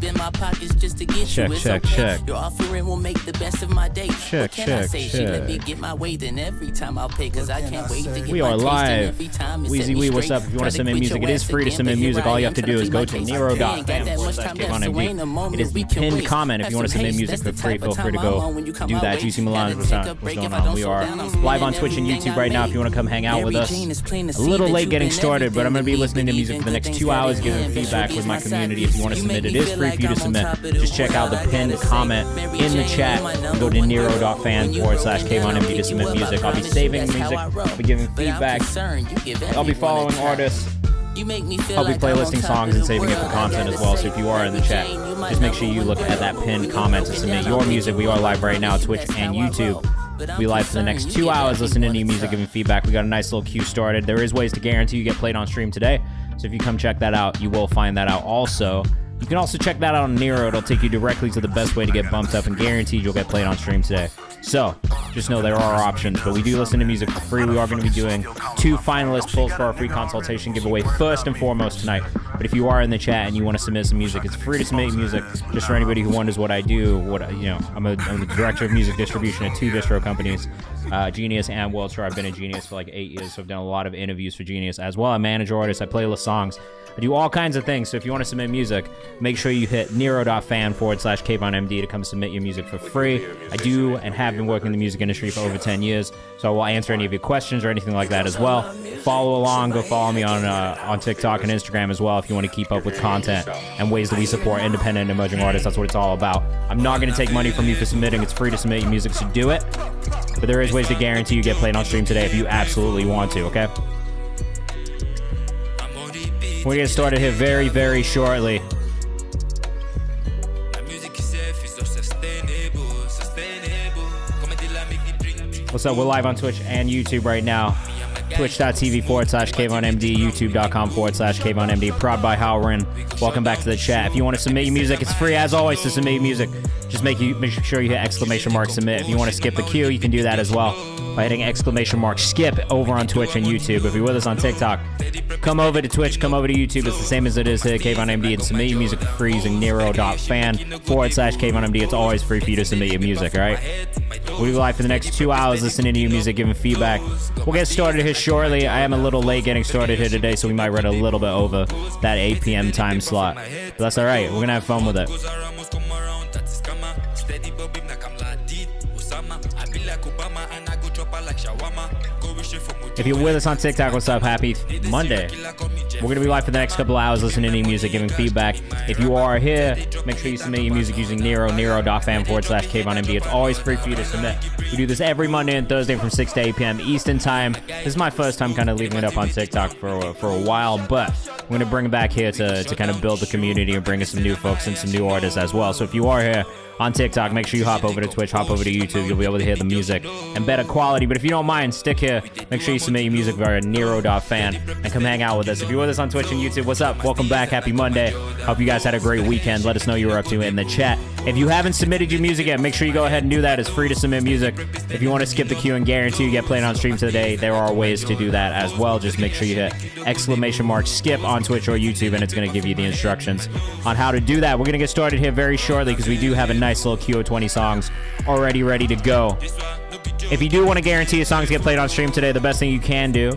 in my pockets just to get check, you. It's check, okay. check. Your offering will make the best of my day. Check, what can I check, say? check. She let me get my way, then every time I'll pay, cause I can't wait to get We my are taste, and live. every time it set Wheezy me Wee, what's straight. up? If you want Try to submit quit music, your it is ass free to again, submit but music. here All I you am, have to trying do is plead go my to case. nero.fan/KayvanMD. It is the pinned comment. If you want to submit music for free, feel free to go do that. Juicy Milan, what's going on? We are live on Twitch and YouTube right now if you want to come hang out with us. A little late getting started, but I'm going to be listening to music for the next 2 hours, giving feedback with my community. If you want to submit, it is free for you to submit. Just check out the pinned comment in the chat and go to nero.fan/KayvanMD to submit music. I'll be saving music, I'll be giving feedback, I'll be following artists, I'll be playlisting songs and saving it for content as well. So if you are in the chat, just make sure you look at that pinned comment to submit your music. We are live right now, Twitch and YouTube. We live for the next 2 hours listening to new music, giving feedback. We got a nice little queue started. There is ways to guarantee you get played on stream today. So if you come check that out, you will find that out also. You can also check that out on Nero. It'll take you directly to the best way to get bumped up, and guaranteed you'll get played on stream today. So, just know there are options, but we do listen to music for free. We are going to be doing 2 finalist pulls for our free consultation giveaway first and foremost tonight. But if you are in the chat and you want to submit some music, it's free to submit music. Just for anybody who wonders what I do, I'm the director of music distribution at 2 distro companies, Genius and Worldshire. I've been a Genius for like 8 years, so I've done a lot of interviews for Genius as well. I manage artists, I playlist songs, I do all kinds of things. So if you want to submit music, make sure you hit nero.fan/KayvanMD to come submit your music for free. I do and have been working in the music industry for over 10 years, so I will answer any of your questions or anything like that as well. Follow along, go follow me on TikTok and Instagram as well if you want to keep up with content and ways that we support independent and emerging artists. That's what it's all about. I'm not going to take money from you for submitting. It's free to submit your music, so do it. But there is ways to guarantee you get played on stream today if you absolutely want to, okay? We're going to get started here very, very shortly. What's up? We're live on Twitch and YouTube right now. Twitch.tv/KayvanMD, YouTube.com/KayvanMD. Prod by Howrin. Welcome back to the chat. If you want to submit your music, it's free as always to submit your music. Just make sure you hit !submit. If you want to skip the queue, you can do that as well by hitting !skip over on Twitch and YouTube. If you're with us on TikTok, come over to Twitch, come over to YouTube. It's the same as it is here, KayvanMD, and submit your music for free using nero.fan/KayvanMD. It's always free for you to submit your music, all right? We'll be live for the next 2 hours listening to your music, giving feedback. We'll get started here shortly. I am a little late getting started here today, so we might run a little bit over that 8 p.m. time slot. But that's all right. We're going to have fun with it. If you're with us on TikTok, what's up? Happy Monday. We're going to be live for the next couple hours listening to music, giving feedback. If you are here, make sure you submit your music using nero.fan/KayvanMD. It's always free for you to submit. We do this every Monday and Thursday from 6 to 8 p.m. Eastern time. This is my first time kind of leaving it up on TikTok for a while, but I'm going to bring it back here to kind of build the community and bring in some new folks and some new artists as well. So if you are here on TikTok, make sure you hop over to Twitch, hop over to YouTube. You'll be able to hear the music and better quality. But if you don't mind, stick here. Make sure you submit your music via nero.fan and come hang out with us. If you're with us on Twitch and YouTube, what's up? Welcome back. Happy Monday. Hope you guys had a great weekend. Let us know you were up to in the chat. If you haven't submitted your music yet, make sure you go ahead and do that. It's free to submit music. If you want to skip the queue and guarantee you get played on stream today, there are ways to do that as well. Just make sure you hit !skip on Twitch or YouTube, and it's going to give you the instructions on how to do that. We're going to get started here very shortly because we do have a nice little queue of 20 songs already ready to go. If you do want to guarantee your songs get played on stream today, the best thing you can do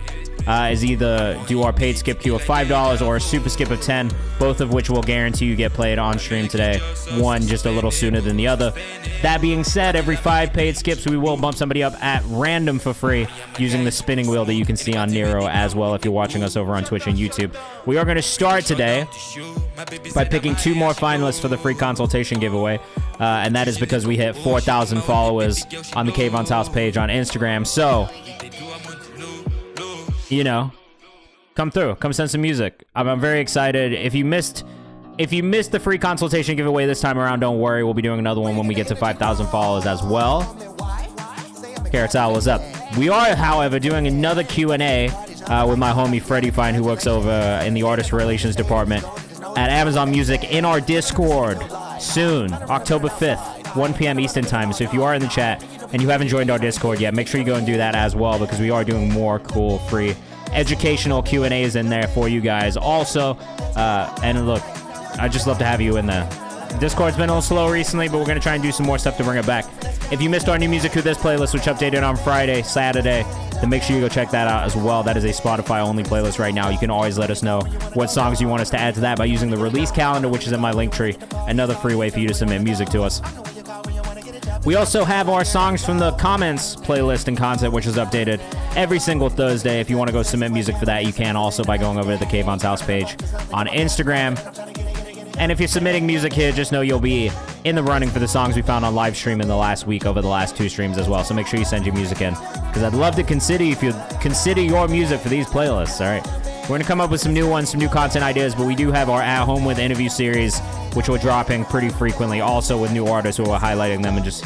is either do our paid skip queue of $5 or a super skip of 10, both of which will guarantee you get played on stream today. One just a little sooner than the other. That being said, every 5 paid skips, we will bump somebody up at random for free using the spinning wheel that you can see on Nero as well if you're watching us over on Twitch and YouTube. We are going to start today by picking 2 more finalists for the free consultation giveaway. And that is because we hit 4,000 followers on the Kayvan's House page on Instagram. So, you know, come through, come send some music. I'm very excited. If you missed the free consultation giveaway this time around, don't worry. We'll be doing another one when we get to 5,000 followers as well. Carrots out, what's up? We are, however, doing another Q&A with my homie Freddie Fine, who works over in the artist relations department at Amazon Music in our Discord soon, October 5th, 1 p.m. Eastern time. So if you are in the chat and you haven't joined our Discord yet, make sure you go and do that as well, because we are doing more cool, free, educational Q&As in there for you guys. Also, and look, I'd just love to have you in there. Discord's been a little slow recently, but we're going to try and do some more stuff to bring it back. If you missed our new Music Who This playlist, which updated on Friday, Saturday, then make sure you go check that out as well. That is a Spotify-only playlist right now. You can always let us know what songs you want us to add to that by using the release calendar, which is in my link tree. Another free way for you to submit music to us. We also have our songs from the comments playlist and content, which is updated every single Thursday. If you want to go submit music for that, you can also by going over to the Kayvan's House page on Instagram. And if you're submitting music here, just know you'll be in the running for the songs we found on live stream in the last week over the last 2 streams as well. So make sure you send your music in, because I'd love to consider your music for these playlists. All right, we're going to come up with some new ones, some new content ideas, but we do have our At Home With interview series, which we're dropping pretty frequently, also with new artists who are highlighting them and just,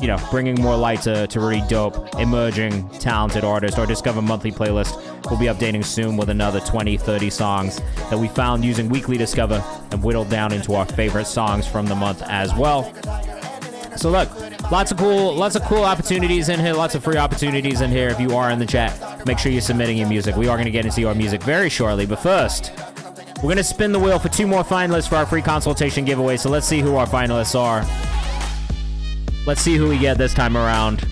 you know, bringing more light to really dope, emerging, talented artists. Our Discover Monthly playlist will be updating soon with another 20, 30 songs that we found using Weekly Discover and whittled down into our favorite songs from the month as well. So look, lots of cool opportunities in here, lots of free opportunities in here. If you are in the chat, make sure you're submitting your music. We are going to get into your music very shortly, but first, we're going to spin the wheel for 2 more finalists for our free consultation giveaway. So let's see who our finalists are. Let's see who we get this time around.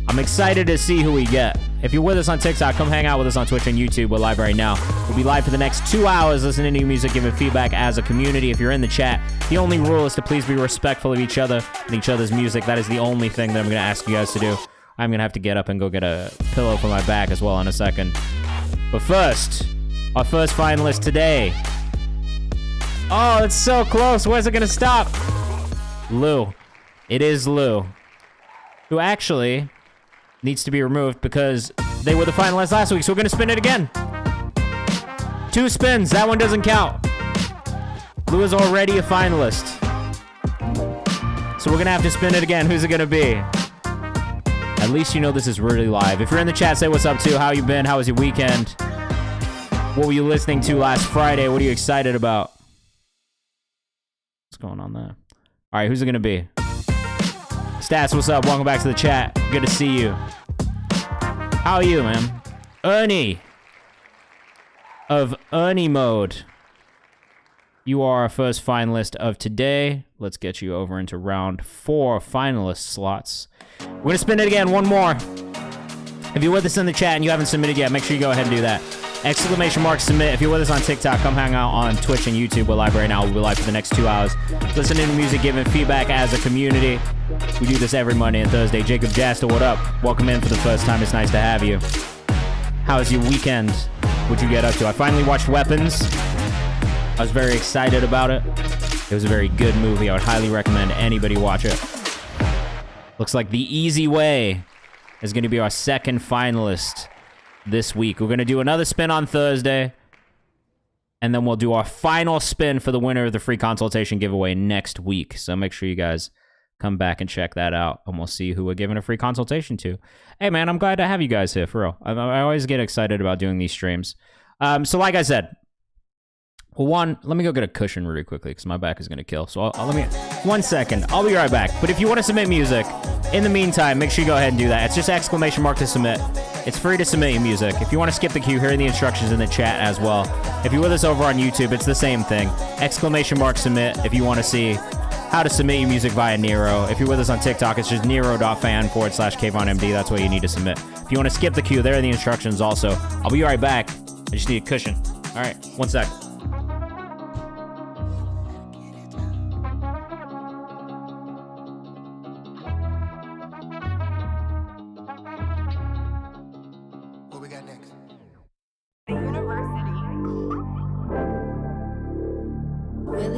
I'm excited to see who we get. If you're with us on TikTok, come hang out with us on Twitch and YouTube. We're live right now. We'll be live for the next 2 hours listening to your music, giving feedback as a community. If you're in the chat, the only rule is to please be respectful of each other and each other's music. That is the only thing that I'm going to ask you guys to do. I'm going to have to get up and go get a pillow for my back as well in a second. But first, our first finalist today. Oh, it's so close. Where's it going to stop? Lou. It is Lou, who actually needs to be removed because they were the finalists last week, so we're going to spin it again. 2 spins. That one doesn't count. Lou is already a finalist. So we're going to have to spin it again. Who's it going to be? At least you know this is really live. If you're in the chat, say what's up, too. How you been? How was your weekend? What were you listening to last Friday? What are you excited about? What's going on there? All right, who's it going to be? Stats, what's up? Welcome back to the chat. Good to see you. How are you, man? Ernie of Ernie Mode. You are our first finalist of today. Let's get you over into round 4 finalist slots. We're going to spin it again. One more. If you're with us in the chat and you haven't submitted yet, make sure you go ahead and do that. Exclamation mark submit. If you're with us on TikTok, come hang out on Twitch and YouTube. We're live right now. We'll be live for the next 2 hours. Listening to music, giving feedback as a community. We do this every Monday and Thursday. Jacob Jaster, what up? Welcome in for the first time. It's nice to have you. How was your weekend? What'd you get up to? I finally watched Weapons. I was very excited about it. It was a very good movie. I would highly recommend anybody watch it. Looks like The Easy Way is going to be our second finalist this week. We're going to do another spin on Thursday, and then we'll do our final spin for the winner of the free consultation giveaway next week. So make sure you guys come back and check that out, and we'll see who we're giving a free consultation to. Hey, man, I'm glad to have you guys here, for real. I always get excited about doing these streams. So like I said, well, one, let me go get a cushion really quickly because my back is going to kill. So let me, 1 second. I'll be right back. But if you want to submit music, in the meantime, make sure you go ahead and do that. It's just exclamation mark to submit. It's free to submit your music. If you want to skip the queue, here are the instructions in the chat as well. If you're with us over on YouTube, it's the same thing. Exclamation mark submit if you want to see how to submit your music via Nero. If you're with us on TikTok, it's just nero.fan/KayvanMD. That's where you need to submit. If you want to skip the queue, there are the instructions also. I'll be right back. I just need a cushion. All right, 1 sec.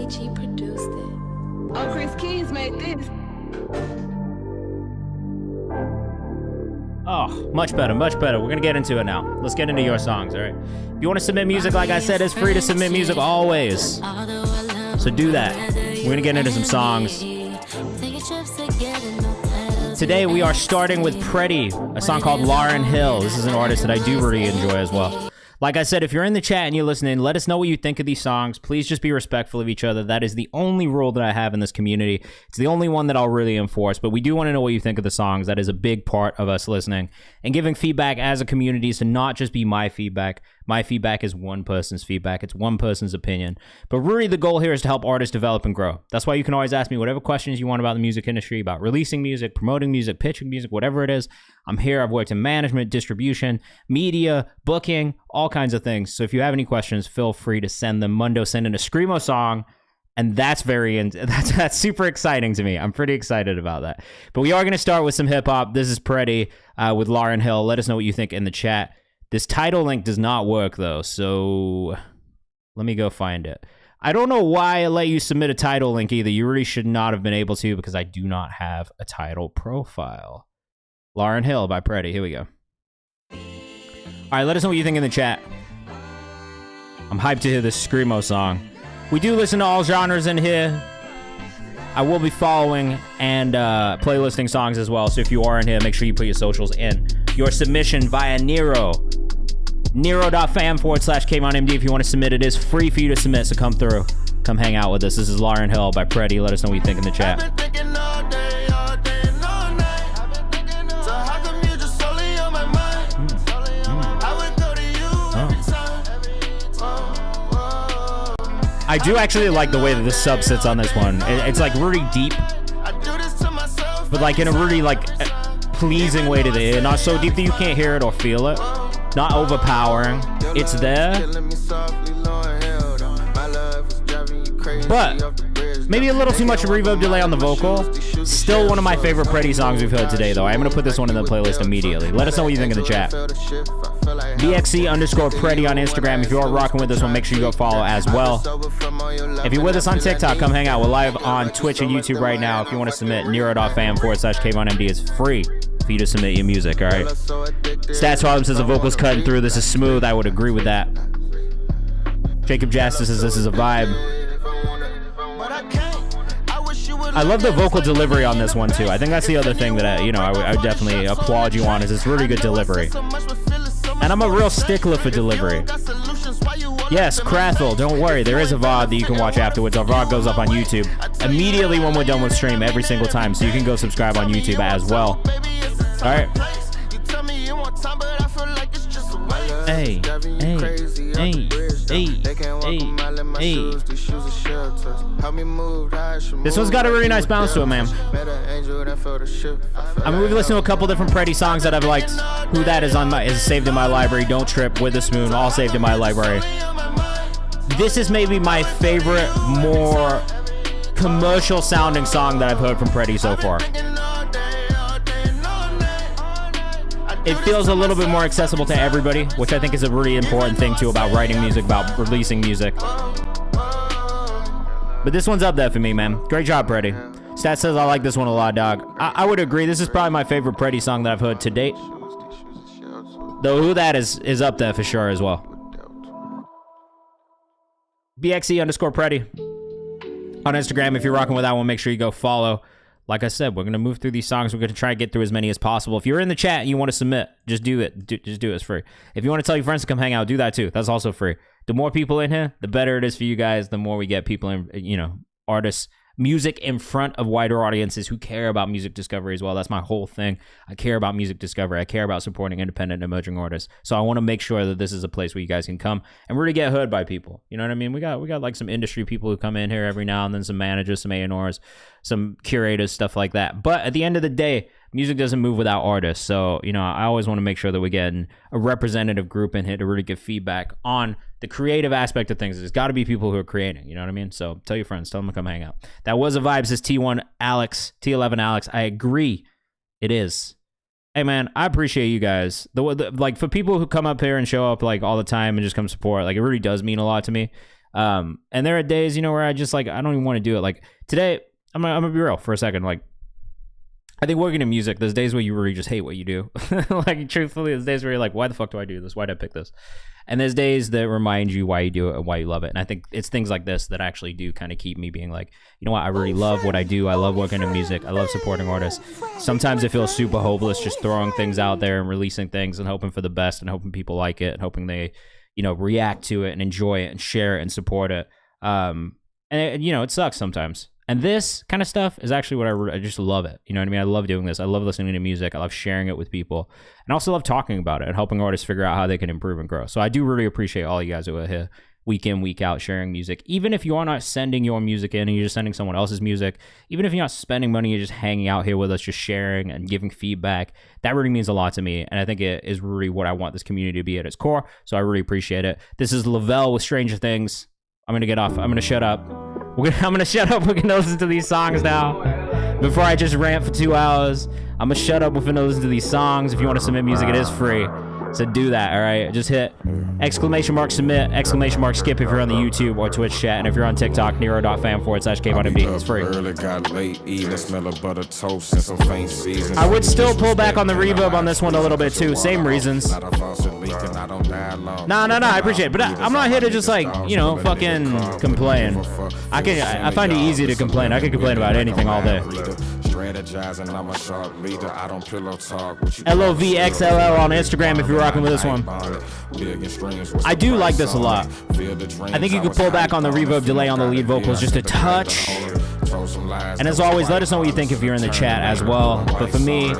G produced it. Oh, Chris Keys made this. Oh, much better, much better. We're gonna get into it now. Let's get into your songs, all right? If you want to submit music, like I said, it's free to submit music always. So do that. We're gonna get into some songs. Today we are starting with Pretty, a song called Lauryn Hill. This is an artist that I do really enjoy as well. Like I said, if you're in the chat and you're listening, let us know what you think of these songs. Please just be respectful of each other. That is the only rule that I have in this community. It's the only one that I'll really enforce, but we do want to know what you think of the songs. That is a big part of us listening and giving feedback as a community to not just be my feedback. My feedback is one person's feedback. It's one person's opinion. But really the goal here is to help artists develop and grow. That's why you can always ask me whatever questions you want about the music industry, about releasing music, promoting music, pitching music, whatever it is. I'm here. I've worked in management, distribution, media, booking, all kinds of things. So if you have any questions, feel free to send them. Mundo send in a Screamo song. And that's that's super exciting to me. I'm pretty excited about that. But we are going to start with some hip hop. This is Pretty with Lauryn Hill. Let us know what you think in the chat. This title link does not work though, so let me go find it. I don't know why I let you submit a title link either. You really should not have been able to because I do not have a title profile. Lauryn Hill by Pretty. Here we go. All right, let us know what you think in the chat. I'm hyped to hear this Screamo song. We do listen to all genres in here. I will be following and playlisting songs as well. So if you are in here, make sure you put your socials in. Your submission via Nero. Nero.fam/KayvanMD if you want to submit. It is free for you to submit, so come through. Come hang out with us. This is Lauryn Hill by Pretty. Let us know what you think in the chat. I do actually like the way that the sub sits on this one. It's like really deep, but like in a really like pleasing way to the ear. Not so deep that you can't hear it or feel it. Not overpowering. It's there, but maybe a little too much reverb delay on the vocal. Still one of my favorite Pretty songs we've heard today, though. I'm going to put this one in the playlist immediately. Let us know what you think in the chat. BXC_Pretty on Instagram. If you are rocking with this one, make sure you go follow as well. If you're with us on TikTok, come hang out. We're live on Twitch and YouTube right now. If you want to submit, Nero.fam/KayvanMD is free for you to submit your music, all right? Stats Harlem says the vocals cutting through. This is smooth. I would agree with that. Jacob Justice says this is a vibe. I love the vocal delivery on this one too. I think that's the other thing that I would definitely applaud you on is it's really good delivery. And I'm a real stickler for delivery. Yes, Crathel, don't worry. There is a VOD that you can watch afterwards. Our VOD goes up on YouTube immediately when we're done with stream every single time. So you can go subscribe on YouTube as well. All right. Hey, hey. This one's got a really nice bounce to it, man. I mean, we've listened to a couple different Pretty songs that I've liked. Who That is saved in my library. Don't Trip, Witherspoon, all saved in my library. This is maybe my favorite, more commercial sounding song that I've heard from Pretty so far. It feels a little bit more accessible to everybody, which I think is a really important thing too about writing music, about releasing music. But this one's up there for me, man. Great job, Pretty. Stat says I like this one a lot, dog. I would agree. This is probably my favorite Pretty song that I've heard to date. Though Who That is up there for sure as well. BXE_Pretty on Instagram. If you're rocking with that one, make sure you go follow. Like I said, we're going to move through these songs. We're going to try to get through as many as possible. If you're in the chat and you want to submit, just do it. Just do it. It's free. If you want to tell your friends to come hang out, do that too. That's also free. The more people in here, the better it is for you guys. The more we get people in, artists, music in front of wider audiences who care about music discovery as well. That's my whole thing. I care about music discovery. I care about supporting independent and emerging artists. So I want to make sure that this is a place where you guys can come and really get heard by people. You know what I mean? We got like some industry people who come in here every now and then, some managers, some A&Rs, some curators, stuff like that. But at the end of the day, music doesn't move without artists. So, I always want to make sure that we're getting a representative group in here to really give feedback on the creative aspect of things. There's got to be people who are creating, you know what I mean? So tell your friends, tell them to come hang out. That was a vibe, says T11 Alex. I agree. It is. Hey man, I appreciate you guys. Like for people who come up here and show up like all the time and just come support, like it really does mean a lot to me. And there are days, where I just like, I don't even want to do it. Like today, I'm gonna be real for a second. Like, I think working in music, there's days where you really just hate what you do. Like, truthfully, there's days where you're like, why the fuck do I do this? Why did I pick this? And there's days that remind you why you do it and why you love it. And I think it's things like this that actually do kind of keep me being like, you know what? I really love what I do. I love working in music. I love supporting artists. Sometimes it feels super hopeless just throwing things out there and releasing things and hoping for the best and hoping people like it and hoping they, react to it and enjoy it and share it and support it. And it sucks sometimes. And this kind of stuff is actually what I just love it. You know what I mean? I love doing this. I love listening to music. I love sharing it with people. And I also love talking about it and helping artists figure out how they can improve and grow. So I do really appreciate all you guys who are here week in, week out sharing music. Even if you are not sending your music in and you're just sending someone else's music, even if you're not spending money, you're just hanging out here with us, just sharing and giving feedback, that really means a lot to me. And I think it is really what I want this community to be at its core. So I really appreciate it. This is Lavelle with Stranger Things. I'm going to get off. I'm going to shut up. I'm going to shut up. We're going to listen to these songs now. Before I just rant for 2 hours, I'm going to shut up. We're going to listen to these songs. If you want to submit music, it is free. So do that, all right? Just hit !submit, !skip if you're on the YouTube or Twitch chat. And if you're on TikTok, Nero.fam/KayvanMD. It's free. I would still pull back on the reverb on this one a little bit too. Same reasons. No, I appreciate it. But I'm not here to just fucking complain. I find it easy to complain. I can complain about anything all day. LOVXLL on Instagram if you're rocking with this one. I do like this a lot. I think you could pull back on the reverb delay on the lead vocals just a touch. And as always, let us know what you think if you're in the chat as well. But for me,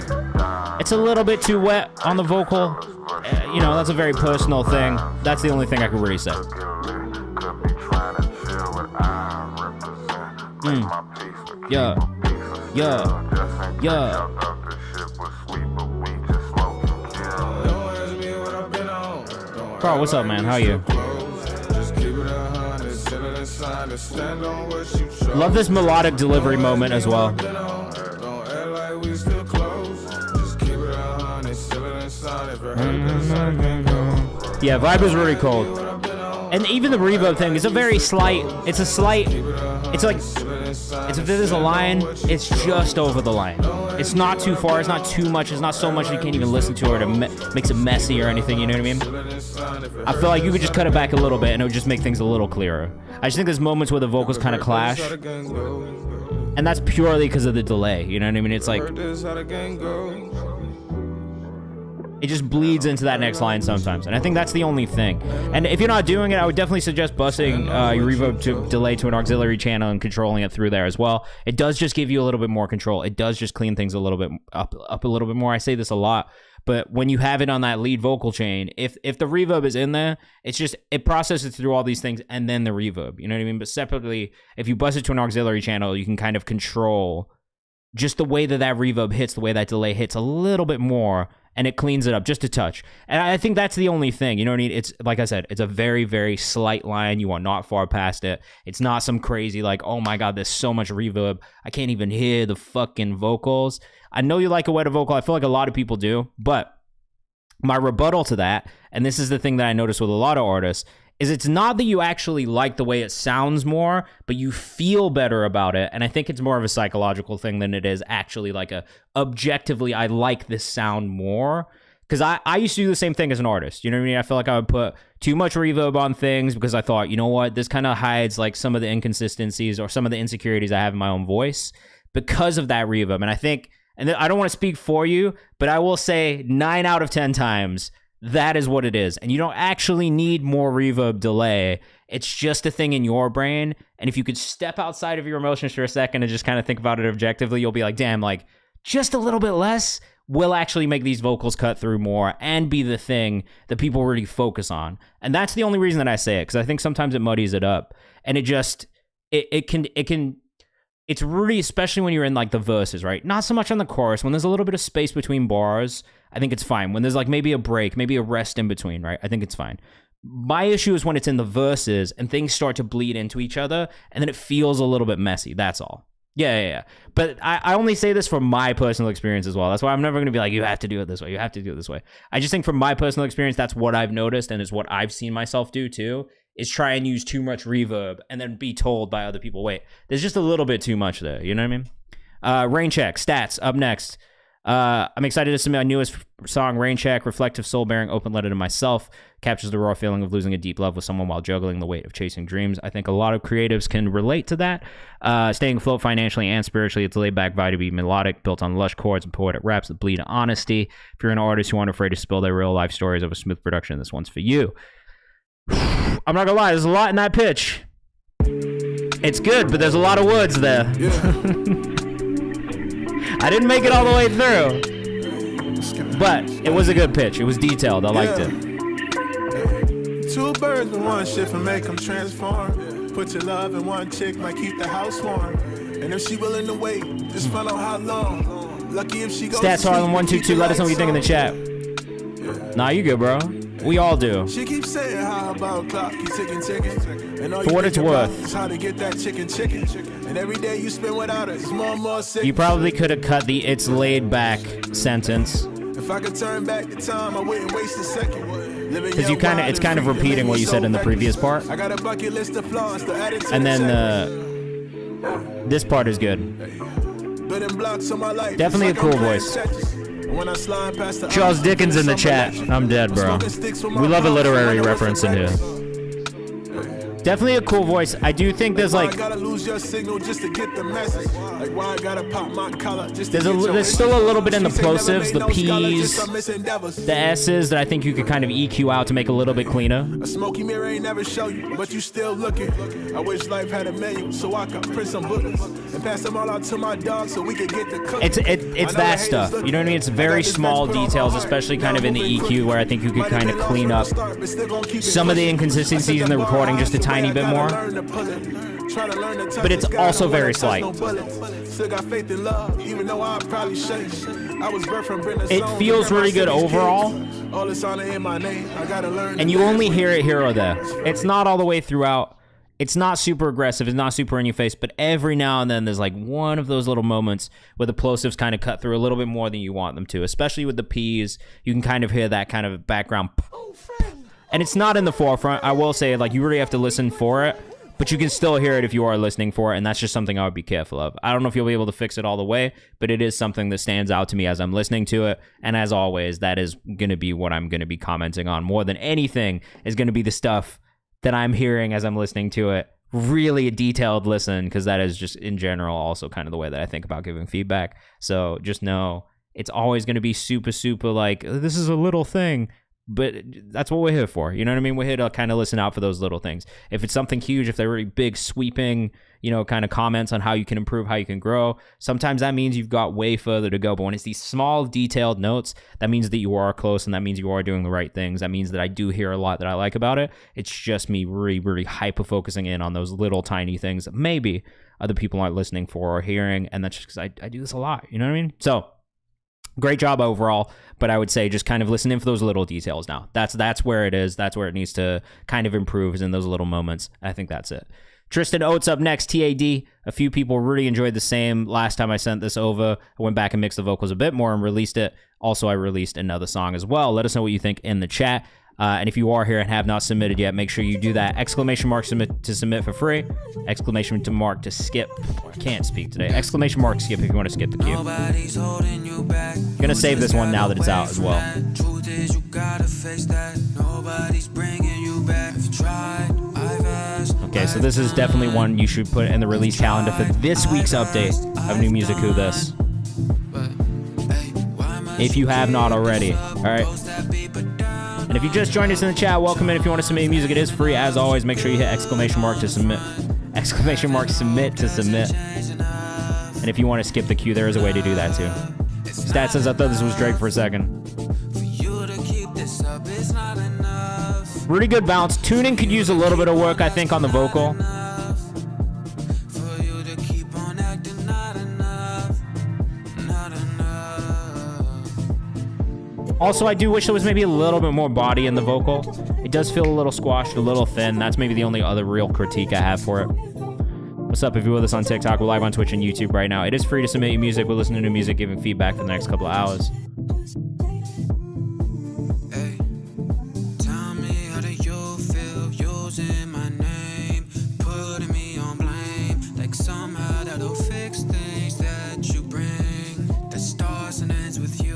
it's a little bit too wet on the vocal. That's a very personal thing. That's the only thing I can really say. Yeah. Carl, what's up, man? How are you? Love this melodic delivery moment as well. Yeah, vibe is really cold. And even the reverb thing is if there's a line, it's just over the line. It's not too far, it's not too much, it's not so much you can't even listen to it or makes it messy or anything, you know what I mean? I feel like you could just cut it back a little bit and it would just make things a little clearer. I just think there's moments where the vocals kind of clash. And that's purely because of the delay, you know what I mean? It's like it just bleeds into that next line sometimes. And I think that's the only thing. And if you're not doing it, I would definitely suggest busting your reverb to delay to an auxiliary channel and controlling it through there as well. It does just give you a little bit more control. It does just clean things a little bit up a little bit more. I say this a lot, but when you have it on that lead vocal chain, if the reverb is in there, it processes through all these things and then the reverb, you know what I mean? But separately, if you bust it to an auxiliary channel, you can kind of control just the way that reverb hits, the way that delay hits a little bit more, and it cleans it up just a touch. And I think that's the only thing, you know what I mean? It's, like I said, it's a very, very slight line. You are not far past it. It's not some crazy, oh my God, there's so much reverb. I can't even hear the fucking vocals. I know you like a wetter vocal. I feel like a lot of people do. But my rebuttal to that, and this is the thing that I notice with a lot of artists, is it's not that you actually like the way it sounds more, but you feel better about it. And I think it's more of a psychological thing than it is actually objectively, I like this sound more. Because I used to do the same thing as an artist. You know what I mean? I feel like I would put too much reverb on things because I thought, you know what? This kind of hides some of the inconsistencies or some of the insecurities I have in my own voice because of that reverb. And I think, and I don't want to speak for you, but I will say 9 out of 10 times, that is what it is. And you don't actually need more reverb delay. It's just a thing in your brain. And if you could step outside of your emotions for a second and just kind of think about it objectively, you'll be like, damn, just a little bit less will actually make these vocals cut through more and be the thing that people really focus on. And that's the only reason that I say it, because I think sometimes it muddies it up. And it can, it's really, especially when you're in the verses, right? Not so much on the chorus. When there's a little bit of space between bars, I think it's fine. When there's maybe a break, maybe a rest in between, right? I think it's fine. My issue is when it's in the verses and things start to bleed into each other and then it feels a little bit messy. That's all. Yeah. But I only say this from my personal experience as well. That's why I'm never going to be you have to do it this way. You have to do it this way. I just think from my personal experience, that's what I've noticed and is what I've seen myself do too, is try and use too much reverb and then be told by other people, wait, there's just a little bit too much there. You know what I mean? Rain Check, stats, up next. I'm excited to submit my newest song, Rain Check, reflective, soul-bearing, open letter to myself. Captures the raw feeling of losing a deep love with someone while juggling the weight of chasing dreams. I think a lot of creatives can relate to that. Staying afloat financially and spiritually, it's a laid-back vibe to be melodic, built on lush chords and poetic raps that bleed honesty. If you're an artist who aren't afraid to spill their real-life stories of a smooth production, this one's for you. I'm not gonna lie, there's a lot in that pitch. It's good, but there's a lot of woods there. Yeah. I didn't make it all the way through, but it was a good pitch. It was detailed. I liked it. Two birds with one shift and make them transform. Put your love in one chick, might keep the house warm. And if she willing to wait, just find out how long. Lucky if she goes. Stats Harlem 122. Let us know what you think in the chat. Nah, you good, bro. We all do. She keeps saying how about clock keep ticking. And all For what it's worth. Is how to get that chicken. And every day you spend without her, it's more and more sick. You probably could have cut the "it's laid back" sentence. If I could turn back the time, I wouldn't waste a second. Because it's kind of repeating what you said in the previous part. I got a bucket list of flaws to add it to And then this part is good. Definitely a cool voice. Charles Dickens in the chat. I'm dead, bro. We love a literary reference in here. Definitely a cool voice. I do think there's like there's still a little bit in the plosives, the P's, the S's that I think you could kind of EQ out to make a little bit cleaner. A smoky mirror ain't never show you, but you still looking. I wish life had a menu so I could print some bullets and pass them all out to my dog so we could get the cook. It's that stuff. You know what I mean? It's very small details, especially kind of in the EQ, where I think you could kind of clean up some of the inconsistencies in the recording just a tiny bit more, but it's also very slight. It feels really good overall, and you only hear it here or there. It's not all the way throughout. It's not super aggressive. It's not super in your face, but every now and then there's like one of those little moments where the plosives kind of cut through a little bit more than you want them to, especially with the P's. You can kind of hear that kind of background. And it's not in the forefront. I will say, like, you really have to listen for it, but you can still hear it if you are listening for it, and that's just something I would be careful of. I don't know if you'll be able to fix it all the way, but it is something that stands out to me as I'm listening to it, and as always, that is going to be what I'm going to be commenting on. More than anything is going to be the stuff that I'm hearing as I'm listening to it. Really a detailed listen, because that is just, in general, also kind of the way that I think about giving feedback. So just know it's always going to be super, super, like, this is a little thing. But that's what we're here for. You know what I mean? We're here to kind of listen out for those little things. If it's something huge, if they're really big, sweeping, you know, kind of comments on how you can improve, how you can grow, sometimes that means you've got way further to go. But when it's these small, detailed notes, that means that you are close, and that means you are doing the right things. That means that I do hear a lot that I like about it. It's just me really, really hyper-focusing in on those little, tiny things that maybe other people aren't listening for or hearing. And that's just because I do this a lot. You know what I mean? So, great job overall, but I would say just kind of listen in for those little details now. That's where it is. That's where it needs to kind of improve, is in those little moments. I think that's it. Tristan Oates up next, TAD. A few people really enjoyed the same last time I sent this over. I went back and mixed the vocals a bit more and released it. Also, I released another song as well. Let us know what you think in the chat. And if you are here and have not submitted yet, make sure you do that. Exclamation mark submit to submit for free. Exclamation mark to skip. I can't speak today. Exclamation mark skip if you want to skip the queue. I'm gonna save this one now that it's out as well. Okay, so this is definitely one you should put in the release calendar for this week's update of New Music Who This, if you have not already. All right. And if you just joined us in the chat, welcome in. If you want to submit your music, it is free. As always, make sure you hit exclamation mark to submit. Exclamation mark submit to submit. And if you want to skip the queue, there is a way to do that too. Stat says, I thought this was Drake for a second. Really good bounce. Tuning could use a little bit of work, I think, on the vocal. Also, I do wish there was maybe a little bit more body in the vocal. It does feel a little squashed, a little thin. That's maybe the only other real critique I have for it. What's up? If you're with us on TikTok, we're live on Twitch and YouTube right now. It is free to submit your music. We're listening to music, giving feedback for the next couple of hours.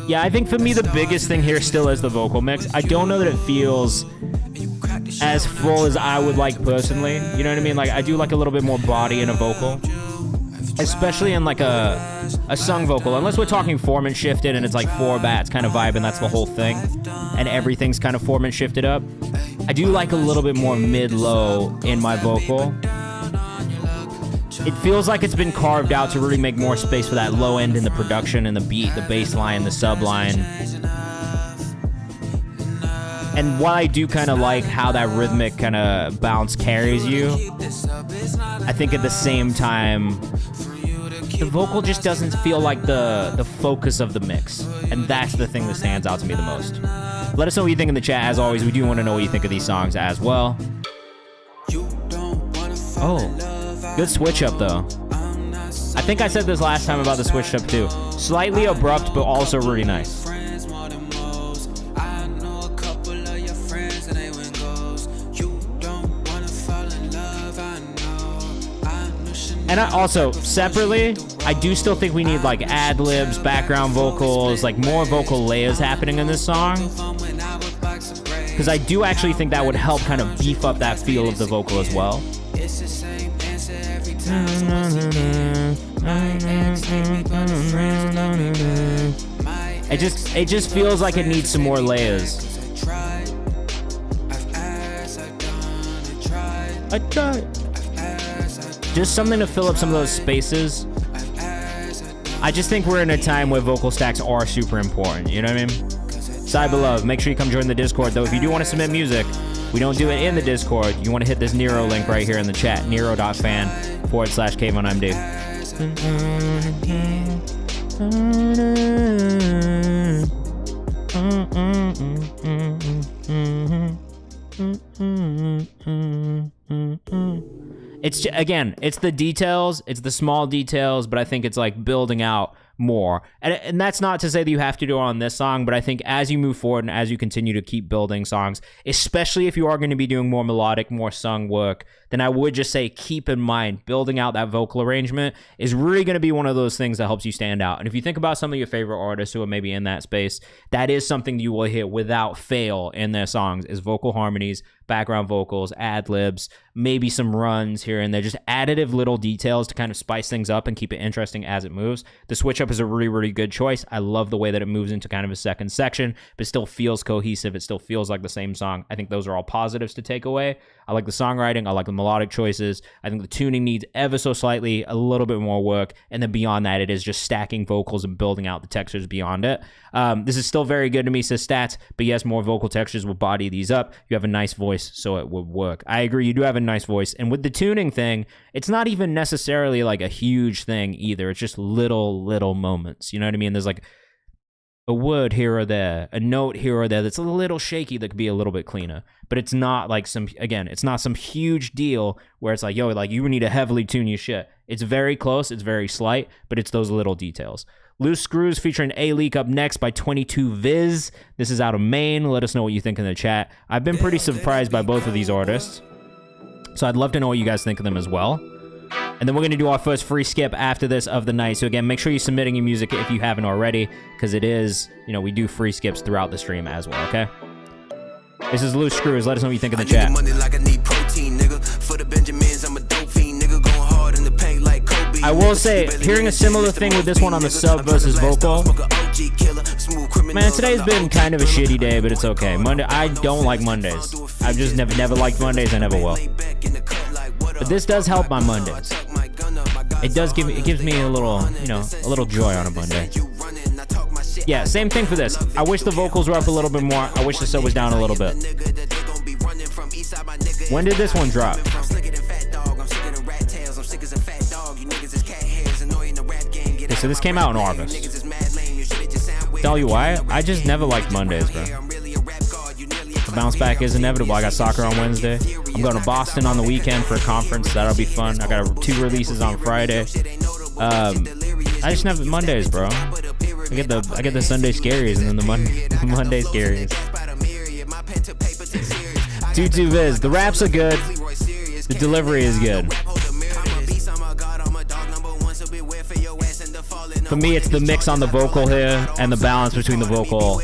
Yeah, I think for me the biggest thing here still is the vocal mix. I don't know that it feels as full as I would like personally. You know what I mean? Like, I do like a little bit more body in a vocal, especially in like a sung vocal. Unless we're talking form and shifted and it's like 4 bats kind of vibe and that's the whole thing, and everything's kind of form and shifted up. I do like a little bit more mid-low in my vocal. It feels like it's been carved out to really make more space for that low end in the production and the beat, the bass line, the sub line. And while I do kind of like how that rhythmic kind of bounce carries you, I think at the same time, the vocal just doesn't feel like the focus of the mix. And that's the thing that stands out to me the most. Let us know what you think in the chat. As always, we do want to know what you think of these songs as well. Oh, good switch up though. I think I said this last time about the switch up too. Slightly abrupt, but also really nice. And I also, separately, I do still think we need like ad-libs, background vocals, like more vocal layers happening in this song. Because I do actually think that would help kind of beef up that feel of the vocal as well. It just feels like it needs some more layers. I tried. Just something to fill up some of those spaces. I just think we're in a time where vocal stacks are super important, you know what I mean? Cyberlove, make sure you come join the Discord, though. If you do want to submit music, we don't do it in the Discord. You want to hit this Nero link right here in the chat, nero.fan/KayvanMD. It's again, it's the details, it's the small details, but I think it's like building out more. And that's not to say that you have to do it on this song, but I think as you move forward and as you continue to keep building songs, especially if you are going to be doing more melodic, more sung work, then I would just say keep in mind building out that vocal arrangement is really going to be one of those things that helps you stand out. And if you think about some of your favorite artists who are maybe in that space, that is something you will hear without fail in their songs is vocal harmonies, background vocals, ad-libs, maybe some runs here and there, just additive little details to kind of spice things up and keep it interesting as it moves. The switch up is a really, really good choice. I love the way that it moves into kind of a second section, but still feels cohesive. It still feels like the same song. I think those are all positives to take away. I like the songwriting. I like the melodic choices. I think the tuning needs ever so slightly a little bit more work. And then beyond that, it is just stacking vocals and building out the textures beyond it. This is still very good to me, says Stats, but yes, more vocal textures will body these up. You have a nice voice, so it would work. I agree, you do have a nice voice. And with the tuning thing, it's not even necessarily like a huge thing either. It's just little moments. You know what I mean? There's like a word here or there, a note here or there that's a little shaky that could be a little bit cleaner. But it's not like it's not some huge deal where it's like, yo, like you need to heavily tune your shit. It's very close, it's very slight, but it's those little details. Loose Screws featuring A-Leak up next by 22 Viz. This is out of Maine. Let us know what you think in the chat. I've been pretty surprised by both of these artists, so I'd love to know what you guys think of them as well. And then we're going to do our first free skip after this of the night. So again, make sure you're submitting your music if you haven't already, because it is, you know, we do free skips throughout the stream as well, okay? This is Loose Screws. Let us know what you think in the chat. I will say, hearing a similar thing with this one on the sub versus vocal. Man, today's been kind of a shitty day, but it's okay. Monday, I don't like Mondays. I've just never liked Mondays. I never will. But this does help my Mondays. It gives me a little, you know, a little joy on a Monday. Yeah, same thing for this. I wish the vocals were up a little bit more. I wish the sub was down a little bit. When did this one drop? Okay, so this came out in August. Tell you why? I just never liked Mondays, bro. The bounce back is inevitable. I got soccer on Wednesday. I'm going to Boston on the weekend for a conference. That'll be fun. I got 2 releases on Friday. I just never Mondays, bro. I get the Sunday scaries and then the Monday scaries. 22 Viz. The raps are good. The delivery is good. For me, it's the mix on the vocal here and the balance between the vocal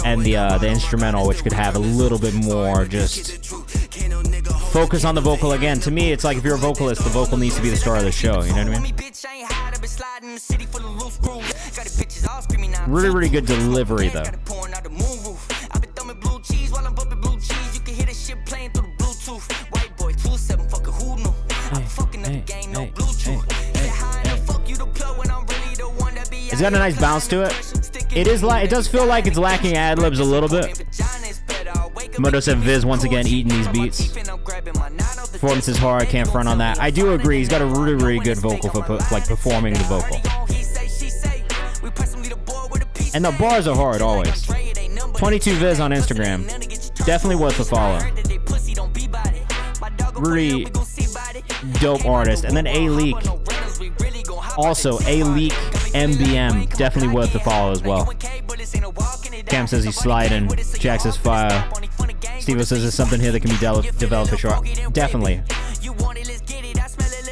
and the instrumental, which could have a little bit more just focus on the vocal. Again, to me, it's like if you're a vocalist, the vocal needs to be the star of the show. You know what I mean? Really, really good delivery, though. It's got a nice bounce to it. It does feel like it's lacking ad-libs a little bit. Moto said Viz once again eating these beats. Performance is hard, can't front on that. I do agree, he's got a really, really good vocal for like performing the vocal. And the bars are hard always. 22 Viz on Instagram. Definitely worth a follow. Really dope artist. And then A-Leak. Also, A-Leak MBM. Definitely worth the follow as well. Cam says he's sliding. Jack says fire. Steve says there's something here that can be developed for sure. Definitely.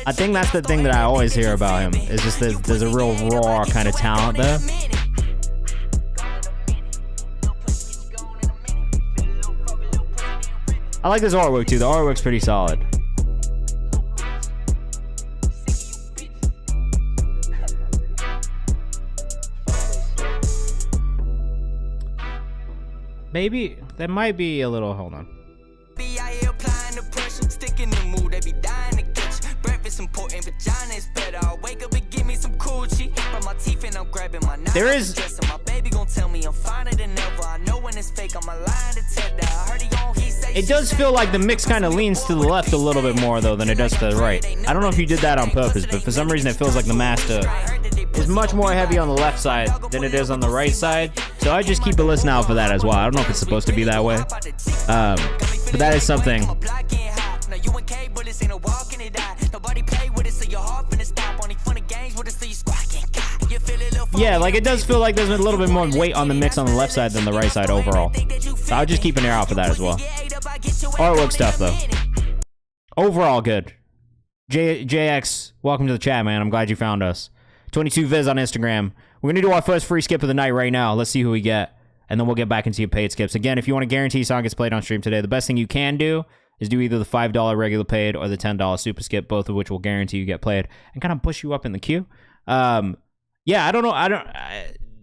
I think that's the thing that I always hear about him. Is just there's a real raw kind of talent there. I like this artwork too. The artwork's pretty solid. Maybe there might be a little. Hold on. There is. It does feel like the mix kind of leans to the left a little bit more though than it does to the right. I don't know if you did that on purpose, but for some reason it feels like the master is much more heavy on the left side than it is on the right side. So I just keep a listen out for that as well. I don't know if it's supposed to be that way, but that is something. Yeah, like it does feel like there's a little bit more weight on the mix on the left side than the right side overall. So I'll just keep an ear out for that as well. Artwork stuff though. Overall good. JX, welcome to the chat, man. I'm glad you found us. 22 Viz on Instagram. We're gonna do our first free skip of the night right now. Let's see who we get, and then we'll get back into your paid skips. Again, if you want to guarantee a song gets played on stream today, the best thing you can do is do either the $5 regular paid or the $10 super skip, both of which will guarantee you get played and kind of push you up in the queue. Yeah, I don't know.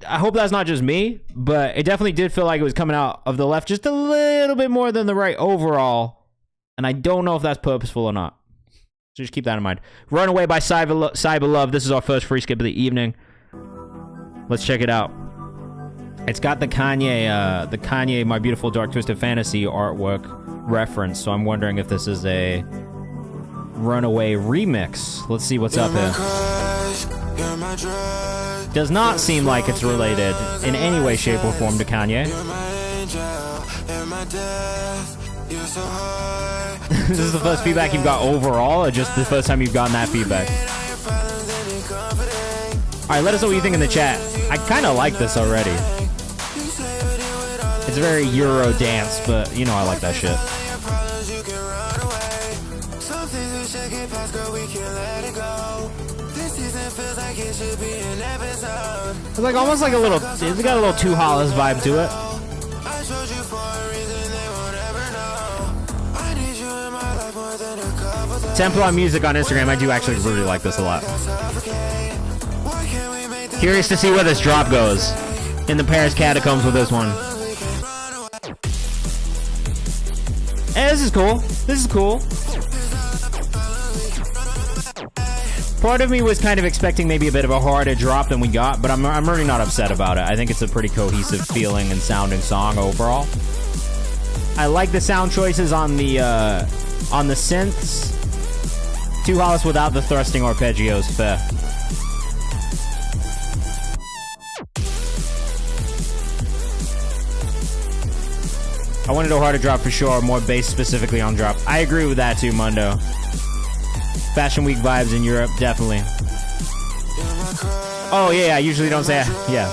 I hope that's not just me, but it definitely did feel like it was coming out of the left just a little bit more than the right overall, and I don't know if that's purposeful or not. So just keep that in mind. Runaway by Cyber Love. This is our first free skip of the evening. Let's check it out. It's got the Kanye My Beautiful Dark Twisted Fantasy artwork reference, so I'm wondering if this is a Runaway remix. Let's see what's up here. Does not seem like it's related in any way, shape, or form to Kanye. This is the first feedback you've got overall, or just the first time you've gotten that feedback? Alright, let us know what you think in the chat. I kind of like this already. It's very Euro dance, but you know I like that shit. It's like almost like a little, it's got a little Two Hollis vibe to it. Templon Music on Instagram. I do actually really like this a lot. Curious to see where this drop goes in the Paris catacombs with this one. Hey, this is cool. This is cool. Part of me was kind of expecting maybe a bit of a harder drop than we got, but I'm really not upset about it. I think it's a pretty cohesive feeling and sounding song overall. I like the sound choices on the synths. Two Hollis without the thrusting arpeggios, fair. I wanted a harder drop for sure, more bass specifically on drop. I agree with that too, Mundo. Fashion Week vibes in Europe, definitely. Oh yeah, I usually don't say yeah.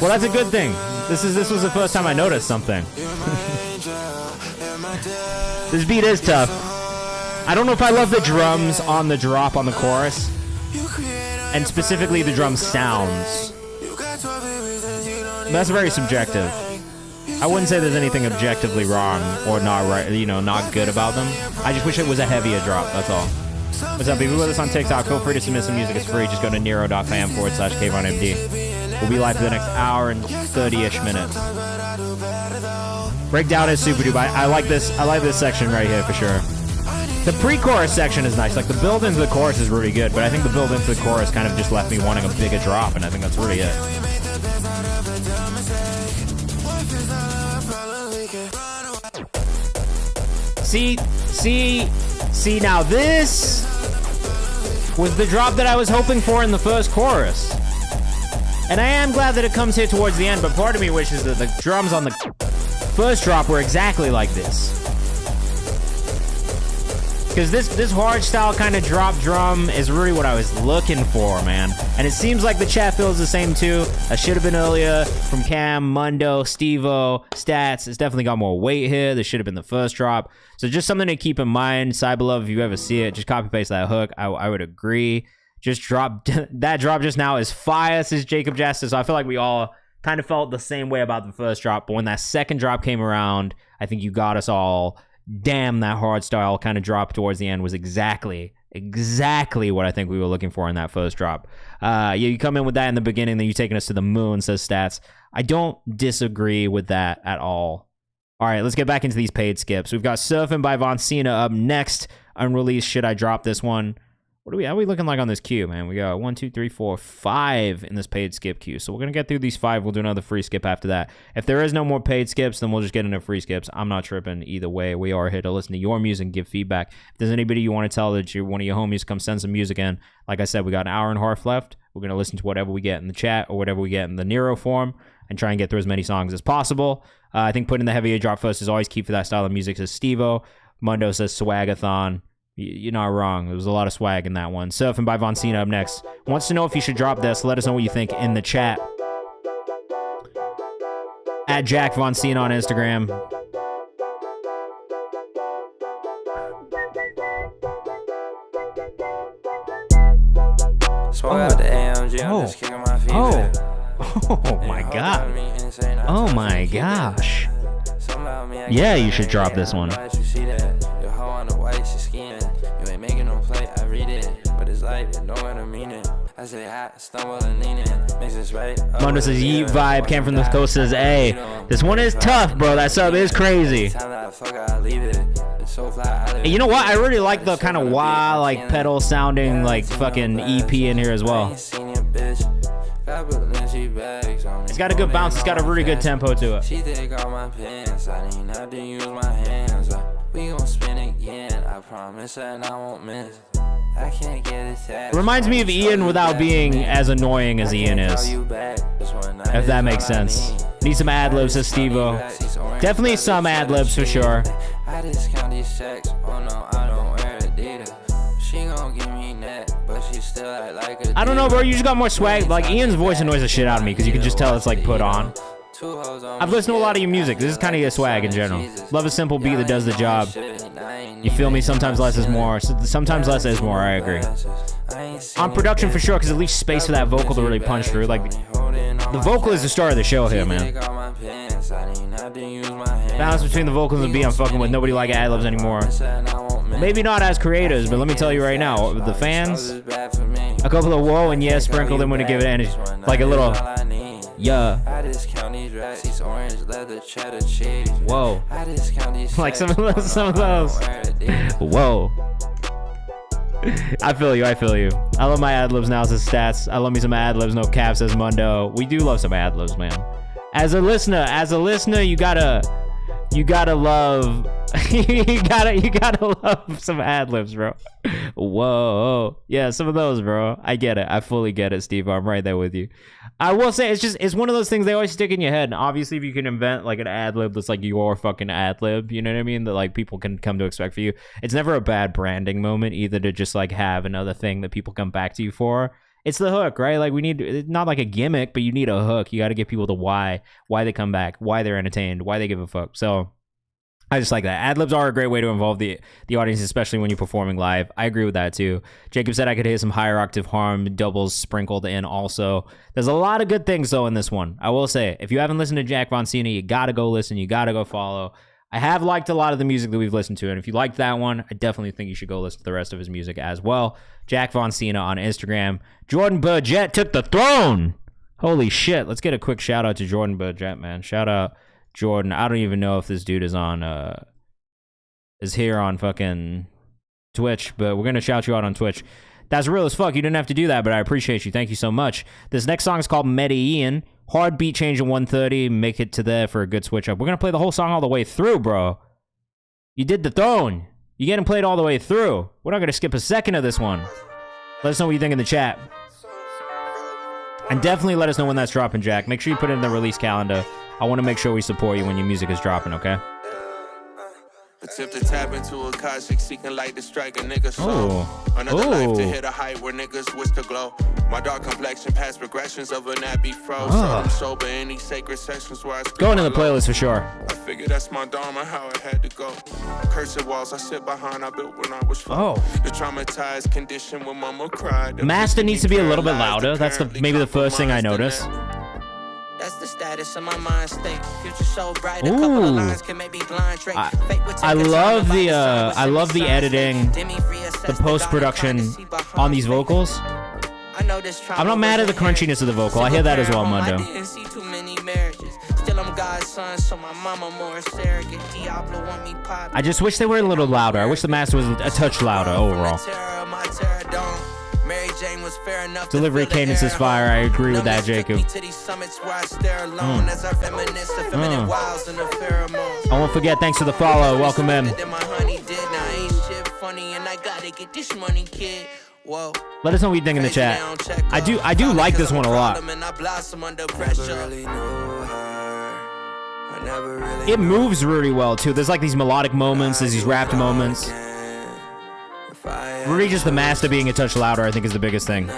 Well, that's a good thing. This was the first time I noticed something. This beat is tough. I don't know if I love the drums on the drop on the chorus, and specifically the drum sounds. That's very subjective. I wouldn't say there's anything objectively wrong or not right, not good about them. I just wish it was a heavier drop, that's all. What's up, people? With us on TikTok, feel free to submit some music. It's free. Just go to nero.fam/KayvanMD. We'll be live for the next hour and 30-ish minutes. Breakdown is super duper. I like this section right here for sure. The pre-chorus section is nice. Like, the build into the chorus is really good, but I think the build into the chorus kind of just left me wanting a bigger drop, and I think that's really it. See, now this was the drop that I was hoping for in the first chorus. And I am glad that it comes here towards the end, but part of me wishes that the drums on the first drop were exactly like this. Because this hard style kind of drop drum is really what I was looking for, man. And it seems like the chat feels the same too. I should have been earlier from Cam, Mundo, Stevo, Stats. It's definitely got more weight here. This should have been the first drop. So just something to keep in mind. Cyberlove, if you ever see it, just copy paste that hook. I would agree. Just drop, that drop just now is fire, says Jacob Justice. So I feel like we all kind of felt the same way about the first drop. But when that second drop came around, I think you got us all. Damn, that hard style kind of drop towards the end was exactly what I think we were looking for in that first drop. Yeah, you come in with that in the beginning, then you're taking us to the moon, says Stats. I don't disagree with that at all. All right, let's get back into these paid skips. We've got Surfing by Von Cena up next. Unreleased, should I drop this one? How are we looking like on this queue, man? We got 1, 2, 3, 4, 5 in this paid skip queue. So we're going to get through these 5. We'll do another free skip after that. If there is no more paid skips, then we'll just get into free skips. I'm not tripping either way. We are here to listen to your music and give feedback. If there's anybody you want to tell that you're one of your homies, come send some music in. Like I said, we got an hour and a half left. We're going to listen to whatever we get in the chat or whatever we get in the Nero form and try and get through as many songs as possible. I think putting the heavier drop first is always key for that style of music, says Stevo. Mundo says Swagathon. You're not wrong. There was a lot of swag in that one. Surfing by Von Cena up next. Wants to know if you should drop this. Let us know what you think in the chat. At Jack Von Cena on Instagram. Oh my god. Oh my gosh. Yeah, you should drop this one. You ain't making no play, I read it, but it's life, it don't gotta mean it. I say hot, stumble and lean in, makes this right. Mondo says yeet vibe, came from the coast, says hey, this one is tough, bro, that sub is crazy. And you know what, I really like the kind of wah, like pedal sounding, like fucking EP in here as well. It's got a good bounce, it's got a really good tempo to it. She take all my pants, I didn't have to use my hands. We gon' spin again, I promise, and I won't miss. I can't get it. Reminds me of Ian without being as annoying as Ian is. If that makes sense. Need some ad-libs, says Stevo. Definitely some ad-libs for sure. I discount these checks, oh no, I don't wear Adidas. She gon' give me net, but she still act like a I don't know, bro, you just got more swag. Like, Ian's voice annoys the shit out of me, because you can just tell it's like put on. I've listened to a lot of your music. This is kind of your swag in general. Love a simple beat that does the job. You feel me? Sometimes less is more. Sometimes less is more, I agree. On production for sure, because it leaves space for that vocal to really punch through. Like, the vocal is the star of the show here, man. Balance between the vocals and the beat I'm fucking with. Nobody like ad-libs anymore. Maybe not as creators, but let me tell you right now, the fans, a couple of whoa and yeah sprinkled in when to give it energy. Like a little... Yeah. Whoa. Like some of those. Whoa. I feel you. I love my ad-libs now, says Stats. I love me some ad-libs, no cap, says Mundo. We do love some ad-libs, man. As a listener, you gotta love you gotta love some ad-libs, bro. Whoa. Yeah, some of those, bro. I get it. I fully get it, Steve. I'm right there with you. I will say it's one of those things they always stick in your head. And obviously, if you can invent like an ad-lib that's like your fucking ad-lib, you know what I mean? That like people can come to expect for you. It's never a bad branding moment either to just like have another thing that people come back to you for. It's the hook, right? Like we need, not like a gimmick, but you need a hook. You got to give people the why they come back, why they're entertained, why they give a fuck. So I just like that. Ad-libs are a great way to involve the audience, especially when you're performing live. I agree with that too. Jacob said I could hear some higher octave harm doubles sprinkled in also. There's a lot of good things though in this one. I will say, if you haven't listened to Jack Von Cena, you got to go listen. You got to go follow. I have liked a lot of the music that we've listened to, and if you liked that one, I definitely think you should go listen to the rest of his music as well. Jack Von Cena on Instagram. Jordan Burgett took the throne. Holy shit. Let's get a quick shout out to Jordan Burgett, man. Shout out Jordan. I don't even know if this dude is on is here on fucking Twitch, but we're going to shout you out on Twitch. That's real as fuck. You didn't have to do that, but I appreciate you. Thank you so much. This next song is called Medellin. Hard beat change in 130. Make it to there for a good switch up. We're going to play the whole song all the way through, bro. You did the throne. You getting played all the way through. We're not going to skip a second of this one. Let us know what you think in the chat. And definitely let us know when that's dropping, Jack. Make sure you put it in the release calendar. I want to make sure we support you when your music is dropping, okay? Attempt to tap into a cosmic seeking light to strike a nigga soul. Another life to hit a height where niggas wish to glow. My dark complexion past progressions of a nappy fro. So I'm sober in these sacred sections where I go into the playlist for sure. I figure that's my dharma, how it had to go. Cursed walls I sit behind, I built when I was 4. The traumatized condition when mama cried. Master needs to be a little bit louder. That's maybe the first thing I notice. That's the status of my mind state. Future so bright, a couple of lines can make me blind trick. I love the editing, the post-production on these vocals. I'm not mad at the crunchiness of the vocal. I hear that as well, Mundo. I just wish they were a little louder. I wish the master was a touch louder overall. Delivery cadence is fire. I agree with that, Jacob. I won't forget, thanks for the follow. Welcome in. Let us know what you think in the chat. I do like this one a lot. It moves really well too. There's like these melodic moments, there's these rapped moments. Really just the master being a touch louder, I think, is the biggest thing.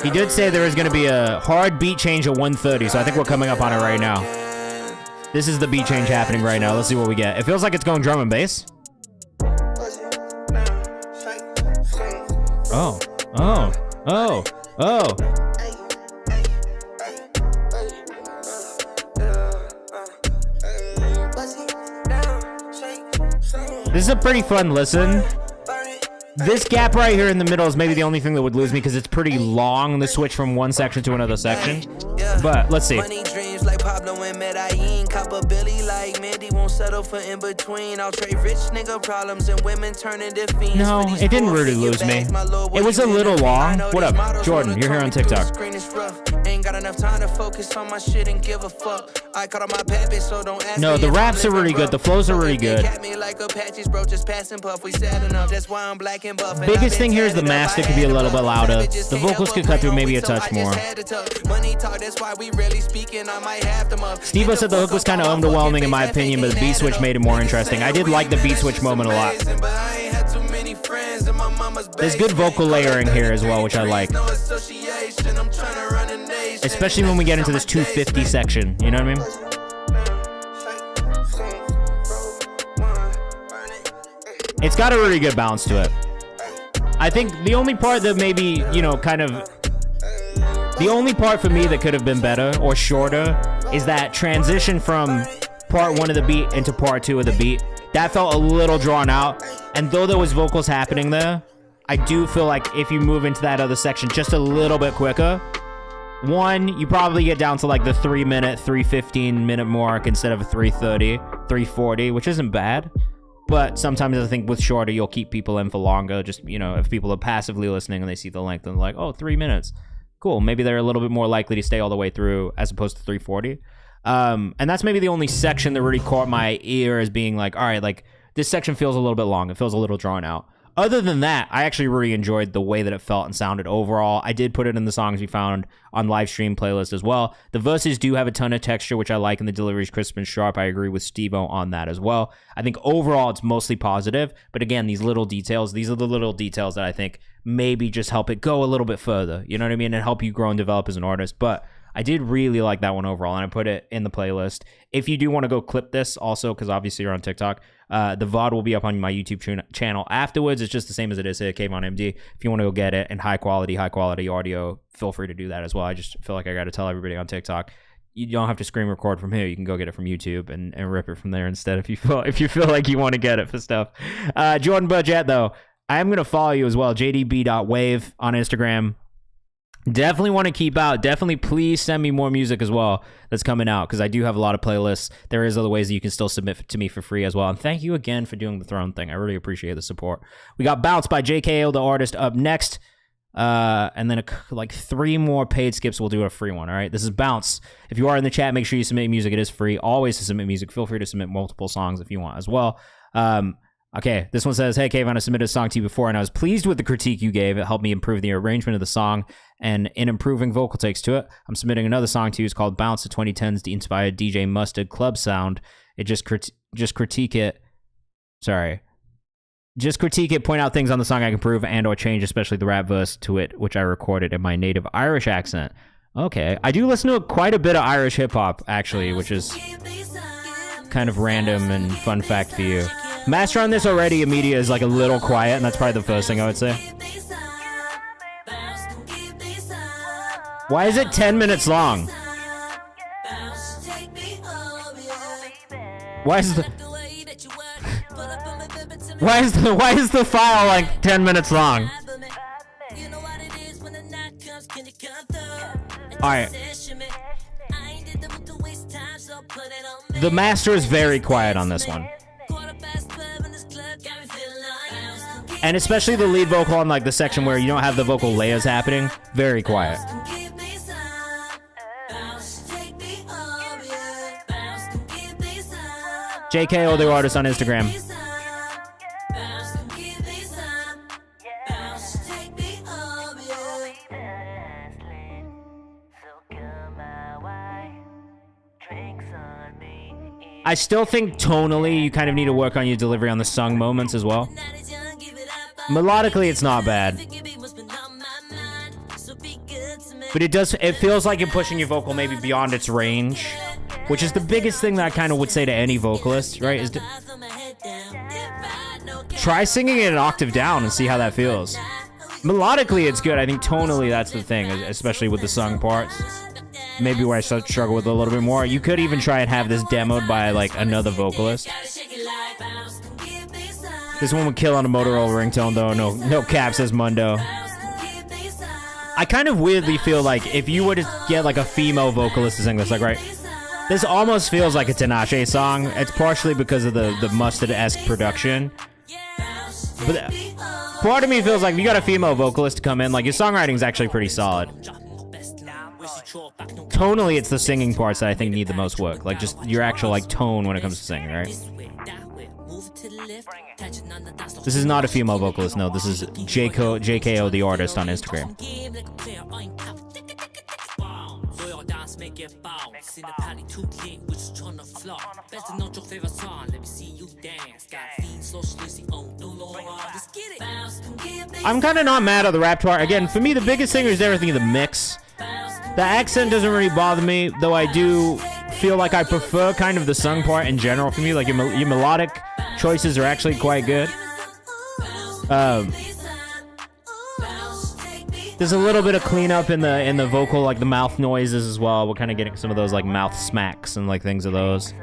He did say there is going to be a hard beat change at 130, so I think we're coming up on it right now. This is the beat change happening right now. Let's see what we get. It feels like it's going drum and bass. Oh. This is a pretty fun listen. This gap right here in the middle is maybe the only thing that would lose me because it's pretty long, the switch from one section to another section. But let's see. Like Pablo and Medellin, Copper Billy like Mandy won't settle for in between. I'll trade rich nigga problems and women turning to fiends. No, it didn't really lose me. It was a little long. What up, Jordan? You're here on TikTok. Ain't got enough time to focus on my shit and give a fuck. I caught on my pappy, so don't ask. No, the raps are really good. The flows are really good. Biggest thing here is the master could be a little bit louder. The vocals could cut through maybe a touch more. Steve-O said the hook was kind of underwhelming in my opinion, but the beat switch made it more interesting. I did like the beat switch moment a lot. There's good vocal layering here as well, which I like. Especially when we get into this 250 section, you know what I mean? It's got a really good balance to it. I think the only part that maybe, you know, kind of... The only part for me that could have been better or shorter is that transition from part 1 of the beat into part 2 of the beat. That felt a little drawn out. And though there was vocals happening there, I do feel like if you move into that other section just a little bit quicker, one, you probably get down to like the 3-minute, 3:15-minute mark instead of a 3:30, 3:40, which isn't bad. But sometimes I think with shorter, you'll keep people in for longer. Just, you know, if people are passively listening and they see the length and they're like, oh, 3 minutes. Cool. Maybe they're a little bit more likely to stay all the way through as opposed to 3:40. And that's maybe the only section that really caught my ear as being like, all right, like this section feels a little bit long. It feels a little drawn out. Other than that, I actually really enjoyed the way that it felt and sounded overall. I did put it in the songs we found on live stream playlist as well. The verses do have a ton of texture, which I like, and the delivery is crisp and sharp. I agree with Steve-O on that as well. I think overall it's mostly positive, but again, these little details, these are the little details that I think maybe just help it go a little bit further, you know what I mean, and help you grow and develop as an artist. But I did really like that one overall, and I put it in the playlist. If you do want to go clip this also, because obviously you're on TikTok, the VOD will be up on my YouTube channel afterwards. It's just the same as it is here at KayvanMD. If you want to go get it in high quality audio, feel free to do that as well. I just feel like I got to tell everybody on TikTok, you don't have to screen record from here. You can go get it from YouTube and rip it from there instead if you feel like you want to get it for stuff. Jordan Budget, though, I am going to follow you as well, jdb.wave on Instagram. Definitely want to keep out. Definitely please send me more music as well that's coming out, because I do have a lot of playlists. There is other ways that you can still submit to me for free as well. And thank you again for doing the Throne thing. I really appreciate the support. We got Bounce by JKO, the artist, up next. And then like 3 more paid skips. We'll do a free one. All right. This is Bounce. If you are in the chat, make sure you submit music. It is free. Always to submit music. Feel free to submit multiple songs if you want as well. Okay, this one says, hey, Kayvan, I submitted a song to you before, and I was pleased with the critique you gave. It helped me improve the arrangement of the song and in improving vocal takes to it. I'm submitting another song to you. It's called Bounce, the 2010s inspired DJ Mustard club sound. It just critique it. Sorry. Just critique it, point out things on the song I can improve and or change, especially the rap verse to it, which I recorded in my native Irish accent. Okay. I do listen to quite a bit of Irish hip-hop, actually, which is kind of random and fun fact for you. Master on this already, Immediate, is like a little quiet, and that's probably the first thing I would say. Why is it 10 minutes long? Why is the file like 10 minutes long? Alright. The master is very quiet on this one. And especially the lead vocal on like the section where you don't have the vocal layers happening. Very quiet. JKO, the artist, on Instagram. I still think tonally you kind of need to work on your delivery on the sung moments as well. Melodically, it's not bad. But it feels like you're pushing your vocal maybe beyond its range, which is the biggest thing that I kind of would say to any vocalist, right? Is to try singing it an octave down and see how that feels. Melodically, it's good. I think tonally, that's the thing, especially with the sung parts. Maybe where I struggle with it a little bit more. You could even try and have this demoed by like another vocalist. This one would kill on a Motorola ringtone though. No cap, says Mundo. I kind of weirdly feel like if you were to get like a female vocalist to sing this, like, right, this almost feels like a Tinashe song. It's partially because of the Mustard-esque production. But part of me feels like if you got a female vocalist to come in, like your songwriting's actually pretty solid. Tonally, it's the singing parts that I think need the most work. Like just your actual like tone when it comes to singing, right? This is not a female vocalist, no. This is JKO, the artist, on Instagram. I'm kind of not mad at the rap part. Again, for me, the biggest thing is everything in the mix. The accent doesn't really bother me, though I do feel like I prefer kind of the sung part in general for me. Like your melodic choices are actually quite good. There's a little bit of cleanup in the vocal, like the mouth noises as well. We're kind of getting some of those like mouth smacks and like things of those.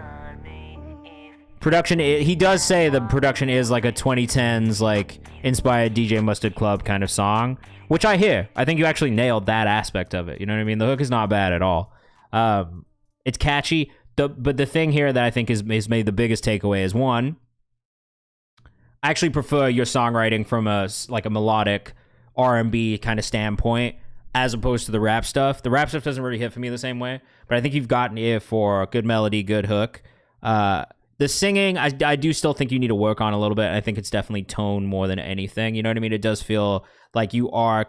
Production, he does say the production is like a 2010s like inspired DJ Mustard Club kind of song, which I hear. I think you actually nailed that aspect of it. You know what I mean? The hook is not bad at all. It's catchy. But the thing here that I think is made the biggest takeaway is, one, I actually prefer your songwriting from a melodic R&B kind of standpoint as opposed to the rap stuff. The rap stuff doesn't really hit for me the same way, but I think you've got an ear for a good melody, good hook. The singing, I do still think you need to work on a little bit. I think it's definitely tone more than anything. You know what I mean? It does feel like you are...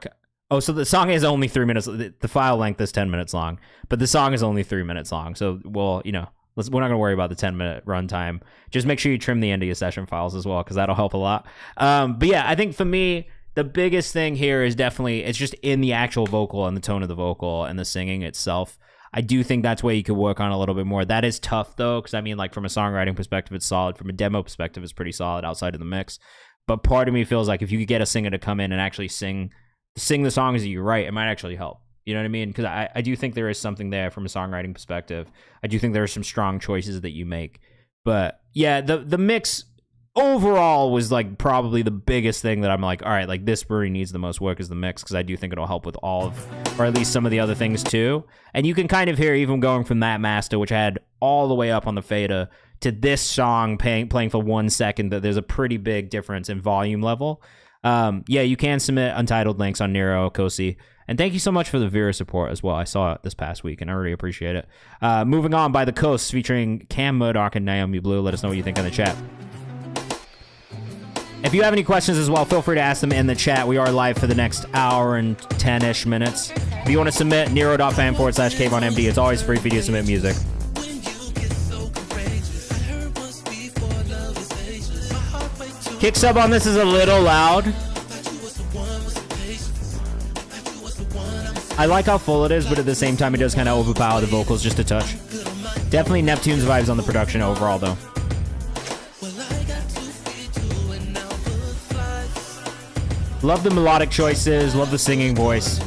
Oh, so the song is only 3 minutes. The file length is 10 minutes long, but the song is only 3 minutes long. So, well, you know, we're not going to worry about the 10-minute runtime. Just make sure you trim the end of your session files as well, because that'll help a lot. But yeah, I think for me, the biggest thing here is definitely, it's just in the actual vocal and the tone of the vocal and the singing itself. I do think that's where you could work on a little bit more. That is tough, though, because, I mean, like, from a songwriting perspective, it's solid. From a demo perspective, it's pretty solid outside of the mix. But part of me feels like if you could get a singer to come in and actually sing the songs that you write, it might actually help. You know what I mean? Because I do think there is something there from a songwriting perspective. I do think there are some strong choices that you make. But, yeah, the mix overall was like probably the biggest thing that I'm like, all right, like this really needs the most work is the mix, because I do think it'll help with all of, or at least some of the other things too. And you can kind of hear even going from that master, which I had all the way up on the fader, to this song playing for 1 second, that there's a pretty big difference in volume level. Yeah, you can submit untitled links on Nero Kosi. And thank you so much for the Vera support as well. I saw it this past week, and I really appreciate it. Moving on, By the Coast, featuring Cam Murdoch and Naomi Blue. Let us know what you think in the chat. If you have any questions as well, feel free to ask them in the chat. We are live for the next hour and 10-ish minutes. If you want to submit, nero.fan/KayvanMD. It's always free for you to submit music. Kick sub on this is a little loud. I like how full it is, but at the same time, it does kind of overpower the vocals just a touch. Definitely Neptune's vibes on the production overall, though. Love the melodic choices, love the singing voice.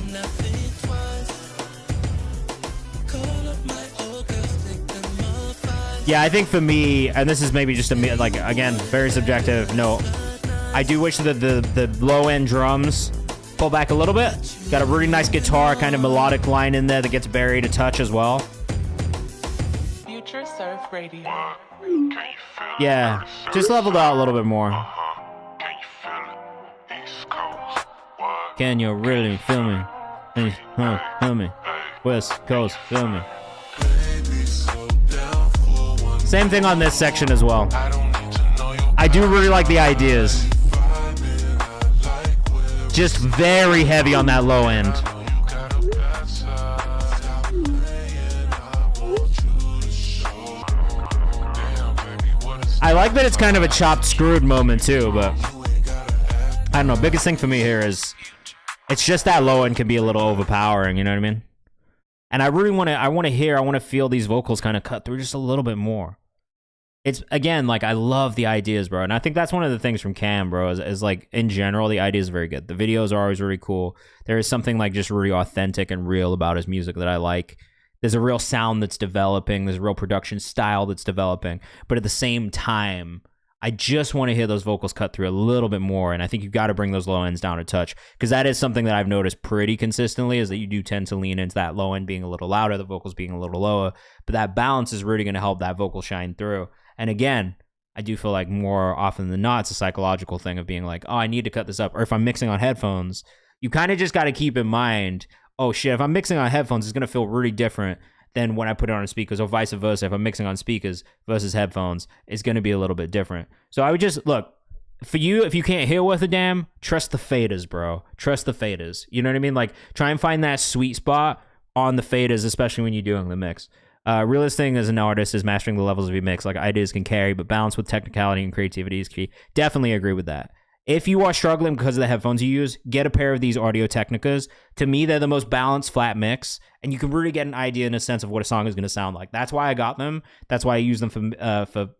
Yeah, I think for me, and this is maybe just a, like, again, very subjective note, I do wish that the low-end drums pull back a little bit. Got a really nice guitar, kind of melodic line in there that gets buried a touch as well. Future Surf Radio. Yeah, just leveled out a little bit more. Can you really feel me? Feel me. West Coast, feel me. Same thing on this section as well. I do really like the ideas. Just very heavy on that low end. I like that it's kind of a chopped screwed moment too, but I don't know. Biggest thing for me here is it's just that low end can be a little overpowering, you know what I mean? And I really want to feel these vocals kind of cut through just a little bit more. It's, again, like, I love the ideas, bro. And I think that's one of the things from Cam, bro, is like, in general, the ideas are very good. The videos are always really cool. There is something, like, just really authentic and real about his music that I like. There's a real sound that's developing. There's a real production style that's developing. But at the same time, I just want to hear those vocals cut through a little bit more. And I think you've got to bring those low ends down a touch. Because that is something that I've noticed pretty consistently, is that you do tend to lean into that low end being a little louder, the vocals being a little lower. But that balance is really going to help that vocal shine through. And again, I do feel like more often than not, it's a psychological thing of being like, oh, I need to cut this up. Or if I'm mixing on headphones, you kind of just got to keep in mind, oh shit, if I'm mixing on headphones, it's going to feel really different than when I put it on speakers, or vice versa. If I'm mixing on speakers versus headphones, it's going to be a little bit different. So I would just, look, for you, if you can't hear worth a damn, trust the faders, bro. Trust the faders. You know what I mean? Like, try and find that sweet spot on the faders, especially when you're doing the mix. Realest thing as an artist is mastering the levels of your mix. Like, ideas can carry, but balance with technicality and creativity is key. Definitely agree with that. If you are struggling because of the headphones you use, get a pair of these Audio Technicas. To me, they're the most balanced flat mix, and you can really get an idea and a sense of what a song is going to sound like. That's why I got them. That's why I use them for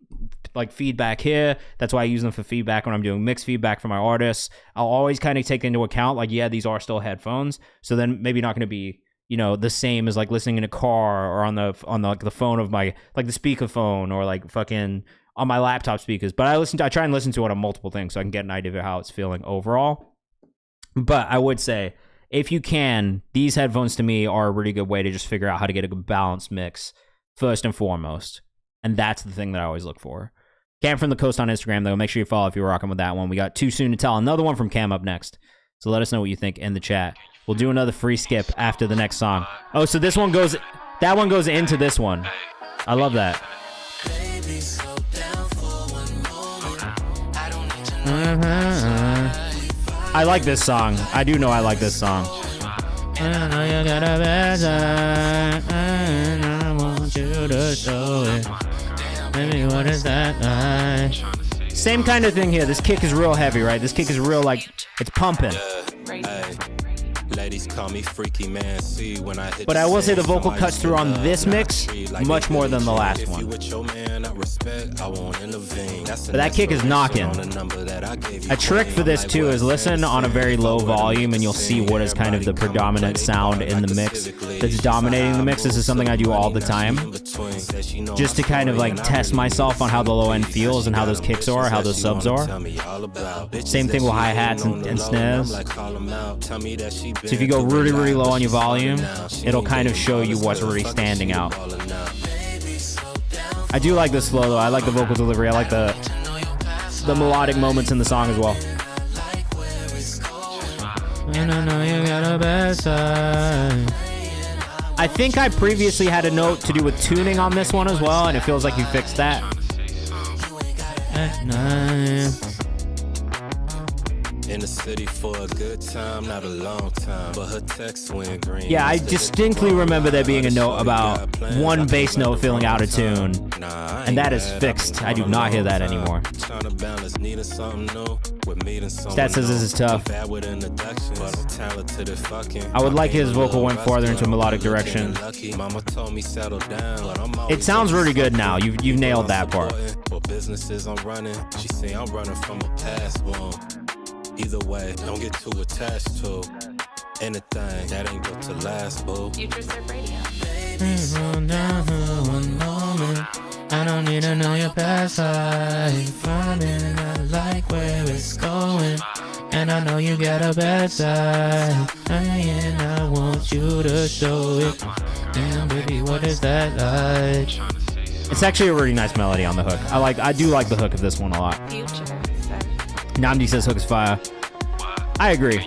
like feedback here. That's why I use them for feedback when I'm doing mix feedback for my artists. I'll always kind of take into account, like, yeah, these are still headphones, so then maybe not going to be, you know, the same as like listening in a car or on the like the phone of my, like the speakerphone, or like fucking on my laptop speakers. But I try and listen to it on multiple things so I can get an idea of how it's feeling overall. But I would say, if you can, these headphones to me are a really good way to just figure out how to get a good balanced mix first and foremost. And that's the thing that I always look for. Cam from the Coast on Instagram, though. Make sure you follow if you're rocking with that one. We got Too Soon to Tell, another one from Cam up next. So let us know what you think in the chat. We'll do another free skip after the next song. Oh, so this one goes, that one goes into this one. I love that. I like this song. I do know I like this song. I know you got a better, and I want you to show it. Baby, what is that? Same kind of thing here. This kick is real heavy, right? This kick is real, like, it's pumping. ladies call me freaky man. See when I hit. But I will say the vocal cuts through on this mix much more than the last one. But that kick is knocking. A trick for this too is listen on a very low volume and you'll see what is kind of the predominant sound in the mix that's dominating the mix. This is something I do all the time, just to kind of like test myself on how the low end feels and how those kicks are, how those subs are. Same thing with hi-hats and snares. So if you go really, really low on your volume, it'll kind of show you what's really standing out. I do like this flow though. I like the vocal delivery. I like the melodic moments in the song as well. And I know you got a bad side. I think I previously had a note to do with tuning on this one as well, and it feels like you fixed that. At night. In the city for a good time, not a long time, but her text went green. Yeah, I distinctly remember there being a note about one bass note feeling out of tune, and that is fixed. I do not hear that anymore. Stat says this is tough. I would like his vocal went farther into a melodic direction. It sounds really good now. You've nailed that part. Businesses I'm running, she say I'm running from a past one. Either way, don't get too attached to anything that ain't built to last, boo. Future Surf Radio. I don't need to know your past life. I like where it's going, and I know you got a bad side. And I want you to show it. Damn, baby, what is that like? It's actually a really nice melody on the hook. I do like the hook of this one a lot. Future Surf. Namdi says hook is fire. I agree.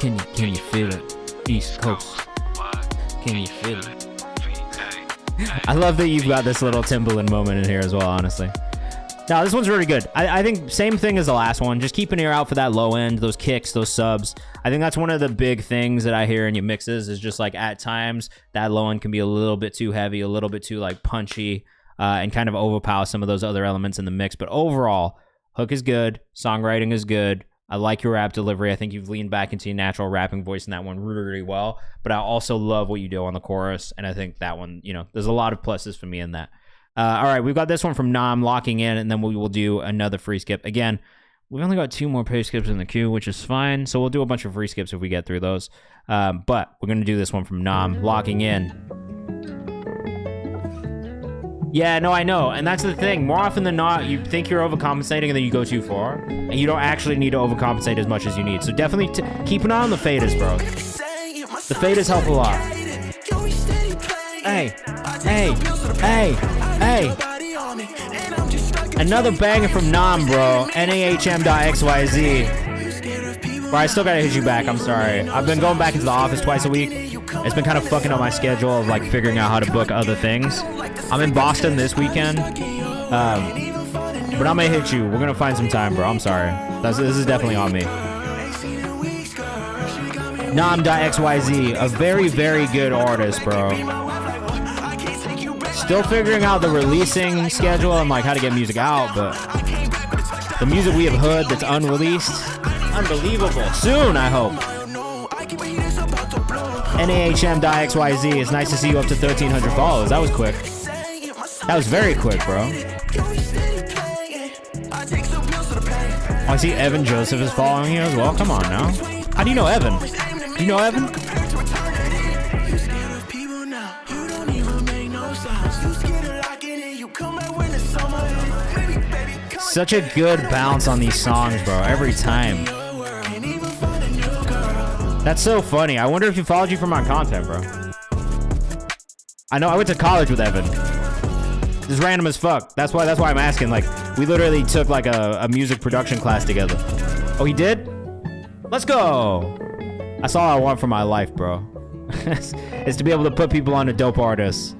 Can you feel it? East Coast. Can you feel it? I love that you've got this little Timbaland moment in here as well, honestly. Now, this one's really good. I think same thing as the last one. Just keep an ear out for that low end, those kicks, those subs. I think that's one of the big things that I hear in your mixes is just like at times that low end can be a little bit too heavy, a little bit too like punchy, and kind of overpower some of those other elements in the mix. But overall, hook is good. Songwriting is good. I like your rap delivery. I think you've leaned back into your natural rapping voice in that one really, really well. But I also love what you do on the chorus. And I think that one, there's a lot of pluses for me in that. All right, we've got this one from Nam locking in, and then we will do another free skip. Again, we've only got 2 more page skips in the queue, which is fine. So we'll do a bunch of free skips if we get through those. But we're going to do this one from Nam locking in. Yeah, no, I know. And that's the thing. More often than not, you think you're overcompensating and then you go too far. And you don't actually need to overcompensate as much as you need. So definitely keep an eye on the faders, bro. The faders help a lot. Hey. Another banger from Nam, bro. NAHM.xyz. Bro, I still gotta hit you back. I'm sorry. I've been going back into the office twice a week. It's been kind of fucking up my schedule of like figuring out how to book other things. I'm in Boston this weekend, but I'm gonna hit you. We're gonna find some time, bro. I'm sorry. This is definitely on me. Nam.xyz, a very, very good artist, bro. Still figuring out the releasing schedule and like how to get music out, but the music we have heard that's unreleased, unbelievable. Soon, I hope. NAHM.xyz, it's nice to see you up to 1,300 followers. That was quick. That was very quick, bro. Oh, I see Evan Joseph is following you as well. Come on now. How do you know Evan? Do you know Evan? Such a good bounce on these songs, bro. Every time. That's so funny. I wonder if he followed you for my content, bro. I know I went to college with Evan. It's random as fuck. That's why I'm asking. Like, we literally took like a music production class together. Oh, he did? Let's go. That's all I want for my life, bro. Is to be able to put people on to dope artists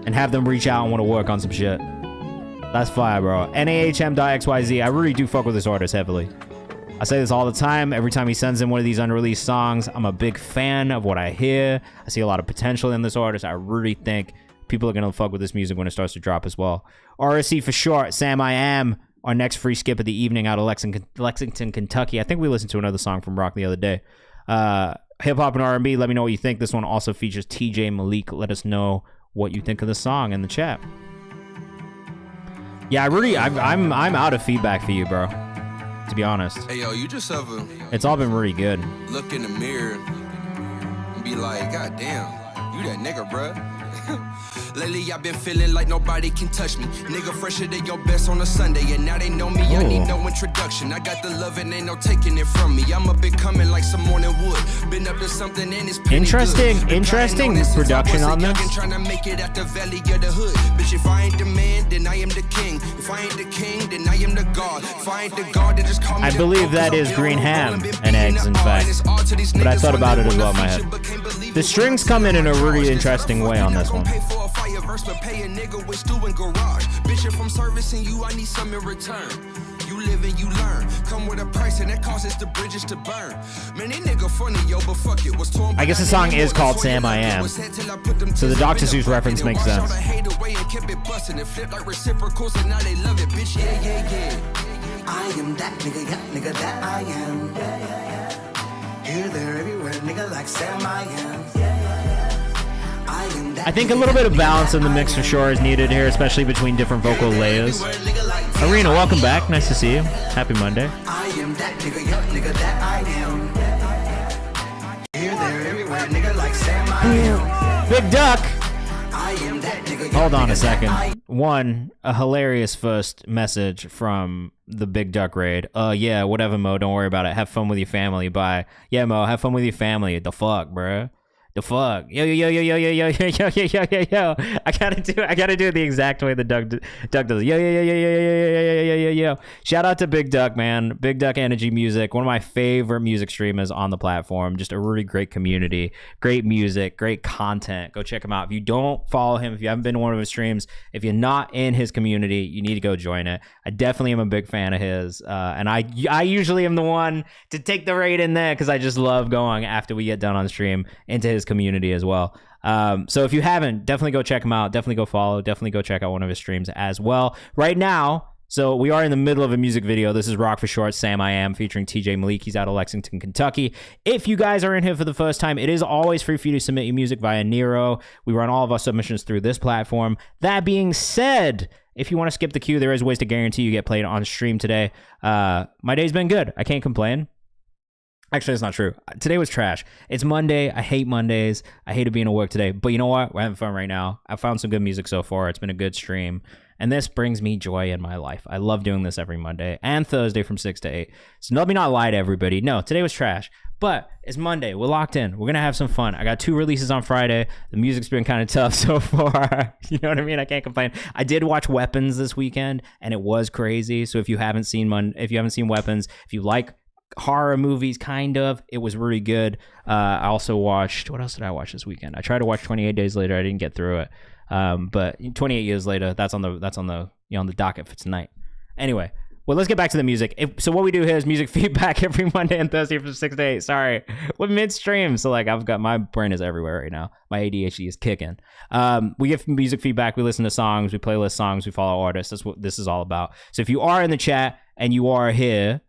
and have them reach out and want to work on some shit. That's fire, bro. NAHM.xyz. I really do fuck with this artist heavily. I say this all the time. Every time he sends in one of these unreleased songs, I'm a big fan of what I hear. I see a lot of potential in this artist. I really think people are going to fuck with this music when it starts to drop as well. RSC for short. Sam I Am. Our next free skip of the evening out of Lexington, Kentucky. I think we listened to another song from Rock the other day. Hip hop and R&B. Let me know what you think. This one also features TJ Malik. Let us know what you think of the song in the chat. Yeah, I'm out of feedback for you, bro. To be honest. Hey, yo, you just ever it's all been really good. look in the mirror and be like, God damn, you that nigga, bruh. Lately, I've been feeling like nobody can touch me. Nigga fresher than your best on a Sunday, and now they know me. I need no introduction. I got the love and ain't no taking it from me. I'm a bit coming like some morning wood. Been up to something and it's interesting production on this. Trying to make it out the valley of the hood. Bitch, if I ain't the man, then I am the king. If I ain't the king, then I am the god. If I ain't the god, then just call me. I believe that is green ham and eggs, in fact. But I thought about it as well in my head. The strings come in a really interesting way on this one. Pay a nigga with stew and garage. Bitch, if I'm servicing you, I need some in return. You live and you learn. Come with a price and that causes the bridges to burn. Man, that nigga funny, yo, but fuck it. Was torn. I guess the song is called Sam I Am. So the Dr. Seuss reference makes sense. I am that nigga that I am. Here, there, everywhere, nigga like Sam I am. I think a little bit of balance in the mix for sure is needed here, especially between different vocal layers. Arena, welcome back. Nice to see you. Happy Monday. I am that nigga that I am. Here, there, everywhere, nigga like Sam I am. Big Duck. I am that nigga. Hold on a second. One, a hilarious first message from the Big Duck raid. Yeah, whatever, Mo. Don't worry about it. Have fun with your family. Bye. Yeah, Mo. Have fun with your family. The fuck, bruh. The fuck? Yo. I gotta do it the exact way the Doug does. Yo. Shout out to Big Duck, man. Big Duck Energy Music, one of my favorite music streamers on the platform. Just a really great community, great music, great content. Go check him out. If you don't follow him, if you haven't been to one of his streams, if you're not in his community, you need to go join it. I definitely am a big fan of his, and I usually am the one to take the raid in there because I just love going after we get done on stream into his community as well. So if you haven't, definitely go check him out. Definitely go follow. Definitely go check out one of his streams as well. Right now, so we are in the middle of a music video. This is Rock for Short, Sam I Am, featuring TJ Malik. He's out of Lexington, Kentucky. If you guys are in here for the first time, it is always free for you to submit your music via Nero. We run all of our submissions through this platform. That being said, if you want to skip the queue, there is ways to guarantee you get played on stream today. My day's been good. I can't complain. Actually, that's not true. Today was trash. It's Monday. I hate Mondays. I hated being at work today. But you know what? We're having fun right now. I found some good music so far. It's been a good stream. And this brings me joy in my life. I love doing this every Monday and Thursday from 6 to 8. So let me not lie to everybody. No, today was trash. But it's Monday. We're locked in. We're going to have some fun. I got 2 releases on Friday. The music's been kind of tough so far. You know what I mean? I can't complain. I did watch Weapons this weekend, and it was crazy. So if you haven't seen Weapons, if you like horror movies, kind of, it was really good. I also watched, what else did I watch this weekend? I tried to watch 28 Days Later. I didn't get through it. But 28 Years Later, that's on the docket for tonight. Anyway, well, let's get back to the music. So what we do here is music feedback every Monday and Thursday from 6 to 8. Sorry, we're midstream, so like my brain is everywhere right now. My ADHD is kicking. We give music feedback. We listen to songs. We playlist songs. We follow artists. That's what this is all about. So if you are in the chat and you are here,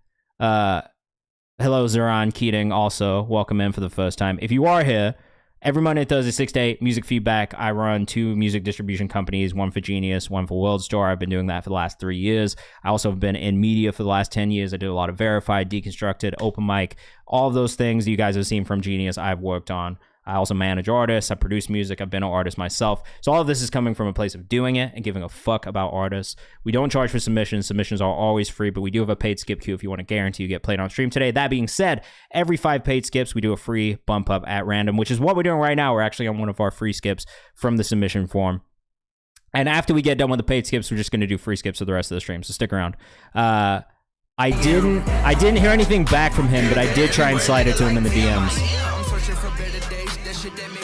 hello, Zeron Keating, also welcome in for the first time. If you are here, every Monday, Thursday, 6 to 8, music feedback. I run 2 music distribution companies, one for Genius, one for World Store. I've been doing that for the last 3 years. I also have been in media for the last 10 years. I do a lot of verified, deconstructed, open mic, all of those things that you guys have seen from Genius I've worked on. I also manage artists. I produce music. I've been an artist myself. So all of this is coming from a place of doing it and giving a fuck about artists. We don't charge for submissions. Submissions are always free, but we do have a paid skip queue if you want to guarantee you get played on stream today. That being said, every 5 paid skips, we do a free bump up at random, which is what we're doing right now. We're actually on one of our free skips from the submission form. And after we get done with the paid skips, we're just going to do free skips for the rest of the stream. So stick around. I didn't hear anything back from him, but I did try and slide it to him in the DMs.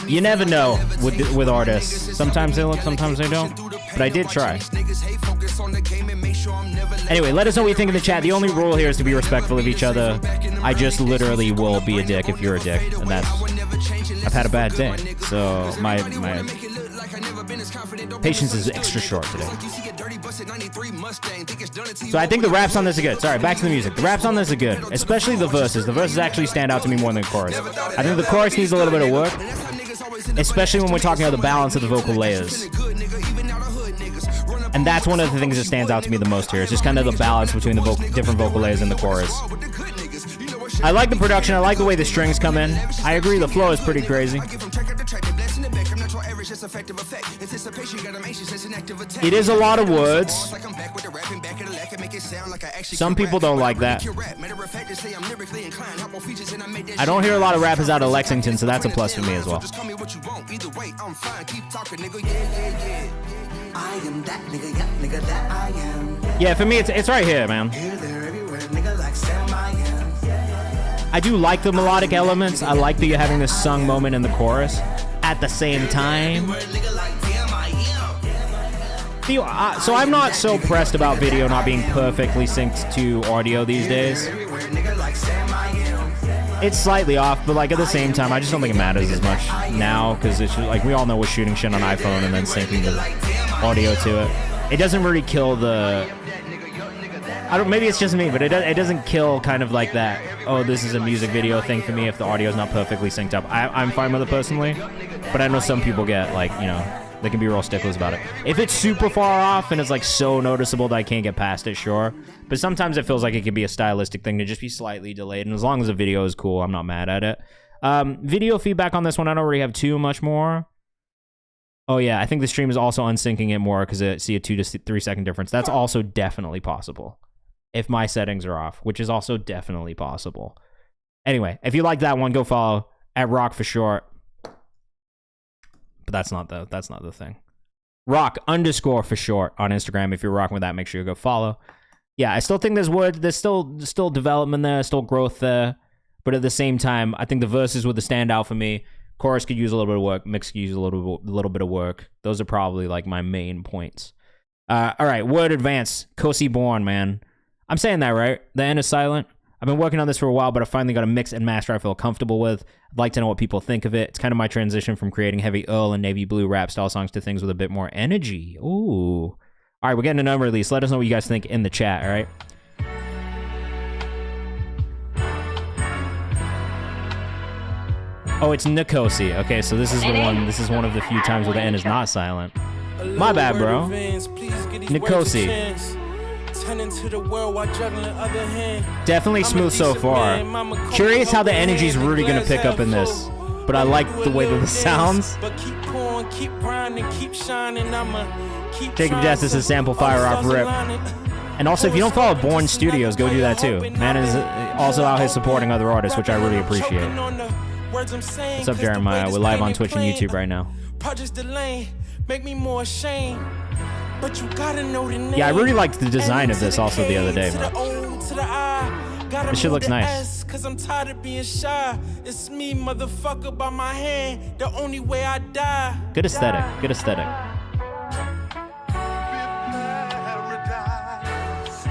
You never know with artists. Sometimes they look, sometimes they don't. But I did try. Anyway, let us know what you think in the chat. The only rule here is to be respectful of each other. I just literally will be a dick if you're a dick. And that's... I've had a bad day. So my patience is extra short today. So I think the raps on this are good. Sorry, back to the music. The raps on this are good, especially the verses. The verses actually stand out to me more than the chorus. I think the chorus needs a little bit of work, especially when we're talking about the balance of the vocal layers. And that's one of the things that stands out to me the most here. It's just kind of the balance between the different vocal layers in the chorus. I like the production. I like the way the strings come in. I agree, the flow is pretty crazy. It is a lot of words. Some people don't like that. I don't hear a lot of rappers out of Lexington, so that's a plus for me as well. Yeah, for me, it's right here, man. I do like the melodic elements. I like that you're having this sung moment in the chorus. At the same time, so I'm not so pressed about video not being perfectly synced to audio these days. It's slightly off, but like at the same time, I just don't think it matters as much now because it's just, like we all know we're shooting shit on iPhone and then syncing the audio to it. It doesn't really kill the. Maybe it's just me, but it doesn't kill kind of like that, oh, this is a music video thing for me if the audio is not perfectly synced up. I'm fine with it personally, but I know some people get like, you know, they can be real sticklers about it. If it's super far off and it's like so noticeable that I can't get past it, sure. But sometimes it feels like it could be a stylistic thing to just be slightly delayed, and as long as the video is cool, I'm not mad at it. Video feedback on this one, I don't really have too much more. Oh yeah, I think the stream is also unsyncing it more because I see a 2 to 3 second difference. That's also definitely possible. If my settings are off, which is also definitely possible. Anyway, if you like that one, go follow at Rock for short. But that's not the thing. Rock _ for short on Instagram. If you're rocking with that, make sure you go follow. Yeah, I still think there's still development there, still growth there. But at the same time, I think the verses were the standout for me. Chorus could use a little bit of work. Mix could use a little bit of work. Those are probably like my main points. All right, word advance. Kosi Born, man. I'm saying that right. The N is silent. I've been working on this for a while, but I finally got a mix and master I feel comfortable with. I'd like to know what people think of it. It's kind of my transition from creating heavy Earl and navy blue rap style songs to things with a bit more energy. Ooh. All right, we're getting a number release. Let us know what you guys think in the chat, all right? Oh, it's Nikosi. Okay, so this is the one. This is one of the few times where the N is not silent. My bad, bro. Nikosi. Definitely smooth so far. Curious how the energy's really gonna pick up in this, but I like the way that this sounds. Jacob Justice is sample fire off rip. And also, if you don't follow Born Studios, go do that too. Man is also out here supporting other artists, which I really appreciate. What's up, Jeremiah? We're live on Twitch and YouTube right now. Yeah, I really liked the design of this also the other day, man. This shit looks nice. Good aesthetic. Good aesthetic.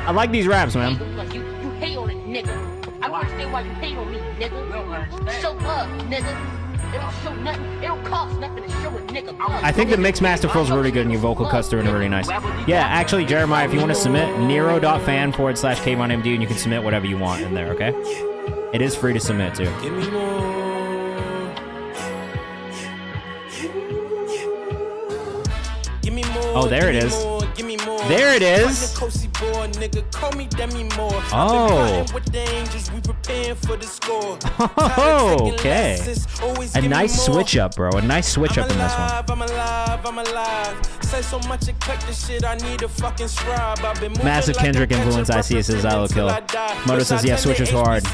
I like these raps, man. You hate on it, nigga. I don't understand why you hate on me, nigga. Show love, nigga. It don't show nothing. It don't cost nothing to show a nigga love. I think the mix master feels really good and your vocal cuts through and really nice. Yeah, actually, Jeremiah, if you want to submit, Nero.fan/KayvanMD, and you can submit whatever you want in there, okay? It is free to submit, too. Give me more. Oh, there it is. There it is. Oh. Oh, okay. A nice switch up, bro. A nice switch up in this one. Massive Kendrick influence, I see, says I will kill. Moto says, yeah, switch is hard.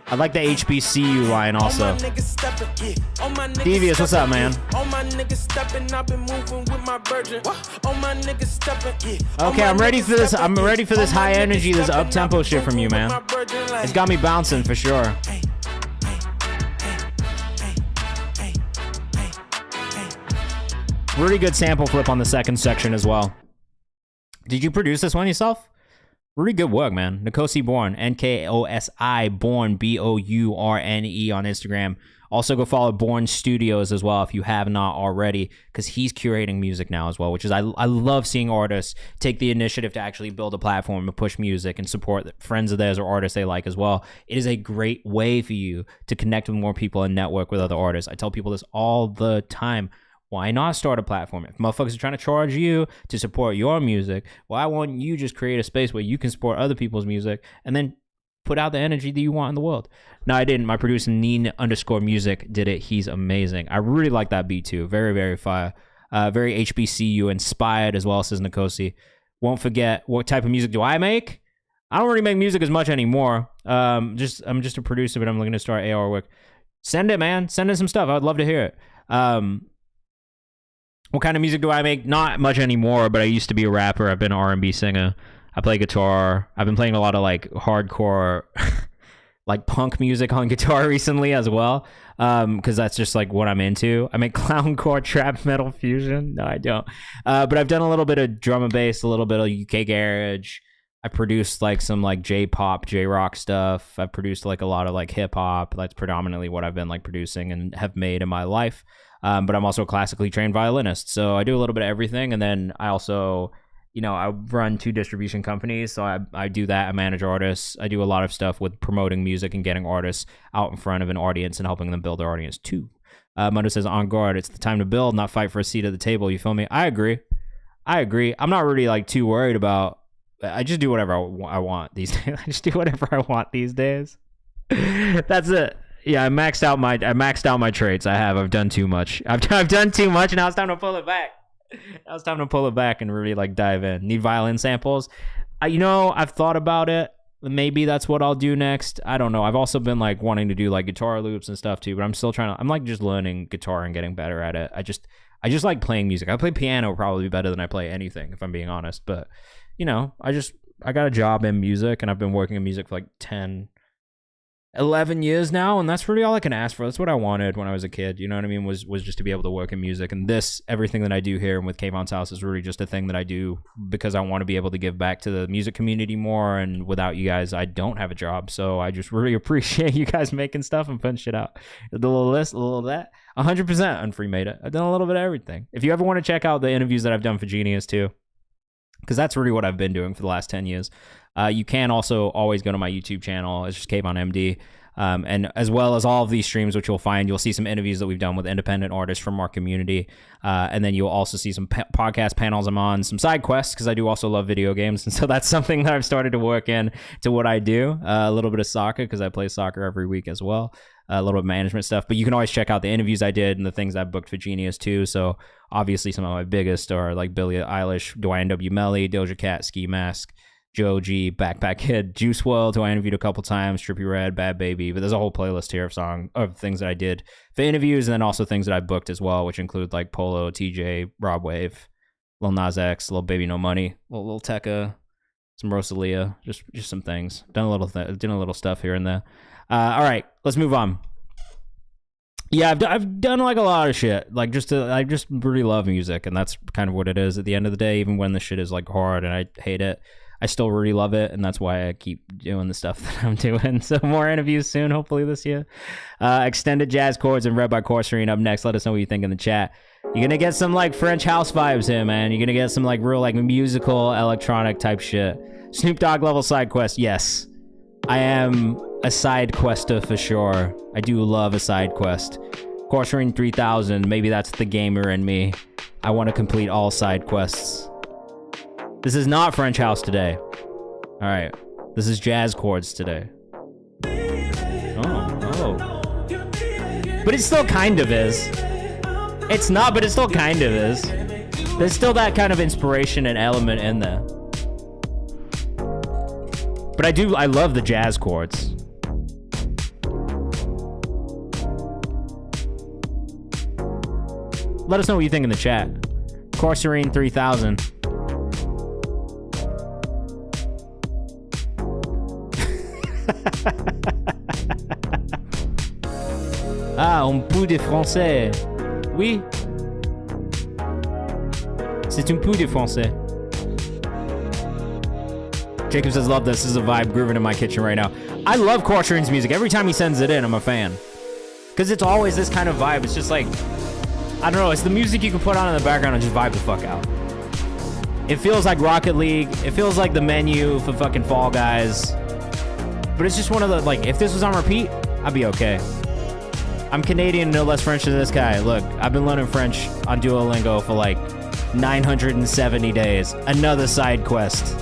I like the HBCU line also. Devious, what's up, man? Okay, I'm ready for this. I'm ready for this high energy, this up-tempo shit from you, man. It's got me bouncing for sure. Really good sample flip on the second section as well. Did you produce this one yourself? Really good work, man. Nkosi Born, Nkosi Born, Bourne, on Instagram. Also, go follow Born Studios as well if you have not already, because he's curating music now as well, which is I love seeing artists take the initiative to actually build a platform to push music and support friends of theirs or artists they like as well. It is a great way for you to connect with more people and network with other artists. I tell people this all the time. Why not start a platform? If motherfuckers are trying to charge you to support your music, why won't you just create a space where you can support other people's music and then put out the energy that you want in the world? No, I didn't. My producer, Neen_music, did it. He's amazing. I really like that beat too. Very, very fire. Very HBCU inspired as well, says Nkosi. Won't forget, what type of music do I make? I don't really make music as much anymore. I'm just a producer, but I'm looking to start AR work. Send it, man. Send in some stuff. I would love to hear it. What kind of music do I make? Not much anymore, but I used to be a rapper. I've been an R&B singer. I play guitar. I've been playing a lot of like hardcore, like punk music on guitar recently as well, because that's just like what I'm into. I make clowncore trap metal fusion. No, I don't. But I've done a little bit of drum and bass, a little bit of UK garage. I produced like some like J-pop, J-rock stuff. I've produced like a lot of like hip-hop. That's predominantly what I've been like producing and have made in my life. But I'm also a classically trained violinist, so I do a little bit of everything. And then I also, I run 2 distribution companies, so I do that. I manage artists. I do a lot of stuff with promoting music and getting artists out in front of an audience and helping them build their audience too. Mundo says, on guard, it's the time to build, not fight for a seat at the table. You feel me? I agree. I'm not really like too worried about. I just do whatever I want these days. I just do whatever I want these days. That's it. Yeah, I maxed out my traits. I've done too much. I've done too much. Now it's time to pull it back. Now it's time to pull it back and really like dive in. Need violin samples? I've thought about it. Maybe that's what I'll do next. I don't know. I've also been like wanting to do like guitar loops and stuff too, but I'm still I'm like just learning guitar and getting better at it. I just like playing music. I play piano probably better than I play anything, if I'm being honest. But I got a job in music and I've been working in music for like 11 years now, and that's really all I can ask for. That's what I wanted when I was a kid, you know what I mean, was just to be able to work in music. And everything that I do here and with Kayvan's house is really just a thing that I do because I want to be able to give back to the music community more, and without you guys I don't have a job. So I just really appreciate you guys making stuff and putting shit out. The little this, a little of that. 100% Unfree made it. I've done a little bit of everything. If you ever want to check out the interviews that I've done for Genius too, because that's really what I've been doing for the last 10 years. You can also always go to my YouTube channel. It's just KayvanMD. And as well as all of these streams, which you'll see some interviews that we've done with independent artists from our community. And then you'll also see some podcast panels I'm on, some side quests, because I do also love video games. And so that's something that I've started to work in to what I do. A little bit of soccer, because I play soccer every week as well. A little bit of management stuff. But you can always check out the interviews I did and the things I booked for Genius too. So obviously some of my biggest are like Billie Eilish, Dwayne W. Melly, Doja Cat, Ski Mask, Joe G, Backpack Kid, Juice WRLD, who I interviewed a couple times, Trippie Redd, Bad Baby. But there's a whole playlist here of things that I did for interviews, and then also things that I booked as well, which include like Polo, TJ, Rob Wave, Lil Nas X, Lil Baby No Money, Lil Tecca, some Rosalia, just some things. Done a little stuff here and there. All right, let's move on. Yeah, I've done like a lot of shit. Like I just really love music, and that's kind of what it is at the end of the day. Even when the shit is like hard and I hate it, I still really love it, and that's why I keep doing the stuff that I'm doing. So more interviews soon, hopefully this year. Extended Jazz Chords and Read by Corserine up next. Let us know what you think in the chat. You're gonna get some like French house vibes here, man. You're gonna get some like real like musical electronic type shit. Snoop Dogg level side quest. Yes, I am a side quester for sure. I do love a side quest. Corserine 3000. Maybe that's the gamer in me. I want to complete all side quests. This is not French house today. All right, this is jazz chords today. Oh. But it still kind of is. It's not, but it still kind of is. There's still that kind of inspiration and element in there. But I love the jazz chords. Let us know what you think in the chat. Corserine 3000. Ah, un peu de français. Oui. C'est un peu de français. Jacob says, love this. This is a vibe grooving in my kitchen right now. I love Corserine's music. Every time he sends it in, I'm a fan. Because it's always this kind of vibe. It's just like, I don't know, it's the music you can put on in the background and just vibe the fuck out. It feels like Rocket League. It feels like the menu for fucking Fall Guys. But it's just one of the, like, if this was on repeat, I'd be okay. I'm Canadian, no less French than this guy. Look, I've been learning French on Duolingo for like 970 days. Another side quest.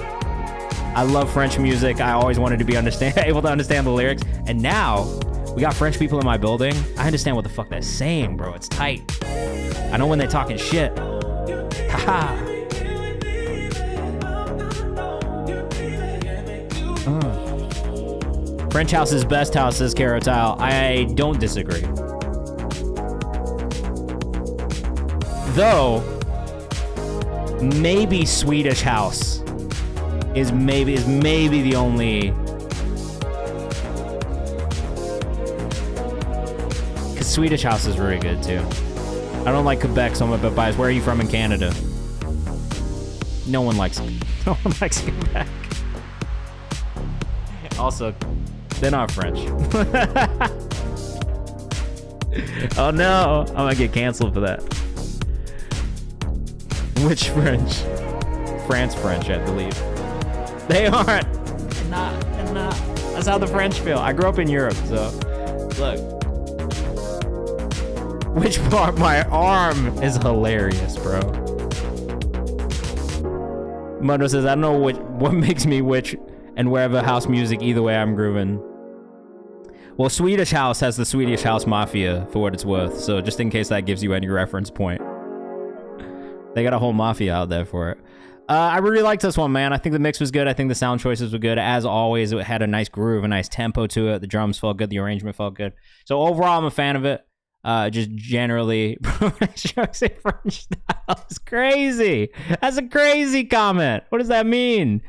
I love French music. I always wanted to be able to understand the lyrics. And now, we got French people in my building. I understand what the fuck they're saying, bro. It's tight. I know when they're talking shit. Haha. French house is best house, says Carotile. I don't disagree. Though, maybe Swedish house is maybe the only. Because Swedish house is very good too. I don't like Quebec so much, but biased. Where are you from in Canada? No one likes Quebec. Also, they're not French. Oh no, I'm gonna get canceled for that. Which French? France French, I believe. They aren't. They're not. That's how the French feel. I grew up in Europe, so look. Which part? My arm is hilarious, bro. Mundo says, I don't know what makes me which, and wherever house music, either way I'm grooving. Well, Swedish House has the Swedish House Mafia, for what it's worth. So just in case that gives you any reference point. They got a whole mafia out there for it. I really liked this one, man. I think the mix was good. I think the sound choices were good. As always, it had a nice groove, a nice tempo to it. The drums felt good. The arrangement felt good. So overall, I'm a fan of it. Just generally, French style is crazy. That's a crazy comment. What does that mean?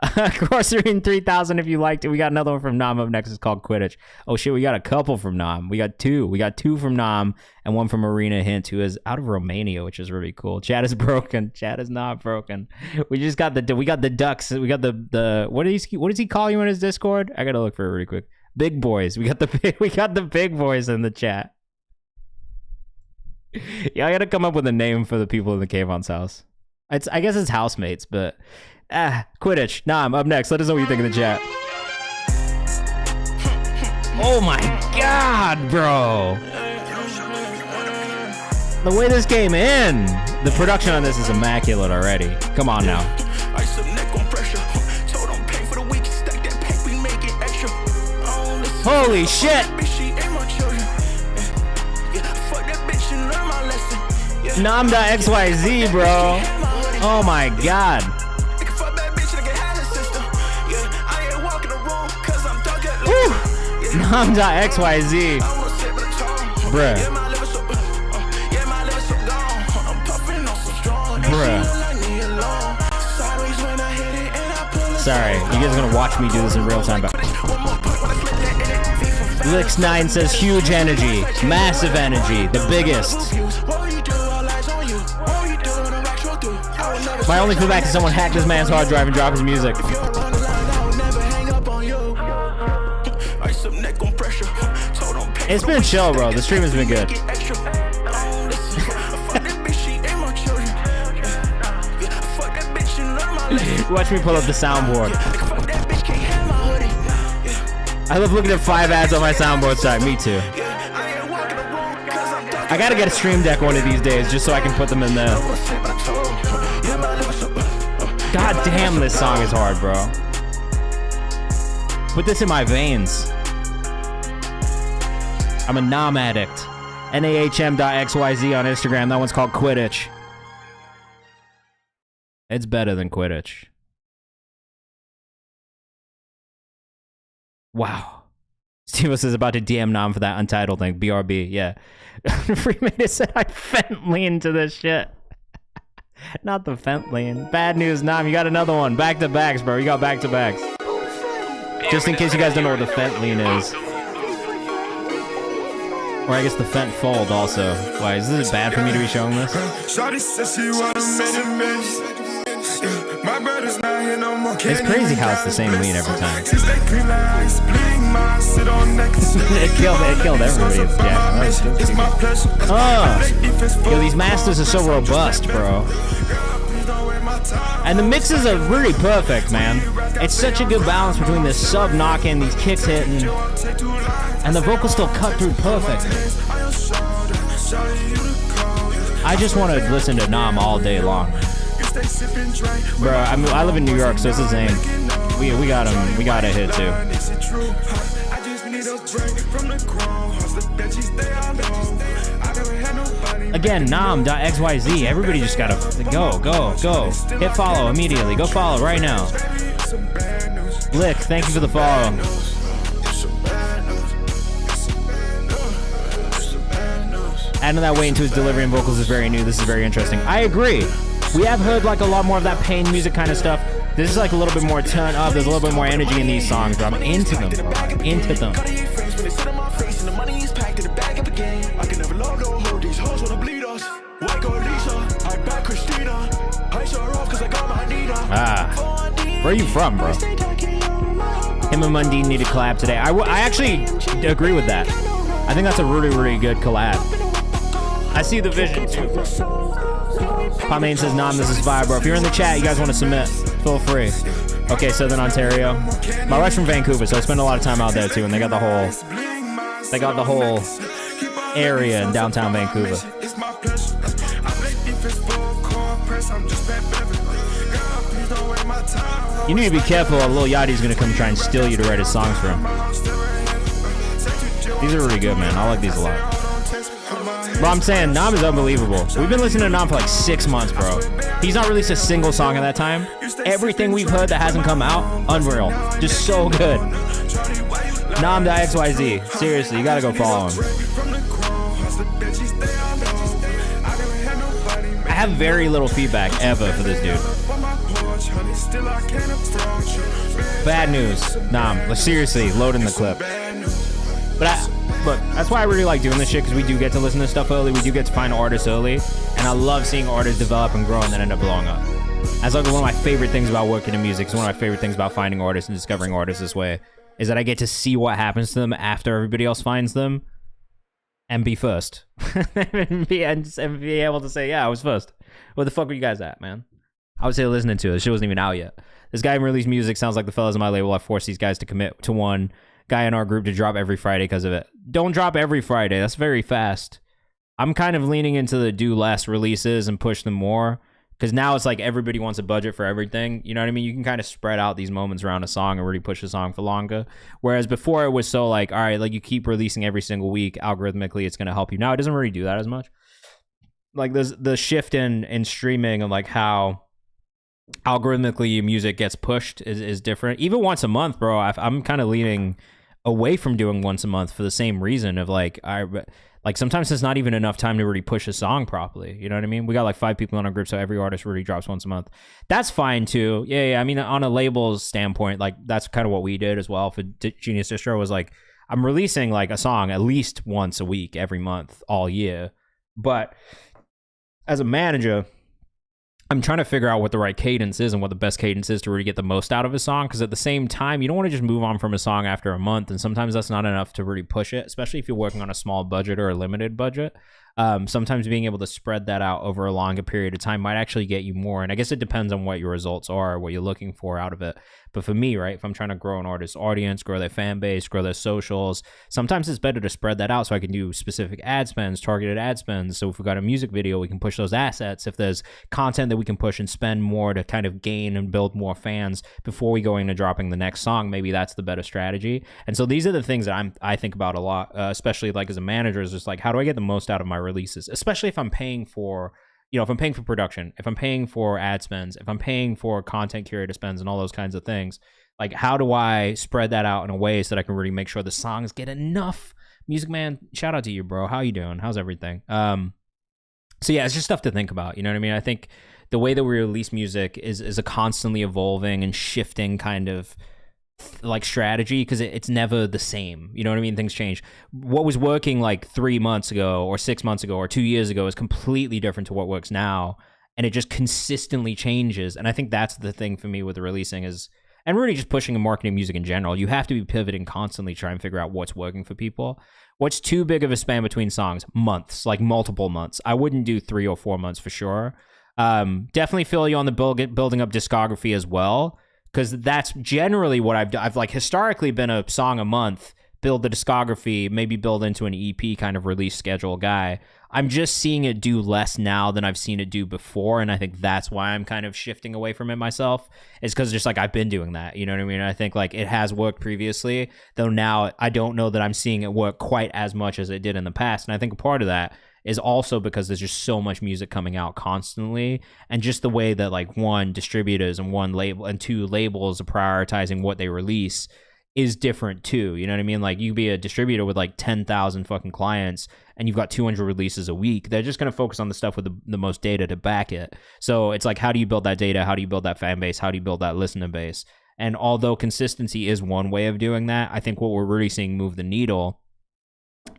Corsairine 3000 if you liked it. We got another one from Nam up next. It's called Quidditch. Oh shit, we got a couple from Nam. We got two from Nam and one from Marina Hint, who is out of Romania, which is really cool. Chat is broken. Chat is not broken. We just got the ducks. We got the what does he call you in his Discord? I gotta look for it really quick. Big boys. We got the big boys in the chat. Yeah, I gotta come up with a name for the people in the Kayvan's house. I guess it's housemates, but Quidditch. Nam, up next. Let us know what you think in the chat. Oh my god, bro. The way this game ends. The production on this is immaculate already. Come on now. Holy shit. Nam.xyz, bro. Oh my god. Nam.xyz. Bruh. Sorry, you guys are gonna watch me do this in real time. Lix9 says huge energy, massive energy, the biggest. My only feedback is someone hacked this man's hard drive and dropped his music. It's been chill, bro. The stream has been good. Watch me pull up the soundboard. I love looking at 5 ads on my soundboard side. Me too. I gotta get a stream deck one of these days just so I can put them in there. God damn, this song is hard, bro. Put this in my veins. I'm a Nam addict. NAHM.xyz on Instagram. That one's called Quidditch. It's better than Quidditch. Wow. Steve is about to DM Nam for that Untitled thing. BRB, yeah. Freemade said I fent lean to this shit. Not the fent lean. Bad news, Nam. You got another one. Back to backs, bro. You got back to backs. Just in case you guys don't know what the fent lean is. Or I guess the fent fold also. Why, is this bad for me to be showing this? It's crazy how it's the same lean every time. it killed everybody. Yeah, yo, these masters are so robust, bro. And the mixes are really perfect, man. It's such a good balance between the sub knocking, these kicks hitting, and the vocals still cut through perfect. I just want to listen to Nam all day long. Bro, I mean, I live in New York, so it's the same. We got him. We got a hit too. Again, Nam.xyz. Everybody just gotta go. Hit follow immediately. Go follow right now. Lick, thank you for the follow. Adding that weight into his delivery and vocals is very new. This is very interesting. I agree. We have heard like a lot more of that pain music kind of stuff. This is like a little bit more turn up. There's a little bit more energy in these songs, bro. I'm into them, bro. I'm into them. Where are you from, bro? Him and Mundine need to collab today. I actually agree with that. I think that's a really, really good collab. I see the vision too. Pomane says, Nam, this is fire, bro. If you're in the chat, you guys want to submit, feel free. Okay, Southern Ontario. My wife's from Vancouver, so I spend a lot of time out there too, and they got the whole area in downtown Vancouver. You need to be careful, Lil Yachty's gonna come try and steal you to write his songs for him. These are really good, man. I like these a lot. Bro, I'm saying, Nam is unbelievable. We've been listening to Nam for like 6 months, bro. He's not released a single song in that time. Everything we've heard that hasn't come out, unreal. Just so good. Nam.xyz. Seriously, you gotta go follow him. I have very little feedback ever for this dude. Bad news. Nam, seriously, loading the clip. But look, that's why I really like doing this shit, because we do get to listen to stuff early. We do get to find artists early. And I love seeing artists develop and grow and then end up blowing up. That's like one of my favorite things about working in music. It's one of my favorite things about finding artists and discovering artists this way, is that I get to see what happens to them after everybody else finds them and be first. and be able to say, yeah, I was first. Where the fuck were you guys at, man? I was here listening to it. This shit wasn't even out yet. This guy released music. Sounds like the fellas in my label. I forced these guys to commit to one guy in our group to drop every Friday because of it. Don't drop every Friday. That's very fast. I'm kind of leaning into the do less releases and push them more, because now it's like everybody wants a budget for everything. You know what I mean? You can kind of spread out these moments around a song and really push a song for longer. Whereas before it was so like, all right, like you keep releasing every single week, algorithmically it's going to help you. Now it doesn't really do that as much. Like there's the shift in streaming and like how algorithmically music gets pushed is different. Even once a month, bro, I'm kind of leaning away from doing once a month for the same reason of like sometimes there's not even enough time to really push a song properly. You know what I mean? We got like 5 people in our group, so every artist really drops once a month. That's fine too. Yeah. I mean, on a label's standpoint, like that's kind of what we did as well for Genius Distro, was like I'm releasing like a song at least once a week every month all year. But as a manager, I'm trying to figure out what the right cadence is and what the best cadence is to really get the most out of a song, because at the same time, you don't want to just move on from a song after a month, and sometimes that's not enough to really push it, especially if you're working on a small budget or a limited budget. Sometimes being able to spread that out over a longer period of time might actually get you more, and I guess it depends on what your results are, what you're looking for out of it. But for me, right, if I'm trying to grow an artist's audience, grow their fan base, grow their socials, sometimes it's better to spread that out so I can do specific ad spends, targeted ad spends. So if we've got a music video, we can push those assets. If there's content that we can push and spend more to kind of gain and build more fans before we go into dropping the next song, maybe that's the better strategy. And so these are the things that I think about a lot, especially like as a manager, is just like, how do I get the most out of my releases, especially if I'm paying for, if I'm paying for production, if I'm paying for ad spends, if I'm paying for content curator spends and all those kinds of things. Like, how do I spread that out in a way so that I can really make sure the songs get enough? Music Man, shout out to you, bro. How you doing? How's everything? So yeah, it's just stuff to think about. You know what I mean? I think the way that we release music is a constantly evolving and shifting kind of like strategy, because it's never the same. You know what I mean? Things change. What was working like 3 months ago or 6 months ago or 2 years ago is completely different to what works now, and it just consistently changes. And I think that's the thing for me with the releasing is and really just pushing and marketing music in general, you have to be pivoting constantly, trying to figure out what's working for people. What's too big of a span between songs? Months, like multiple months. I wouldn't do 3 or 4 months for sure. Definitely feel you on the building up discography as well, because that's generally what I've done. I've like historically been a song a month, build the discography, maybe build into an EP kind of release schedule guy. I'm just seeing it do less now than I've seen it do before, and I think that's why I'm kind of shifting away from it myself. It's because just like I've been doing that, you know what I mean? I think like it has worked previously, though now I don't know that I'm seeing it work quite as much as it did in the past, and I think a part of that is also because there's just so much music coming out constantly, and just the way that like one, distributors and one label and two, labels are prioritizing what they release is different too. You know what I mean? Like you be a distributor with like 10,000 fucking clients and you've got 200 releases a week. They're just going to focus on the stuff with the most data to back it. So it's like, how do you build that data? How do you build that fan base? How do you build that listener base? And although consistency is one way of doing that, I think what we're really seeing move the needle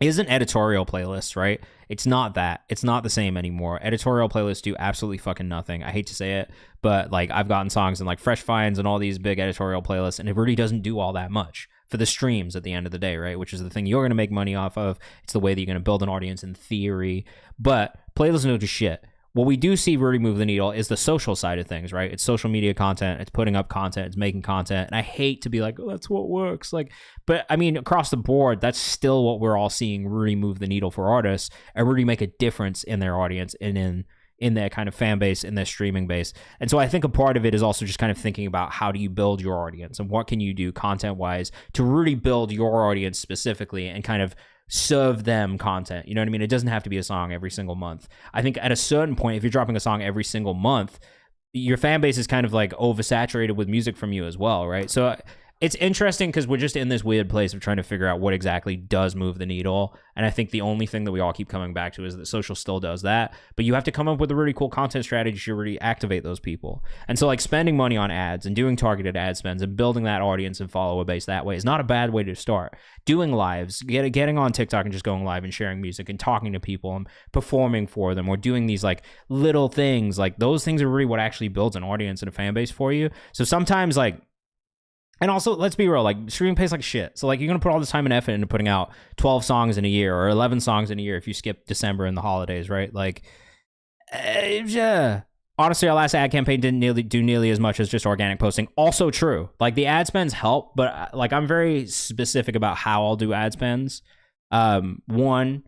isn't editorial playlists, right? It's not that. It's not the same anymore. Editorial playlists do absolutely fucking nothing. I hate to say it, but like I've gotten songs in like Fresh Finds and all these big editorial playlists, and it really doesn't do all that much for the streams at the end of the day, right? Which is the thing you're going to make money off of. It's the way that you're going to build an audience in theory, but playlists don't do shit. What we do see really move the needle is the social side of things, right? It's social media content, it's putting up content, it's making content. And I hate to be like, oh, that's what works. Like, but I mean, across the board, that's still what we're all seeing really move the needle for artists and really make a difference in their audience and in their kind of fan base, in their streaming base. And so I think a part of it is also just kind of thinking about how do you build your audience and what can you do content-wise to really build your audience specifically and kind of serve them content. You know what I mean? It doesn't have to be a song every single month. I think at a certain point, if you're dropping a song every single month, your fan base is kind of like oversaturated with music from you as well, right? So it's interesting because we're just in this weird place of trying to figure out what exactly does move the needle. And I think the only thing that we all keep coming back to is that social still does that, but you have to come up with a really cool content strategy to really activate those people. And so like spending money on ads and doing targeted ad spends and building that audience and follower base that way is not a bad way to start. Doing lives, getting on TikTok and just going live and sharing music and talking to people and performing for them, or doing these like little things, like those things are really what actually builds an audience and a fan base for you. So sometimes like, and also, let's be real, like, streaming pays like shit. So, like, you're going to put all this time and effort into putting out 12 songs in a year or 11 songs in a year if you skip December and the holidays, right? Like, yeah. Honestly, our last ad campaign didn't do nearly as much as just organic posting. Also true. Like, the ad spends help, but, like, I'm very specific about how I'll do ad spends. One,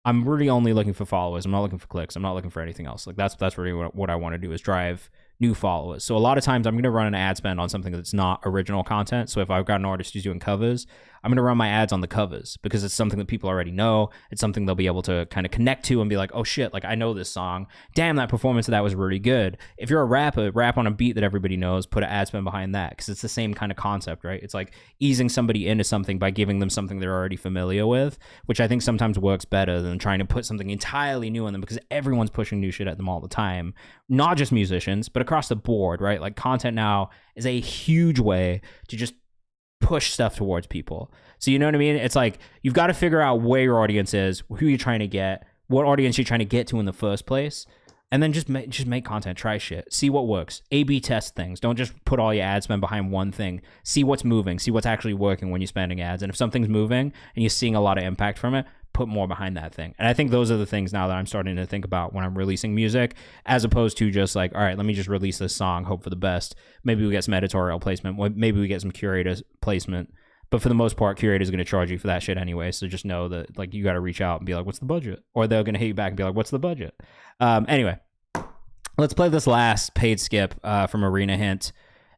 I'm really only looking for followers. I'm not looking for clicks. I'm not looking for anything else. Like, that's really what I want to do is drive new followers. So a lot of times I'm going to run an ad spend on something that's not original content. So if I've got an artist who's doing covers, I'm going to run my ads on the covers because it's something that people already know. It's something they'll be able to kind of connect to and be like, oh shit, like I know this song. Damn, that performance of that was really good. If you're a rapper, rap on a beat that everybody knows, put an ad spend behind that because it's the same kind of concept, right? It's like easing somebody into something by giving them something they're already familiar with, which I think sometimes works better than trying to put something entirely new on them because everyone's pushing new shit at them all the time. Not just musicians, but across the board, right? Like content now is a huge way to just push stuff towards people. So you know what I mean? It's like you've got to figure out where your audience is, who you're trying to get, what audience you're trying to get to in the first place, and then just make content, try shit, see what works, A/B test things. Don't just put all your ad spend behind one thing. See what's moving, see what's actually working when you're spending ads. And if something's moving and you're seeing a lot of impact from it, put more behind that thing. And I think those are the things now that I'm starting to think about when I'm releasing music, as opposed to just like, all right, let me just release this song, hope for the best. Maybe we get some editorial placement. Maybe we get some curator placement. But for the most part, curators are going to charge you for that shit anyway. So just know that like you got to reach out and be like, what's the budget? Or they're going to hit you back and be like, what's the budget? Anyway, let's play this last paid skip from Arena Hint.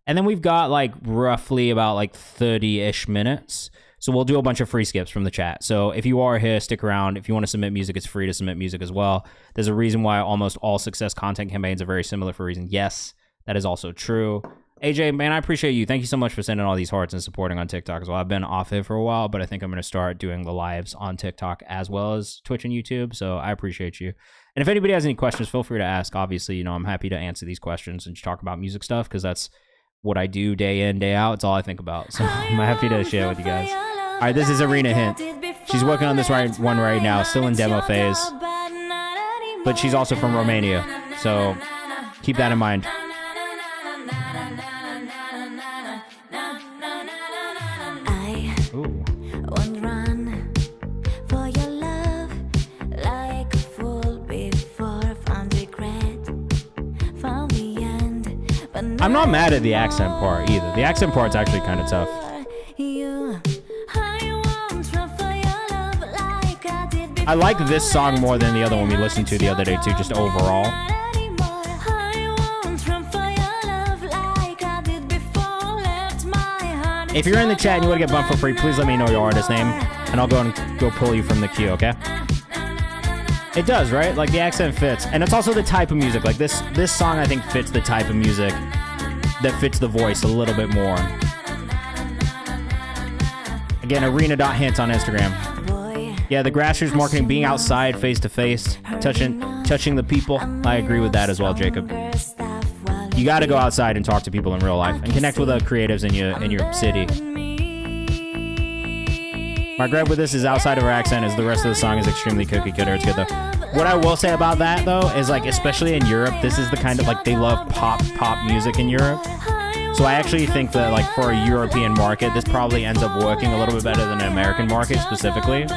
And then we've got like roughly about like 30-ish minutes. So we'll do a bunch of free skips from the chat. So if you are here, stick around. If you want to submit music, it's free to submit music as well. There's a reason why almost all success content campaigns are very similar for a reason. Yes, that is also true. AJ, man, I appreciate you. Thank you so much for sending all these hearts and supporting on TikTok as well. I've been off it for a while, but I think I'm going to start doing the lives on TikTok as well as Twitch and YouTube. So I appreciate you. And if anybody has any questions, feel free to ask. Obviously, you know, I'm happy to answer these questions and talk about music stuff because that's what I do day in, day out. It's all I think about. So I'm happy to share with you guys. All right, this is Arena Hint. She's working on this one right now, still in demo phase. But she's also from Romania. So keep that in mind. I'm not mad at the accent part either. The accent part's actually kind of tough. I like this song more than the other one we listened to the other day too, just overall. If you're in the chat and you want to get bumped for free, please let me know your artist name, and I'll go pull you from the queue, okay? It does, right? Like, the accent fits. And it's also the type of music. Like, this song, I think, fits the type of music that fits the voice a little bit more. Again, arena.hint on Instagram. Yeah, the grassroots marketing, being outside face-to-face, touching the people. I agree with that as well, Jacob. You got to go outside and talk to people in real life and connect with the creatives in your city. My gripe with this is outside of her accent is the rest of the song is extremely cookie cutter. It's good though. What I will say about that though is like, especially in Europe, this is the kind of like, they love pop music in Europe. So I actually think that like for a European market, this probably ends up working a little bit better than an American market specifically.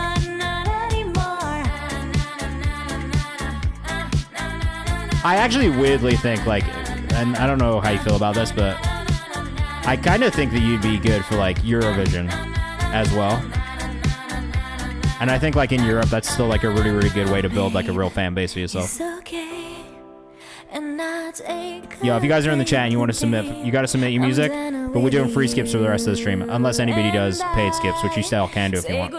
I actually weirdly think like, and I don't know how you feel about this, but I kind of think that you'd be good for like Eurovision as well. And I think like in Europe, that's still like a really, really good way to build like a real fan base for yourself. Yo, if you guys are in the chat and you want to submit, you got to submit your music, but we're doing free skips for the rest of the stream, unless anybody does paid skips, which you still can do if you want.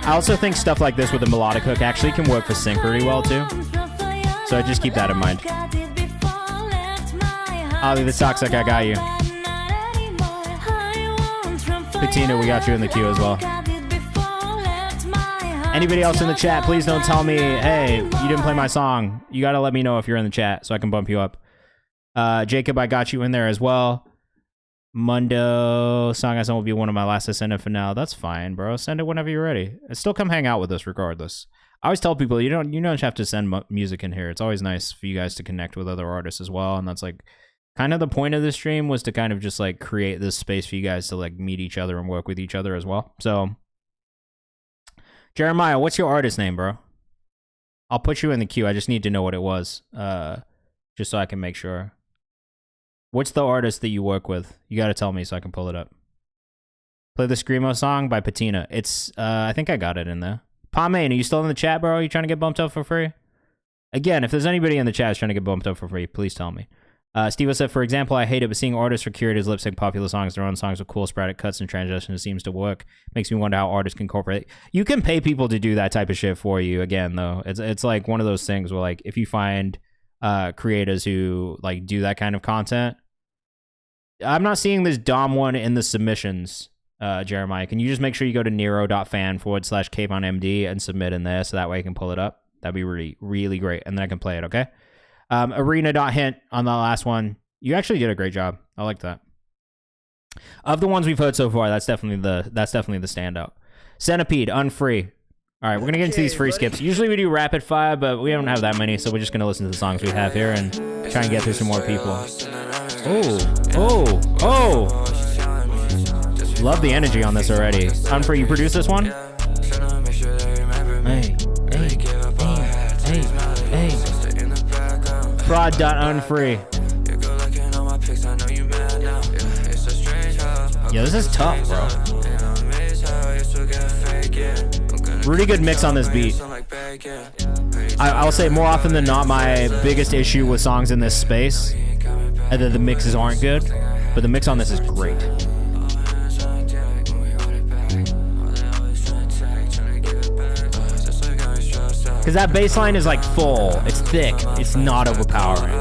I also think stuff like this with a melodic hook actually can work for sync pretty well too. So just keep that in mind. Ollie, this sucks like I got you. Patina, we got you in the queue as well. Anybody else in the chat, please don't tell me, hey, you didn't play my song. You got to let me know if you're in the chat so I can bump you up. Jacob, I got you in there as well. Mundo, song I sent will be one of my last to send it for now. That's fine, bro. Send it whenever you're ready. And still come hang out with us regardless. I always tell people, you don't have to send music in here. It's always nice for you guys to connect with other artists as well. And that's like kind of the point of the stream, was to kind of just like create this space for you guys to like meet each other and work with each other as well. So Jeremiah, what's your artist name, bro? I'll put you in the queue. I just need to know what it was, just so I can make sure. What's the artist that you work with? You got to tell me so I can pull it up. Play the Screamo song by Patina. It's, I think I got it in there. Pomane, are you still in the chat, bro? Are you trying to get bumped up for free? Again, if there's anybody in the chat who's trying to get bumped up for free, please tell me. Steve said, for example, I hate it, but seeing artists or curators lip sync popular songs, their own songs with cool sporadic cuts and transitions seems to work. Makes me wonder how artists can incorporate it. You can pay people to do that type of shit for you. Again, though, it's like one of those things where like if you find creators who like do that kind of content. I'm not seeing this Dom one in the submissions, Jeremiah. Can you just make sure you go to nero.fan/KayvanMD and submit in there so that way I can pull it up? That'd be really, really great. And then I can play it, okay? Arena.hint on the last one. You actually did a great job. I like that. Of the ones we've heard so far, that's definitely the standout. Centipede, Unfree. All right, we're going to get into these free skips. Usually we do rapid fire, but we don't have that many, so we're just going to listen to the songs we have here and try and get through some more people. Oh. Love the energy on this already. Unfree, you produced this one? Hey. Fraud.unfree. Yeah, this is tough, bro. Really good mix on this beat. I'll say more often than not, my biggest issue with songs in this space is that the mixes aren't good, but the mix on this is great. Because that bass line is like full, it's thick, it's not overpowering.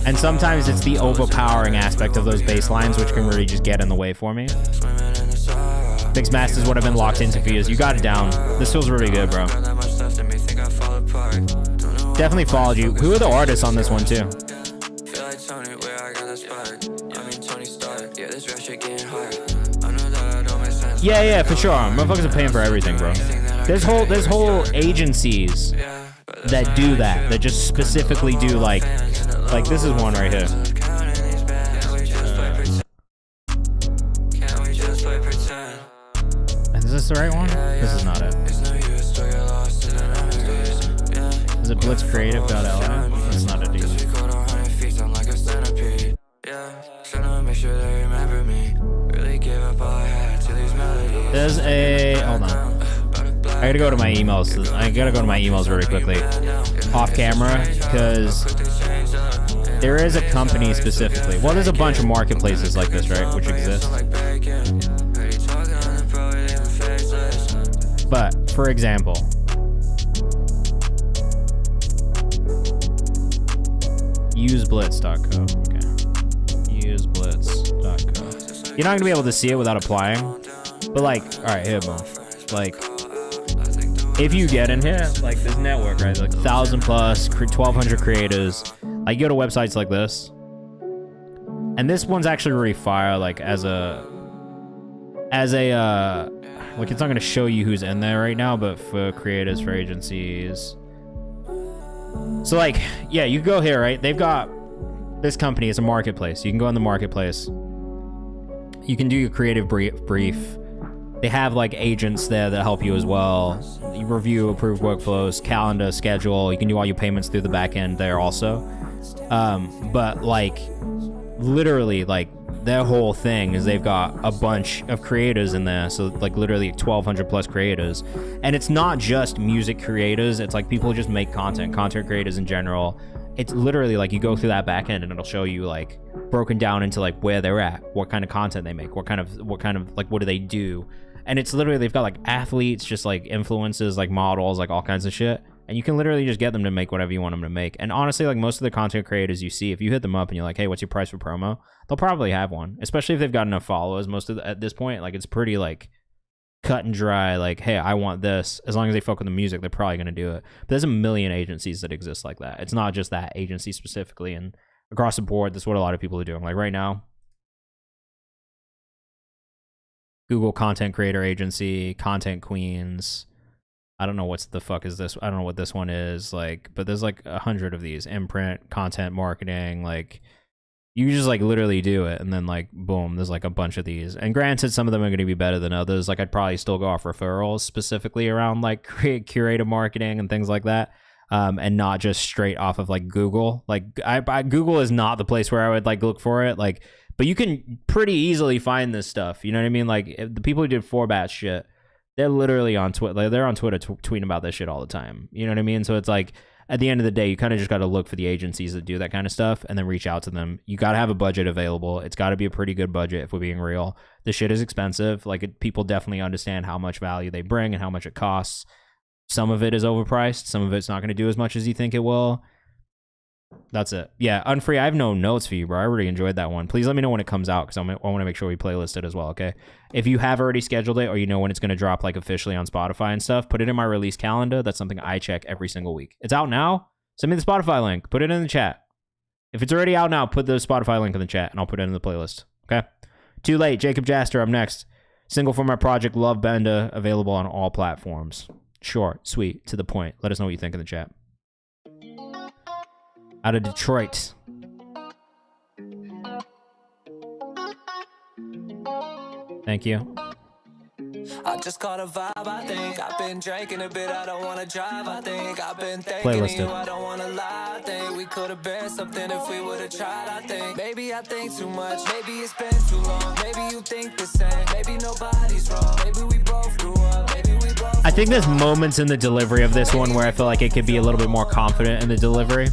And sometimes it's the overpowering aspect of those bass lines which can really just get in the way for me. Mix Master is what I've been locked into for years. You got it down. This feels really good, bro. Definitely followed you. Who are the artists on this one, too? Yeah, for sure. Motherfuckers are paying for everything, bro. There's whole agencies that do that just specifically do like this is one right here. Is this the right one? This is not it. Is it blitzcreative.la? That's not it either. There's a... Hold on. I gotta go to my emails. I gotta go to my emails really quickly. Off camera, because there is a company specifically. Well, there's a bunch of marketplaces like this, right? Which exist. But, for example... useblitz.co. Okay. Useblitz.co. You're not gonna be able to see it without applying. But like, alright, here, boom. Like, if you get in here, like this network, right? Like 1,000 plus, 1,200 creators. Like, you go to websites like this. And this one's actually really fire, like, as a, like, it's not gonna show you who's in there right now, but for creators, for agencies. So, like, yeah, you go here, right? They've got this company. It's a marketplace. You can go on the marketplace. You can do your creative brief. They have, like, agents there that help you as well. You review approved workflows, calendar, schedule. You can do all your payments through the back end there also. But, like, literally, like, their whole thing is they've got a bunch of creators in there. So, like, literally 1,200 plus creators. And it's not just music creators. It's, like, people who just make content creators in general. It's literally, like, you go through that back end and it'll show you, like, broken down into, like, where they're at, what kind of content they make, what kind of, like, what do they do? And it's literally, they've got, like, athletes, just, like, influencers, like, models, like, all kinds of shit. And you can literally just get them to make whatever you want them to make. And honestly, like, most of the content creators you see, if you hit them up and you're like, hey, what's your price for promo? They'll probably have one, especially if they've got enough followers. At this point, like, it's pretty, like, cut and dry. Like, hey, I want this. As long as they fuck with the music, they're probably going to do it. But there's a million agencies that exist like that. It's not just that agency specifically. And across the board, that's what a lot of people are doing. Like, right now, Google Content Creator Agency, Content Queens. I don't know what the fuck is this. I don't know what this one is. Like, but there's like 100 of these. Imprint, content marketing. Like, you just like literally do it, and then like boom, there's like a bunch of these. And granted, some of them are going to be better than others. Like, I'd probably still go off referrals specifically around like curative marketing and things like that. And not just straight off of like Google. Like, Google is not the place where I would like look for it. Like, but you can pretty easily find this stuff. You know what I mean? Like, the people who did Forbat shit, they're literally on Twitter. Like, they're on Twitter tweeting about this shit all the time. You know what I mean? So it's like, at the end of the day, you kind of just got to look for the agencies that do that kind of stuff and then reach out to them. You got to have a budget available. It's got to be a pretty good budget if we're being real. The shit is expensive. Like, people definitely understand how much value they bring and how much it costs. Some of it is overpriced. Some of it's not going to do as much as you think it will. That's it. Yeah, Unfree, I have no notes for you, bro. I really enjoyed that one. Please let me know when it comes out, because I want to make sure we playlist it as well, okay? If you have already scheduled it, or you know when it's going to drop like officially on Spotify and stuff, put it in my release calendar. That's something I check every single week. It's out now. Send me the Spotify link. Put it in the chat. If it's already out now, put the Spotify link in the chat, and I'll put it in the playlist, okay? Too Late, Jacob Jaster up next. Single from my project, Love Benda, available on all platforms. Short, sweet, to the point. Let us know what you think in the chat. Out of Detroit. Thank you. I just caught a vibe, I think. I've been drinking a bit, I don't wanna drive, I think. I've been thinking you, I don't wanna lie, I think. We could've been something if we would've tried, I think. Maybe I think too much, maybe it's been too long. Maybe you think the same, maybe nobody's wrong. Maybe we both grew up, maybe we both. I think there's moments in the delivery of this one where I feel like it could be a little bit more confident in the delivery.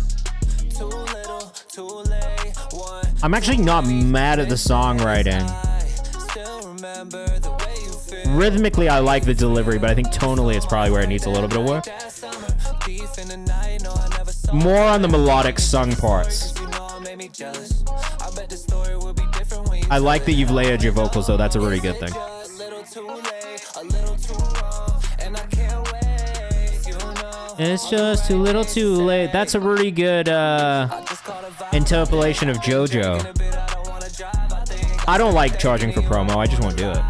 I'm actually not mad at the songwriting. Rhythmically, I like the delivery, but I think tonally it's probably where it needs a little bit of work. More on the melodic sung parts. I like that you've layered your vocals, though. That's a really good thing. It's just too little too late. That's a really good interpolation of JoJo. I don't like charging for promo. I just won't do it.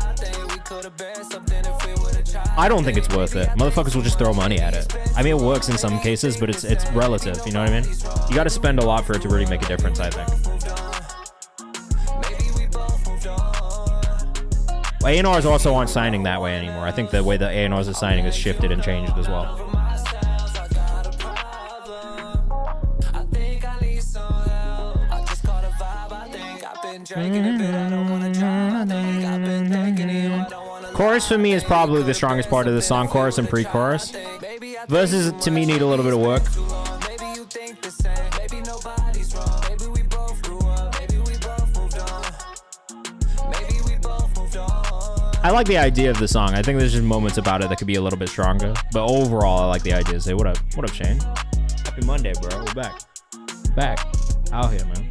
I don't think it's worth it. Motherfuckers will just throw money at it. I mean, it works in some cases, but it's relative. You know what I mean? You got to spend a lot for it to really make a difference, I think. A&Rs also aren't signing that way anymore. I think the way the A&Rs are signing has shifted and changed as well. Chorus for me is probably the strongest part of the song, chorus and pre-chorus. Verses to me need a little bit of work. I like the idea of the song. I think there's just moments about it that could be a little bit stronger. But overall, I like the idea. Say, what up? What up, Shane? Happy Monday, bro. We're back. Back. Out here, man.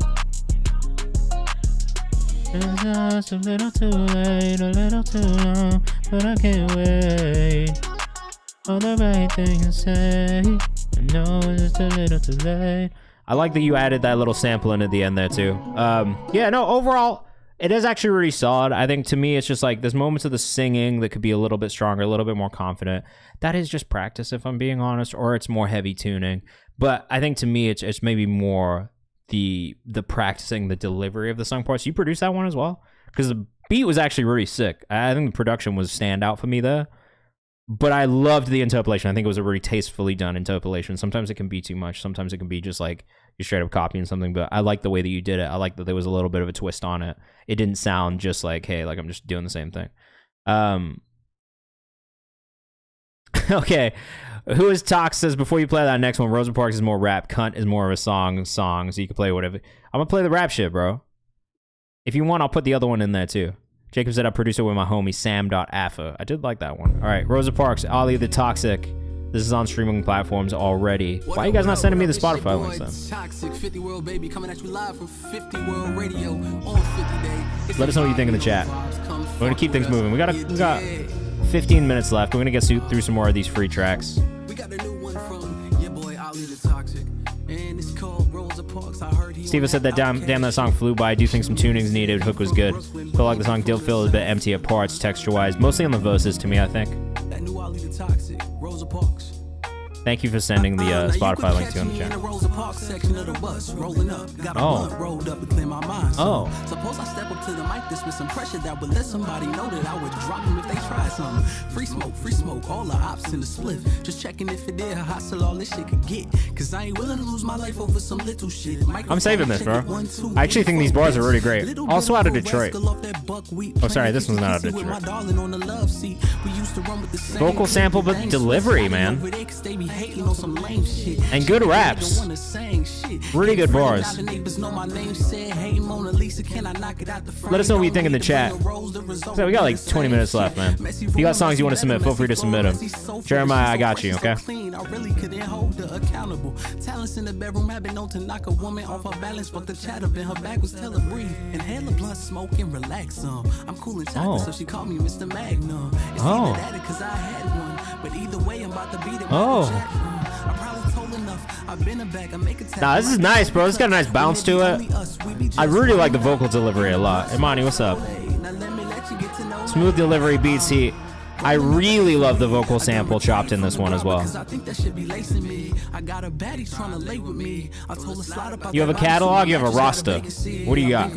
It's just a little too late, a little too long, but I can't wait. All the right things to say. I know it's just a little too late. I like that you added that little sample in at the end there, too. Yeah, no, overall, it is actually really solid. I think to me, it's just like there's moments of the singing that could be a little bit stronger, a little bit more confident. That is just practice, if I'm being honest, or it's more heavy tuning. But I think to me, it's maybe more the practicing the delivery of the song parts. You produced that one as well? Because the beat was actually really sick. I think the production was standout for me there. But I loved the interpolation. I think it was a really tastefully done interpolation. Sometimes it can be too much. Sometimes it can be just like you're straight up copying something. But I like the way that you did it. I like that there was a little bit of a twist on it. It didn't sound just like, hey, like I'm just doing the same thing. Okay. Who is Tox says, before you play that next one, Rosa Parks is more rap. Cunt is more of a song, so you can play whatever. I'm going to play the rap shit, bro. If you want, I'll put the other one in there, too. Jacob said I produced it with my homie, Sam.Affa. I did like that one. All right, Rosa Parks, Ollie the Toxic. This is on streaming platforms already. Why are you guys not sending me the Spotify links, then? Toxic 50 World, baby, coming at you live from 50 World Radio on 50 Day. Let us know what you think in the chat. We're going to keep things moving. We got 15 minutes left. We're going to get through some more of these free tracks. We got a new one from your boy, Ollie the Toxic. And it's called Rosa Parks. I heard he Steve said that damn that song flew by. I do think some tuning's needed. Hook was good. Feel like the song did feel a bit empty at parts, texture-wise. Mostly on the verses to me, I think. That new Ollie the Toxic, Rosa Parks. Thank you for sending the Spotify link to in the chat. Oh. Suppose I step up to the mic this with some pressure that would let somebody know that I would drop them if they try something. Free smoke, all the ops in the split. Just checking if it did how hostile all this shit could get. Cause I ain't willing to lose my life over some little shit. I'm saving this, bro. I actually think these bars are really great. Also out of Detroit. Oh, sorry, this one's not out of Detroit. Vocal sample, but delivery, man. And good raps. Really good bars. Let us know what you think in the chat. So we got like 20 minutes left, man. If you got songs you want to submit, feel free to submit them. Jeremiah, I got you, okay? Talents in the bedroom have been known to knock a woman off her balance, but the chatter in her back was tell her breathe. Inhale a blunt, smoke and relax some. I'm cool and chocolate, so she called me Mr. Magnum. It's either that or cause I had one, but either way I'm about to beat it. I probably told enough. I've been a bag. I make a nah, this is nice, bro. It's got a nice bounce to it. I really like the vocal delivery a lot. Imani, what's up? Smooth delivery beats. I really love the vocal sample chopped in this one as well. You have a catalog? You have a roster. What do you got?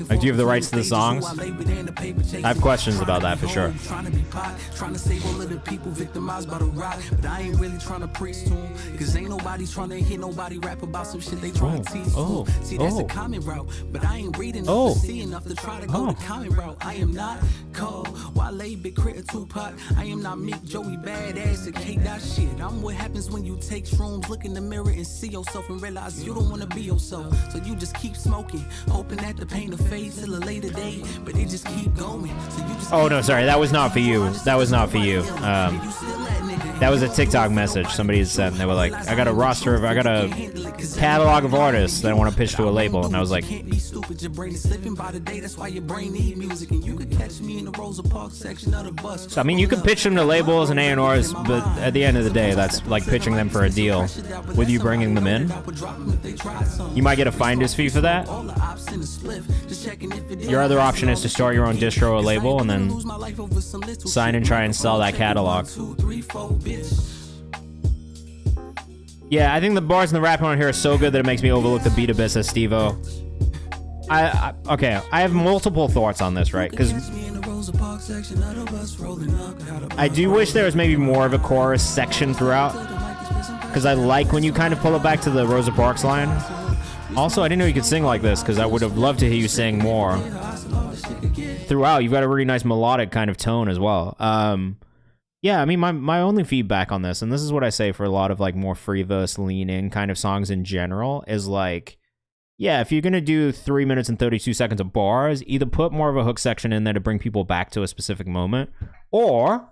Like, do you have the rights to the songs? I have questions about that for sure. Trying to save all of the people victimized by the rock, but I ain't really trying to preach to them, cause ain't nobody trying to hear nobody rap about some shit they trying to teach. See, that's a common route, but I ain't reading enough to see enough to try to go the common route. I am not cold, Wale, Big Crit, or Tupac. I am not Mick, Joey, Badass, or K. Dot shit. I'm what happens when you take shrooms, look in the mirror and see yourself and realize you don't want to be yourself. So you just keep smoking, hoping that the pain will fade till a later day, but it just keep going. So you just no, sorry, that was not for you. That was not for you. That was a TikTok message somebody had sent. They were like, I got a catalog of artists that I want to pitch to a label. And I was like, so, I mean, you can pitch them to labels and A&Rs, but at the end of the day, that's like pitching them for a deal with you bringing them in. You might get a finder's fee for that. Your other option is to start your own distro or label and then sign and try and sell that catalog. Yeah, I think the bars and the rapping on here are so good that it makes me overlook the beat a bit, says Steve-O. Okay, I have multiple thoughts on this, right? Because I do wish there was maybe more of a chorus section throughout. Because I like when you kind of pull it back to the Rosa Parks line. Also, I didn't know you could sing like this, because I would have loved to hear you sing more. Throughout, you've got a really nice melodic kind of tone as well. Yeah, I mean, my only feedback on this, and this is what I say for a lot of like more free verse leaning kind of songs in general, is like, yeah, if you're gonna do 3 minutes and 32 seconds of bars, either put more of a hook section in there to bring people back to a specific moment, or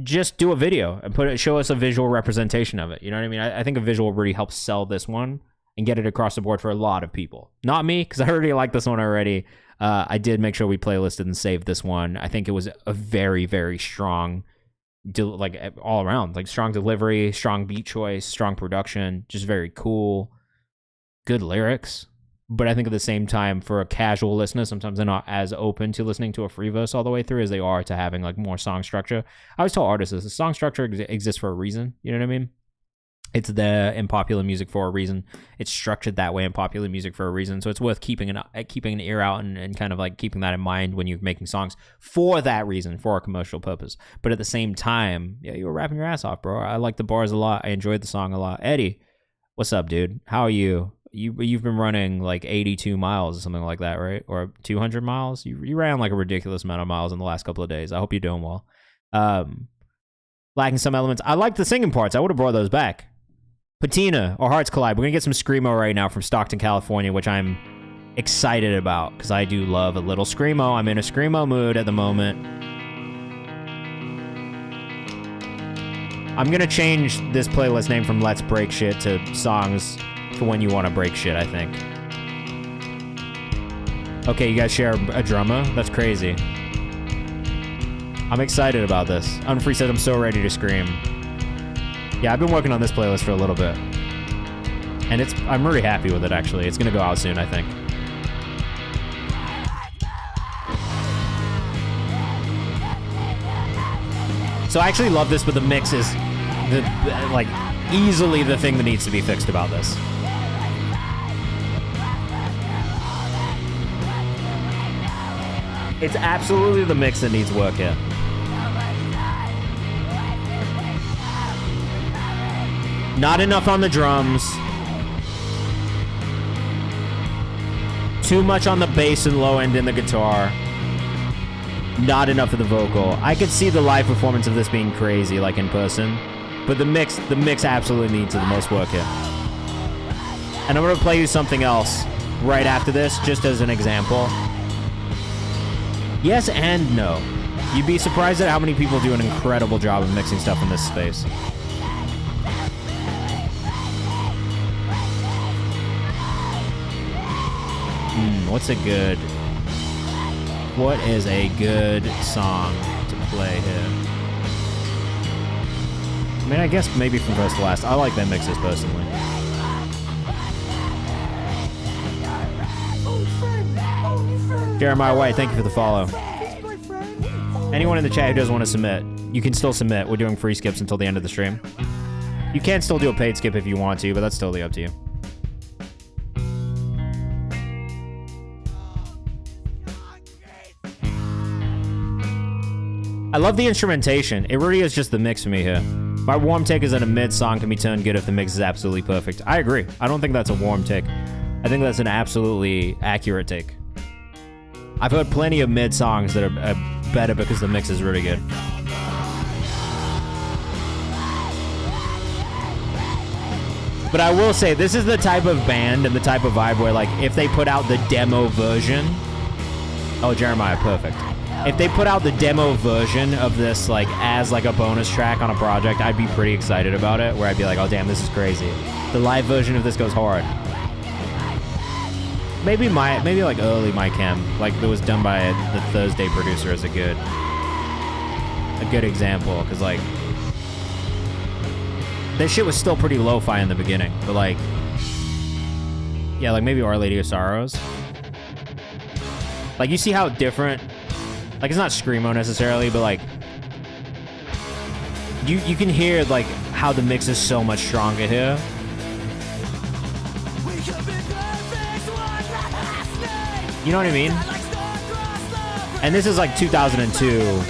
just do a video and show us a visual representation of it. You know what I mean? I think a visual really helps sell this one and get it across the board for a lot of people. Not me, because I already like this one already. I did make sure we playlisted and saved this one. I think it was a very, very strong, like all around, like strong delivery, strong beat choice, strong production, just very cool, good lyrics. But I think at the same time, for a casual listener, sometimes they're not as open to listening to a free verse all the way through as they are to having like more song structure. I always tell artists this, the song structure exists for a reason. You know what I mean? It's there in popular music for a reason. It's structured that way in popular music for a reason. So it's worth keeping an ear out and kind of like keeping that in mind when you're making songs for that reason, for a commercial purpose. But at the same time, yeah, you were rapping your ass off, bro. I like the bars a lot. I enjoyed the song a lot. Eddie, what's up, dude? How are you? You've been running like 82 miles or something like that, right? Or 200 miles? You ran like a ridiculous amount of miles in the last couple of days. I hope you're doing well. Lacking some elements. I like the singing parts. I would have brought those back. Patina or Hearts Collide. We're going to get some Screamo right now from Stockton, California, which I'm excited about because I do love a little Screamo. I'm in a Screamo mood at the moment. I'm going to change this playlist name from Let's Break Shit to Songs for When You Want to Break Shit, I think. Okay, you guys share a drummer? That's crazy. I'm excited about this. Unfree said I'm so ready to scream. Yeah, I've been working on this playlist for a little bit. And I'm really happy with it, actually. It's going to go out soon, I think. So I actually love this, but the mix is easily the thing that needs to be fixed about this. It's absolutely the mix that needs work here. Not enough on the drums. Too much on the bass and low end in the guitar. Not enough of the vocal. I could see the live performance of this being crazy, like in person, but the mix absolutely needs the most work here. And I'm gonna play you something else right after this, just as an example. Yes and no. You'd be surprised at how many people do an incredible job of mixing stuff in this space. What is a good song to play here? I mean, I guess maybe from first to last. I like their mixes personally. Jeremiah White, thank you for the follow. Anyone in the chat who doesn't want to submit, you can still submit. We're doing free skips until the end of the stream. You can still do a paid skip if you want to, but that's totally up to you. I love the instrumentation. It really is just the mix for me here. My warm take is that a mid song can be turned good if the mix is absolutely perfect. I agree. I don't think that's a warm take. I think that's an absolutely accurate take. I've heard plenty of mid songs that are better because the mix is really good. But I will say, this is the type of band and the type of vibe where, like, if they put out the demo version, Oh, Jeremiah, perfect. If they put out the demo version of this, like, as, like, a bonus track on a project, I'd be pretty excited about it, where I'd be like, oh, damn, this is crazy. The live version of this goes hard. Maybe like, early My Chem, like, it was done by the Thursday producer as a good example, because, like, this shit was still pretty lo-fi in the beginning, but, like, yeah, like, maybe Our Lady of Sorrows. Like, you see how different... Like, it's not Screamo necessarily, but, like... You can hear, like, how the mix is so much stronger here. You know what I mean? And this is, like, 2002.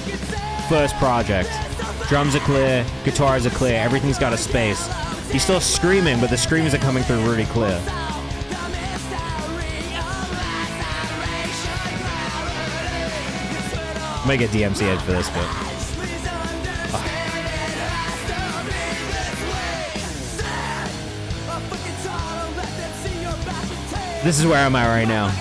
First project. Drums are clear. Guitars are clear. Everything's got a space. He's still screaming, but the screams are coming through really clear. I might get DMC Edge for this, but... Oh. This is where I'm at right now.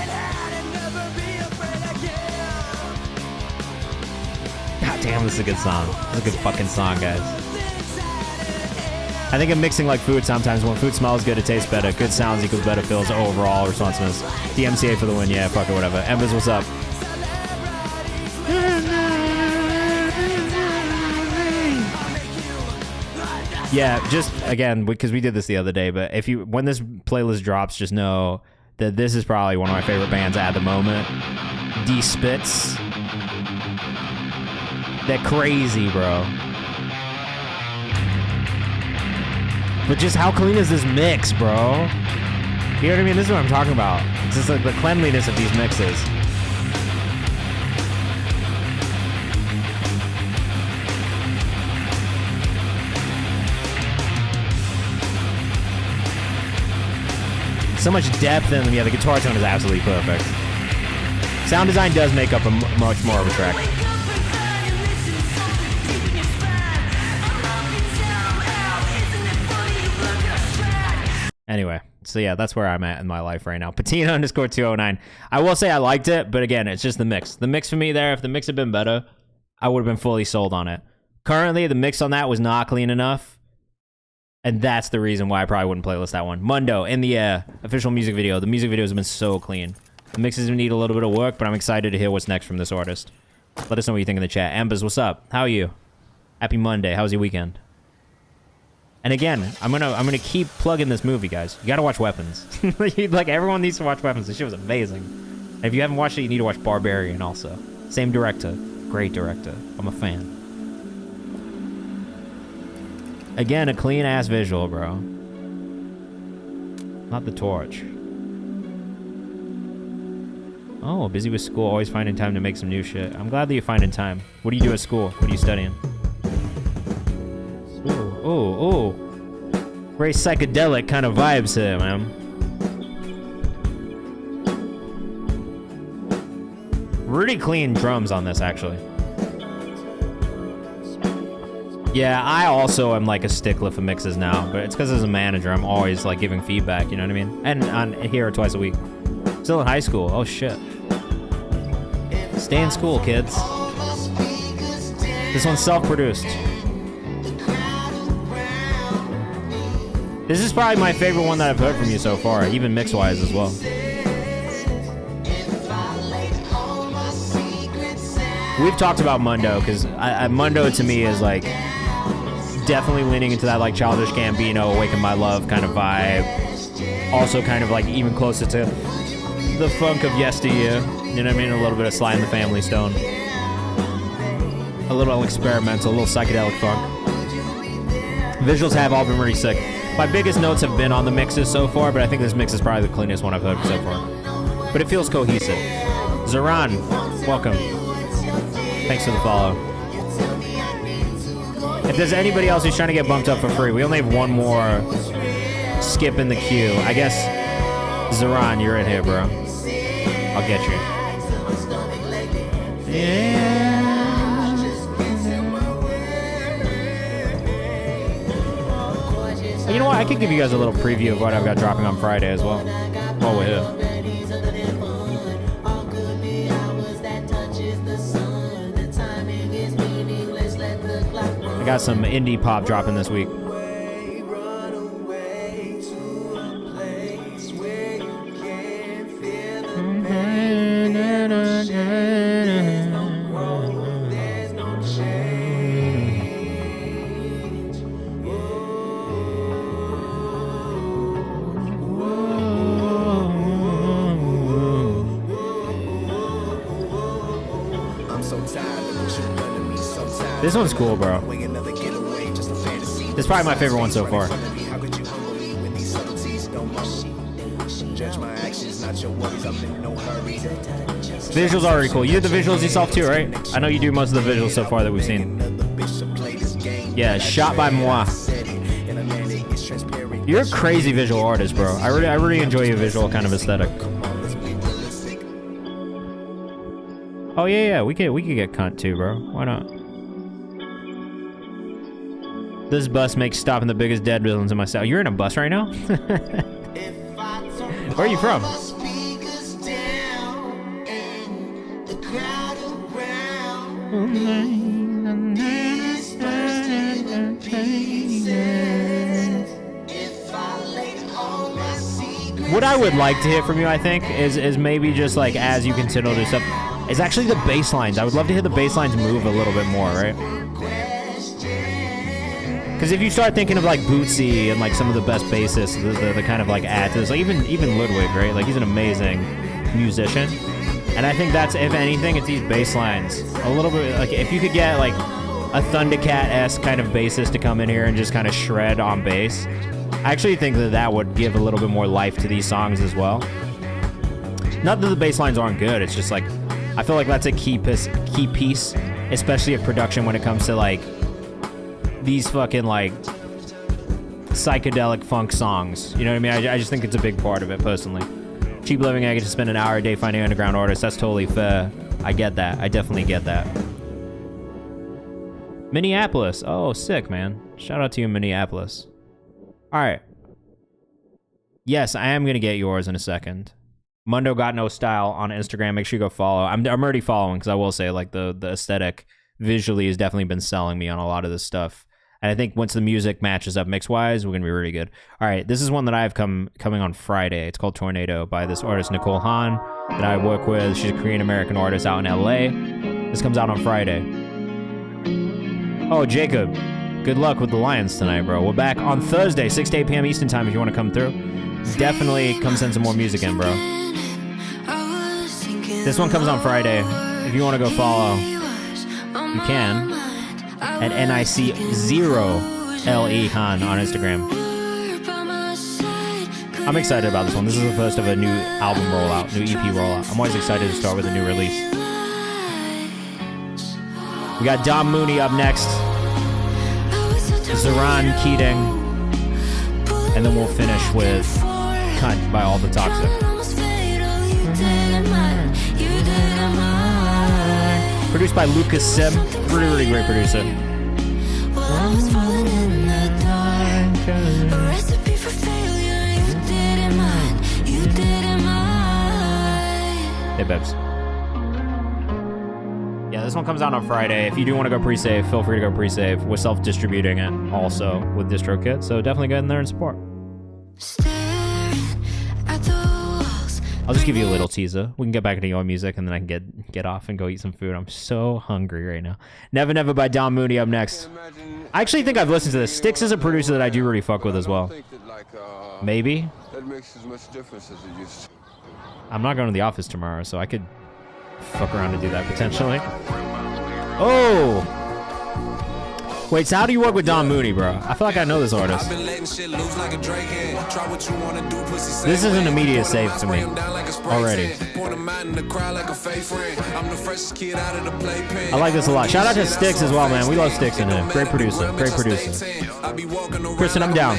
God damn, this is a good song. This is a good fucking song, guys. I think I'm mixing like food sometimes. When food smells good, it tastes better. Good sounds equals better feels. Overall responsiveness. DMCA for the win. Yeah, fuck it, whatever. Embers, what's up? Yeah, just again because we did this the other day. But if you when this playlist drops, just know that this is probably one of my favorite bands at the moment. D Spitz. They're crazy, bro. But just how clean is this mix, bro? You know what I mean? This is what I'm talking about. It's just like the cleanliness of these mixes. So much depth in them. Yeah, the guitar tone is absolutely perfect. Sound design does make up much more of a track. Anyway, so yeah, that's where I'm at in my life right now. Patina _209. I will say I liked it, but again, it's just the mix. The mix for me there, if the mix had been better, I would have been fully sold on it. Currently, the mix on that was not clean enough. And that's the reason why I probably wouldn't playlist that one. Mundo, In the Air, official music video. The music videos have been so clean. The mixes need a little bit of work, but I'm excited to hear what's next from this artist. Let us know what you think in the chat. Ambers, what's up? How are you? Happy Monday. How was your weekend? And again, I'm gonna keep plugging this movie, guys. You gotta watch Weapons. Like, everyone needs to watch Weapons. This shit was amazing. And if you haven't watched it, you need to watch Barbarian also. Same director. Great director. I'm a fan. Again, a clean-ass visual, bro. Not the torch. Oh, busy with school. Always finding time to make some new shit. I'm glad that you're finding time. What do you do at school? What are you studying? Oh. Very psychedelic kind of vibes here, man. Really clean drums on this, actually. Yeah, I also am like a stickler for mixes now, but it's because as a manager, I'm always like giving feedback, you know what I mean? And on here twice a week. Still in high school. Oh shit. Stay in school, kids. This one's self-produced. This is probably my favorite one that I've heard from you so far, even mix-wise as well. We've talked about Mundo, because Mundo to me is like definitely leaning into that like Childish Gambino, Awaken My Love kind of vibe. Also kind of like even closer to the funk of yesteryear. You know what I mean? A little bit of Sly and the Family Stone. A little experimental, a little psychedelic funk. Visuals have all been really sick. My biggest notes have been on the mixes so far, but I think this mix is probably the cleanest one I've heard so far. But it feels cohesive. Zoran, welcome. Thanks for the follow. If there's anybody else who's trying to get bumped up for free, we only have one more skip in the queue. I guess, Zoran, you're in here, bro. I'll get you. Yeah. You know what? I could give you guys a little preview of what I've got dropping on Friday as well. While we're here. got some indie pop dropping this week. This one's cool, bro. This is probably my favorite one so far. Visuals are already cool. You did the visuals yourself too, right? I know you do most of the visuals so far that we've seen. Yeah, shot by moi. You're a crazy visual artist, bro. I really enjoy your visual kind of aesthetic. Oh yeah, we could get cunt too, bro. Why not? This bus makes stopping the biggest dead villains in my cell. You're in a bus right now? Where are you from? What I would like to hear from you, I think, is maybe just like as you consider this stuff, is actually the bass lines. I would love to hear the bass lines move a little bit more, right? Because if you start thinking of like Bootsy and like some of the best bassists, the kind of like add to this, like even Ludwig, right? Like he's an amazing musician, and I think that's, if anything, it's these bass lines. A little bit like if you could get like a Thundercat-esque kind of bassist to come in here and just kind of shred on bass, I actually think that would give a little bit more life to these songs as well. Not that the bass lines aren't good, it's just like I feel like that's a key piece, especially of production when it comes to like these fucking like psychedelic funk songs. You know what I mean? I just think it's a big part of it personally. Cheap living, I get to spend an hour a day finding underground artists. That's totally fair. I get that. I definitely get that. Minneapolis. Oh, sick, man. Shout out to you, Minneapolis. All right. Yes, I am going to get yours in a second. Mundo Got No Style on Instagram. Make sure you go follow. I'm already following because I will say like the aesthetic visually has definitely been selling me on a lot of this stuff. And I think once the music matches up mix-wise, we're going to be really good. All right, this is one that I have coming on Friday. It's called Tornado by this artist, Nicole Hahn, that I work with. She's a Korean-American artist out in LA. This comes out on Friday. Oh, Jacob, good luck with the Lions tonight, bro. We're back on Thursday, 6 to 8 p.m. Eastern time if you want to come through. Definitely come send some more music in, bro. This one comes on Friday. If you want to go follow, you can. At NIC0LE Han on Instagram. I'm excited about this one. This is the first of a new album rollout, new EP rollout. I'm always excited to start with a new release. We got Dom Mooney up next. Zoran Keating. And then we'll finish with Cunt by All the Toxic. Produced by Lucas Sim. Really great producer. Hey, Babs. Yeah, this one comes out on Friday. If you do want to go pre-save, feel free to go pre-save. We're self-distributing it also with DistroKit, so definitely get in there and support. I'll just give you a little teaser. We can get back into your music, and then I can get off and go eat some food. I'm so hungry right now. Never Never by Dom Mooney up next. I actually think I've listened to this. Styx is a producer that I do really fuck with as well. Maybe. That makes as much difference as it used to. I'm not going to the office tomorrow, so I could fuck around and do that potentially. Oh! Wait, so how do you work with Dom Mooney, bro? I feel like I know this artist. This is an immediate save for me already. I like this a lot. Shout out to Styx as well, man. We love Styx in here. Great producer. Great producer. Kristen, I'm down.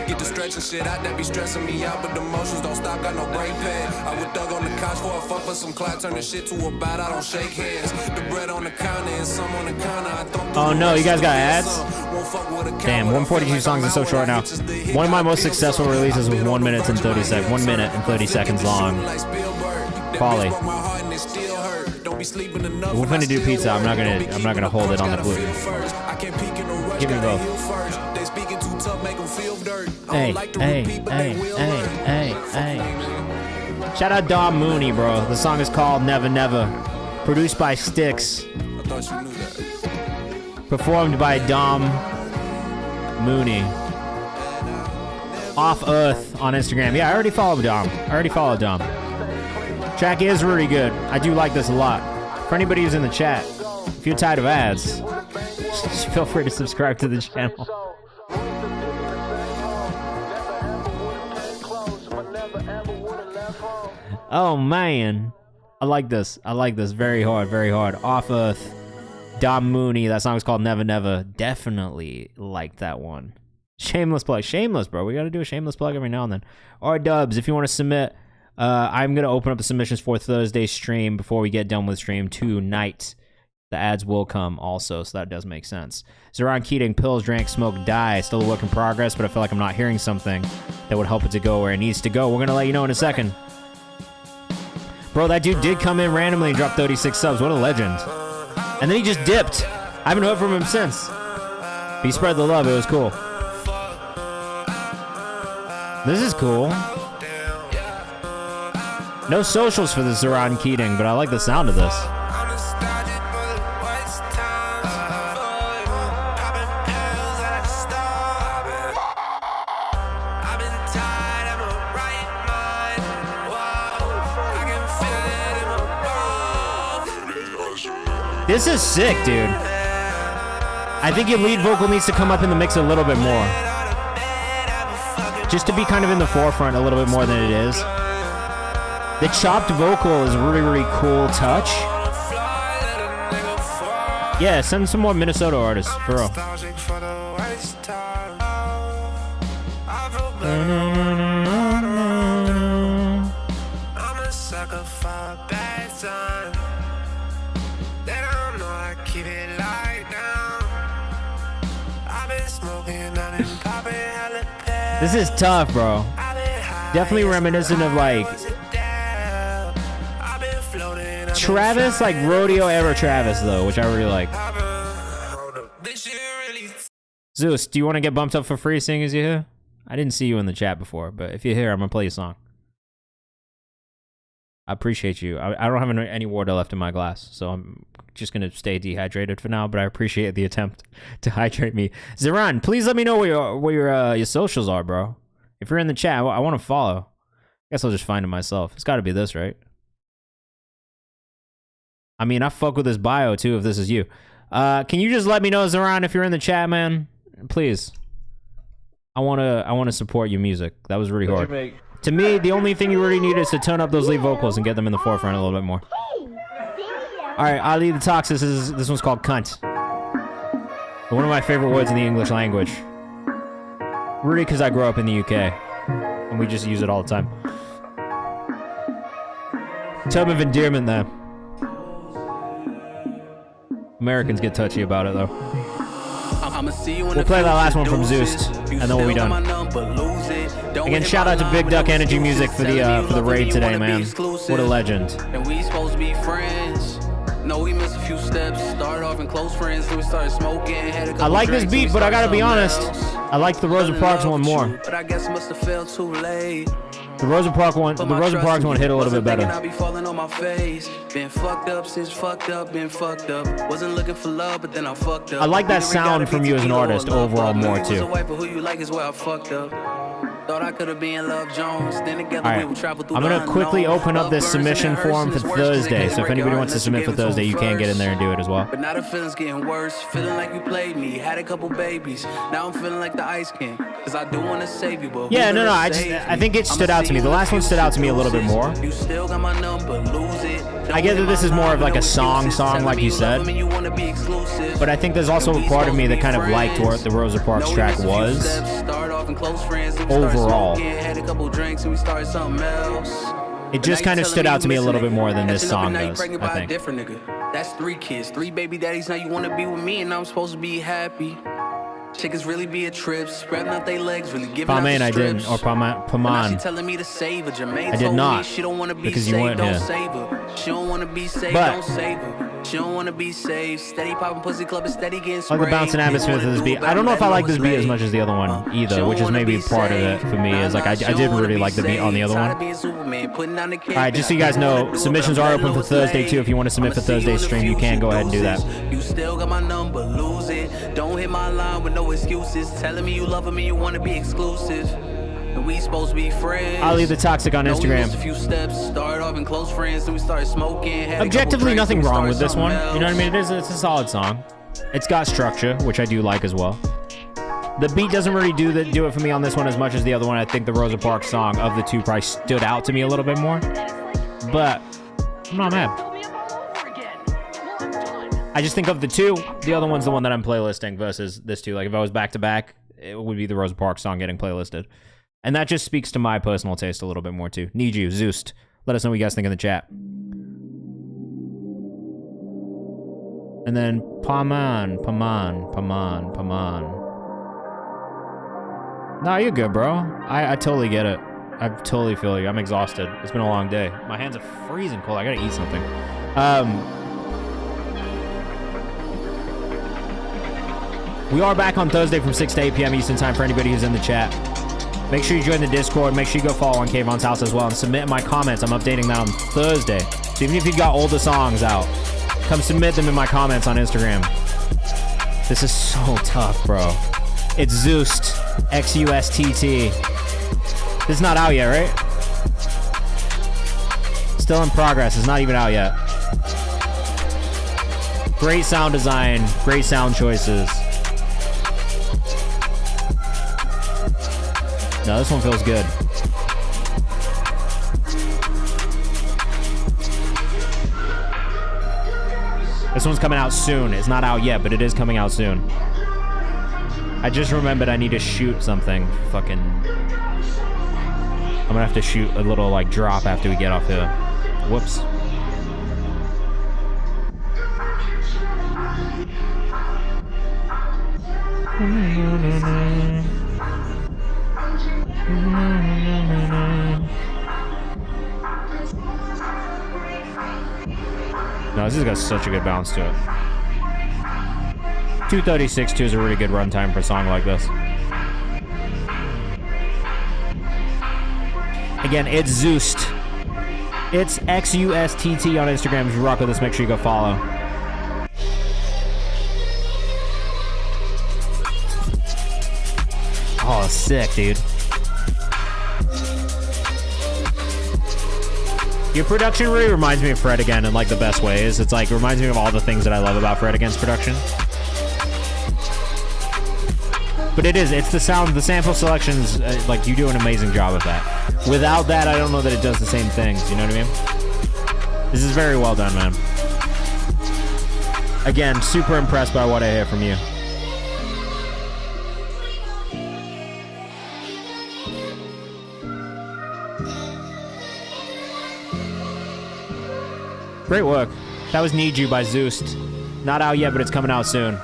Get the stretching shit out that be stressing me out, but the motions don't stop, got no brake pad. I would thug on the couch for a fuck for some clout, turn the shit to a bat, I don't shake hands. The bread on the counter and some on the counter, I don't. Oh no, you guys got ads? Damn, 142 songs is so short now. One of my most successful releases was 1 minute and 30 seconds. 1 minute and 30 seconds long. Polly. We're finna do pizza. I'm not gonna hold it on the gluten. Give me both. They speaking too tough, make them feel dirt. Hey, hey. Shout out Dom Mooney, bro. The song is called Never Never. Produced by Styx. I thought you knew that. Performed by Dom Mooney. Off Earth on Instagram. Yeah, I already followed Dom. Track is really good. I do like this a lot. For anybody who's in the chat, if you're tired of ads, just feel free to subscribe to the channel. Oh man, I like this very hard. Off Earth, Dom Mooney. That song is called Never Never. Definitely like that one. Shameless plug. Shameless, bro. We got to do a shameless plug every now and then. Or dubs, if you want to submit, I'm going to open up the submissions for Thursday's stream before we get done with stream tonight. The ads will come also, so that does make sense. Zeron Keating, pills, drank, smoke, die. Still a work in progress, but I feel like I'm not hearing something that would help it to go where it needs to go. We're going to let you know in a second. Bro, that dude did come in randomly and drop 36 subs. What a legend. And then he just dipped. I haven't heard from him since. But he spread the love. It was cool. This is cool. No socials for the Zeron Keating, but I like the sound of this. This is sick, dude. I think your lead vocal needs to come up in the mix a little bit more. Just to be kind of in the forefront a little bit more than it is. The chopped vocal is a really cool touch. Yeah, send some more Minnesota artists, for real. This is tough, bro. Definitely reminiscent of like Travis, like rodeo era Travis though, which I really like. Zeus, do you want to get bumped up for free seeing as you're here? I didn't see you in the chat before, but if you're here, I'm gonna play you a song. I appreciate you. I don't have any water left in my glass, so I'm just gonna stay dehydrated for now, but I appreciate the attempt to hydrate me. Zeron, please let me know where your socials are, bro. If you're in the chat, I want to follow. I guess I'll just find it myself. It's got to be this, right? I mean, I fuck with this bio too if this is you. Can you just let me know, Zeron, if you're in the chat, man? Please. I wanna support your music. That was really hard. To me, the only thing you really need is to turn up those lead vocals and get them in the forefront a little bit more. All right, Ali the Toxis, this one's called cunt. One of my favorite words in the English language. Really, because I grew up in the UK, and we just use it all the time. Term of endearment there. Americans get touchy about it, though. We'll play that last one from Zeus, and then we'll be done. Again, shout out to Big Duck Energy Music for the raid today, man. What a legend. And we supposed to be friends. No, we missed a few steps. Started off in close friends, then we started smoking. Had a couple I like this beat, but I gotta be honest. I like the Rosa Parks one more. But I guess must have felt too late. The Rosa Parks one hit a little bit better. I be falling on my face. Been fucked up since fucked up, been fucked up. Wasn't looking for love, but then I fucked up. I like that sound from you as an artist overall more too. Who you like is where I fucked up. Thought I could have been Love Jones. Then together we would travel through. I'm gonna quickly open up this submission form for Thursday. So if anybody wants to submit for Thursday, you can get in there and do it as well. But now the feeling's getting worse. Feeling like you played me. Had a couple babies. Now I'm feeling like the Ice King. Cause I do want to save you, but yeah, no. I think it stood out to me. The last one stood out to me a little bit more. You still got my number, lose it. I get that this is more of like a song like you said. But I think there's also a part of me that kind of liked what the Rosa Parks track was. Overall. It just kind of stood out to me a little bit more than this song does, I think. That's 3 kids, 3 baby daddies. Now you want to be with me and I'm supposed to be happy. Chickens really be a trip, spreading out their legs, really giving Palmain, out I the strips. didn't, or Paman. She telling me to save her. Jermaine I did told not, me she don't want to be because you saved, weren't don't here. save her. She don't want to be saved, But- don't save her. She don't want to be saved. Steady popping pussy club and steady getting I sprayed. like the bouncing atmosphere of this beat. I don't know if I like this beat as much as the other one either, which is maybe part of it for me. Is like I did really like the beat on the other one. All right, just so you guys know, submissions are open for Thursday too. If you want to submit for Thursday's stream, you can go ahead and do that. You still got my number, lose it. Don't hit my line with no excuses. Telling me you love me, you want to be exclusive. And we supposed to be friends. I'll leave the toxic on Instagram. A few steps, started off in close friends, then we started smoking. Objectively, nothing wrong with this one. You know what I mean? It's a solid song. It's got structure, which I do like as well. The beat doesn't really do it for me on this one as much as the other one. I think the Rosa Parks song of the two probably stood out to me a little bit more. But I'm not mad. I just think of the two, the other one's the one that I'm playlisting versus this two. Like if I was back to back, it would be the Rosa Parks song getting playlisted. And that just speaks to my personal taste a little bit more too. Need you, Zeused. Let us know what you guys think in the chat. And then Paman. Nah, you're good, bro. I totally get it. I totally feel you. I'm exhausted. It's been a long day. My hands are freezing cold. I gotta eat something. We are back on Thursday from 6 to 8 p.m. Eastern time for anybody who's in the chat. Make sure you join the Discord. Make sure you go follow on Kayvan's house as well and submit my comments. I'm updating that on Thursday. So even if you've got older songs out, come submit them in my comments on Instagram. This is so tough, bro. It's Zeused, X-U-S-T-T. This is not out yet, right? Still in progress. It's not even out yet. Great sound design. Great sound choices. No, this one feels good. This one's coming out soon. It's not out yet, but it is coming out soon. I just remembered I need to shoot something. Fucking... I'm gonna have to shoot a little, like, drop after we get off here. Whoops. No, this has got such a good bounce to it. 2:36 is a really good runtime for a song like this. Again, it's Zeused. It's X-U-S-T-T on Instagram. If you rock with us, make sure you go follow. Oh, sick, dude. Your production really reminds me of Fred again in like the best ways. It's like, it reminds me of all the things that I love about Fred Again's production. But it's the sound, the sample selections, like you do an amazing job of that. Without that, I don't know that it does the same things, you know what I mean? This is very well done, man. Again, super impressed by what I hear from you. Great work. That was Need You by Zeused. Not out yet, but it's coming out soon.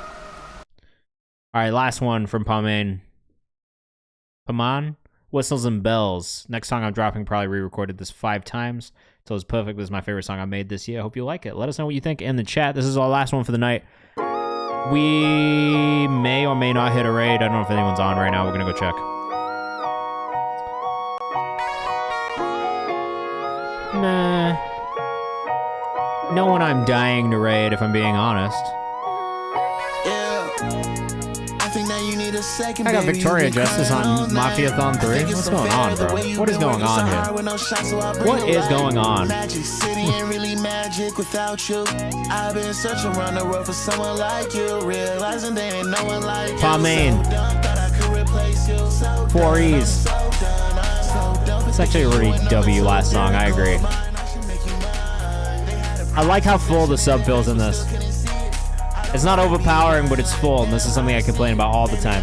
All right, last one from Paman. Whistles and Bells. Next song I'm dropping, probably re-recorded this 5 times. So it's perfect. This is my favorite song I made this year. I hope you like it. Let us know what you think in the chat. This is our last one for the night. We may or may not hit a raid. I don't know if anyone's on right now. We're going to go check. Nah. No one I'm dying to raid, if I'm being honest. I got Victoria Justice on Mafiathon 3. What's going on, bro? What is going on here? What is going on? Paman. 4 E's. It's actually a really W last song, I agree. I like how full the sub feels in this. It's not overpowering, but it's full, and this is something I complain about all the time.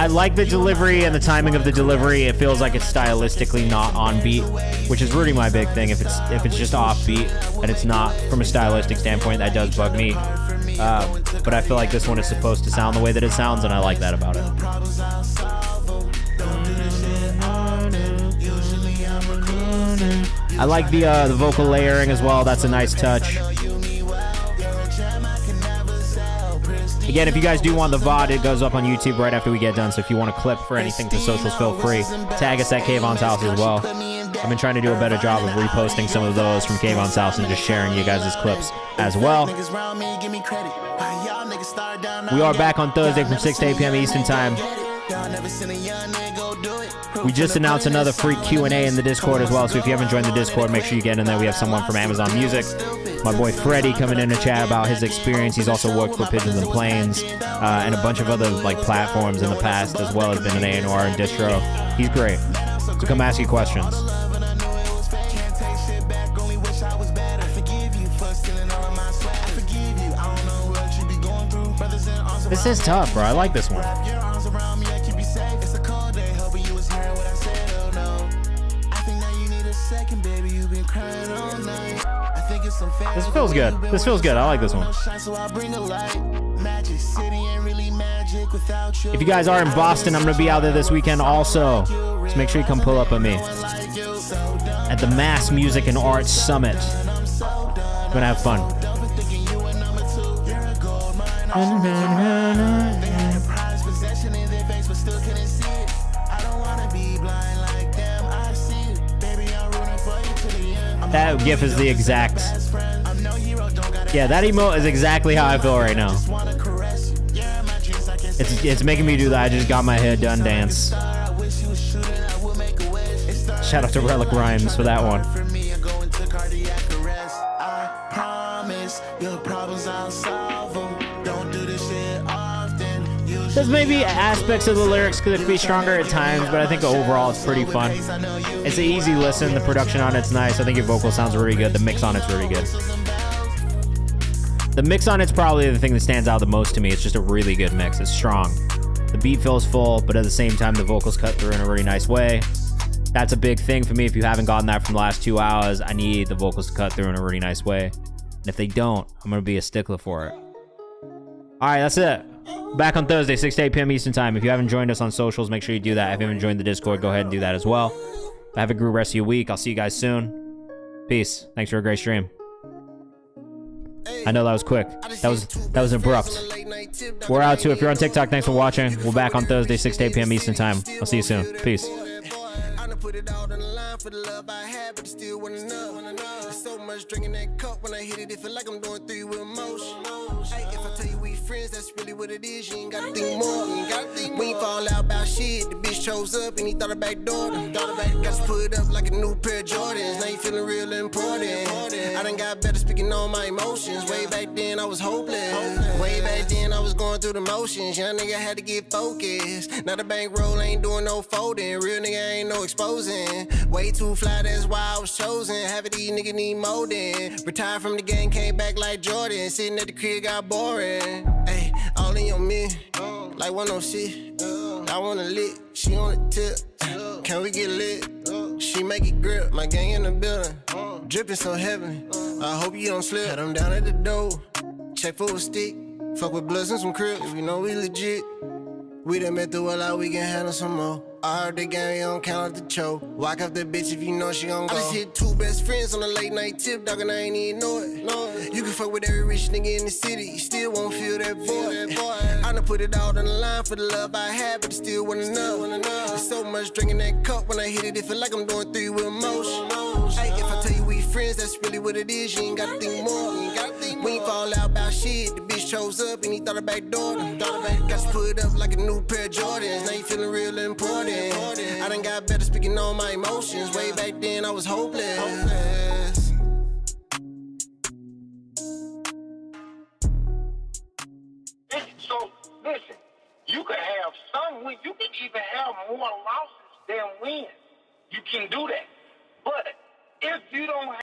I like the delivery and the timing of the delivery. It feels like it's stylistically not on beat, which is really my big thing. If it's just off beat and it's not from a stylistic standpoint, that does bug me. But I feel like this one is supposed to sound the way that it sounds, and I like that about it. I like the vocal layering as well. That's a nice touch. Again, if you guys do want the VOD, it goes up on YouTube right after we get done. So if you want a clip for anything to socials, feel free. Tag us at Kayvan's house as well. I've been trying to do a better job of reposting some of those from Kayvan's house and just sharing you guys' clips as well. We are back on Thursday from 6 to 8 p.m. Eastern Time. We just announced another free Q&A in the Discord as well, so if you haven't joined the Discord, make sure you get in there. We have someone from Amazon Music. My boy Freddie coming in to chat about his experience. He's also worked for Pigeons and Planes and a bunch of other platforms in the past, as well as been an A&R and distro. He's great. So come ask you questions. This is tough, bro. I like this one. This feels good. This feels good. I like this one. If you guys are in Boston, I'm going to be out there this weekend also. So make sure you come pull up on me at the Mass Music and Arts Summit. I'm going to have fun. That GIF is the exact... Yeah, that emote is exactly how I feel right now. It's making me do that I just got my head done dance. Shout out to Relic Rhymes for that one. There's maybe aspects of the lyrics could be stronger at times, but I think overall it's pretty fun. It's an easy listen. The production on it's nice. I think your vocal sounds really good. The mix on it's really good. The mix on it's probably the thing that stands out the most to me. It's just a really good mix. It's strong. The beat feels full, but at the same time, the vocals cut through in a really nice way. That's a big thing for me. If you haven't gotten that from the last 2 hours, I need the vocals to cut through in a really nice way. And if they don't, I'm going to be a stickler for it. All right, that's it. Back on Thursday, 6 to 8 p.m. Eastern Time. If you haven't joined us on socials, make sure you do that. If you haven't joined the Discord, go ahead and do that as well. Have a great rest of your week. I'll see you guys soon. Peace. Thanks for a great stream. I know that was quick. That was abrupt. We're out too. If you're on TikTok, thanks for watching. We're back on Thursday, 6 to 8 p.m. Eastern Time. I'll see you soon. Peace. Put it out on the line for the love I had, but I still wanna know. There's so much drinking that cup when I hit it, it feel like I'm doing 3 with emotion. Hey, if I tell you we friends, that's really what it is. You ain't gotta think more. We ain't fall out about shit. The bitch chose up and he thought her back door. Got to put up like a new pair of Jordans. Now you feeling real important. I done got better speaking on my emotions. Way back then I was hopeless. Way back then I was going through the motions. Young nigga had to get focused. Now the bankroll ain't doing no folding. Real nigga ain't no exposing. Way too fly, that's why I was chosen. Half of these niggas need molding. Retired from the game, came back like Jordan. Sitting at the crib got boring. Ay, all in your me, like 106. I wanna lick, she on the tip. Can we get lit? She make it grip. My gang in the building, dripping so heavily. I hope you don't slip. Had them down at the door, check for a stick. Fuck with bloods and some crips, we know we legit. We done been through a lot, we can handle some more. I heard the game, you don't count out the choke. Walk up the bitch if you know she gon' go. I just hit 2 best friends on a late night tip, dog, and I ain't even know it. No, you can fuck with every rich nigga in the city, you still won't feel that void. I done put it out on the line for the love I had, but it still wasn't enough. There's so much drinking that cup when I hit it, it feel like I'm doing 3 with emotion. Hey, if I tell you we friends, that's really what it is. You ain't gotta think more. We ain't fall out about shit. The bitch chose up and he thought her back door. Got to put up like a new pair of Jordans. Now you feeling real important. I done got better speaking on my emotions. Way back then I was hopeless. So listen, you can have some wins. You can even have more losses than wins. You can do that. But if you don't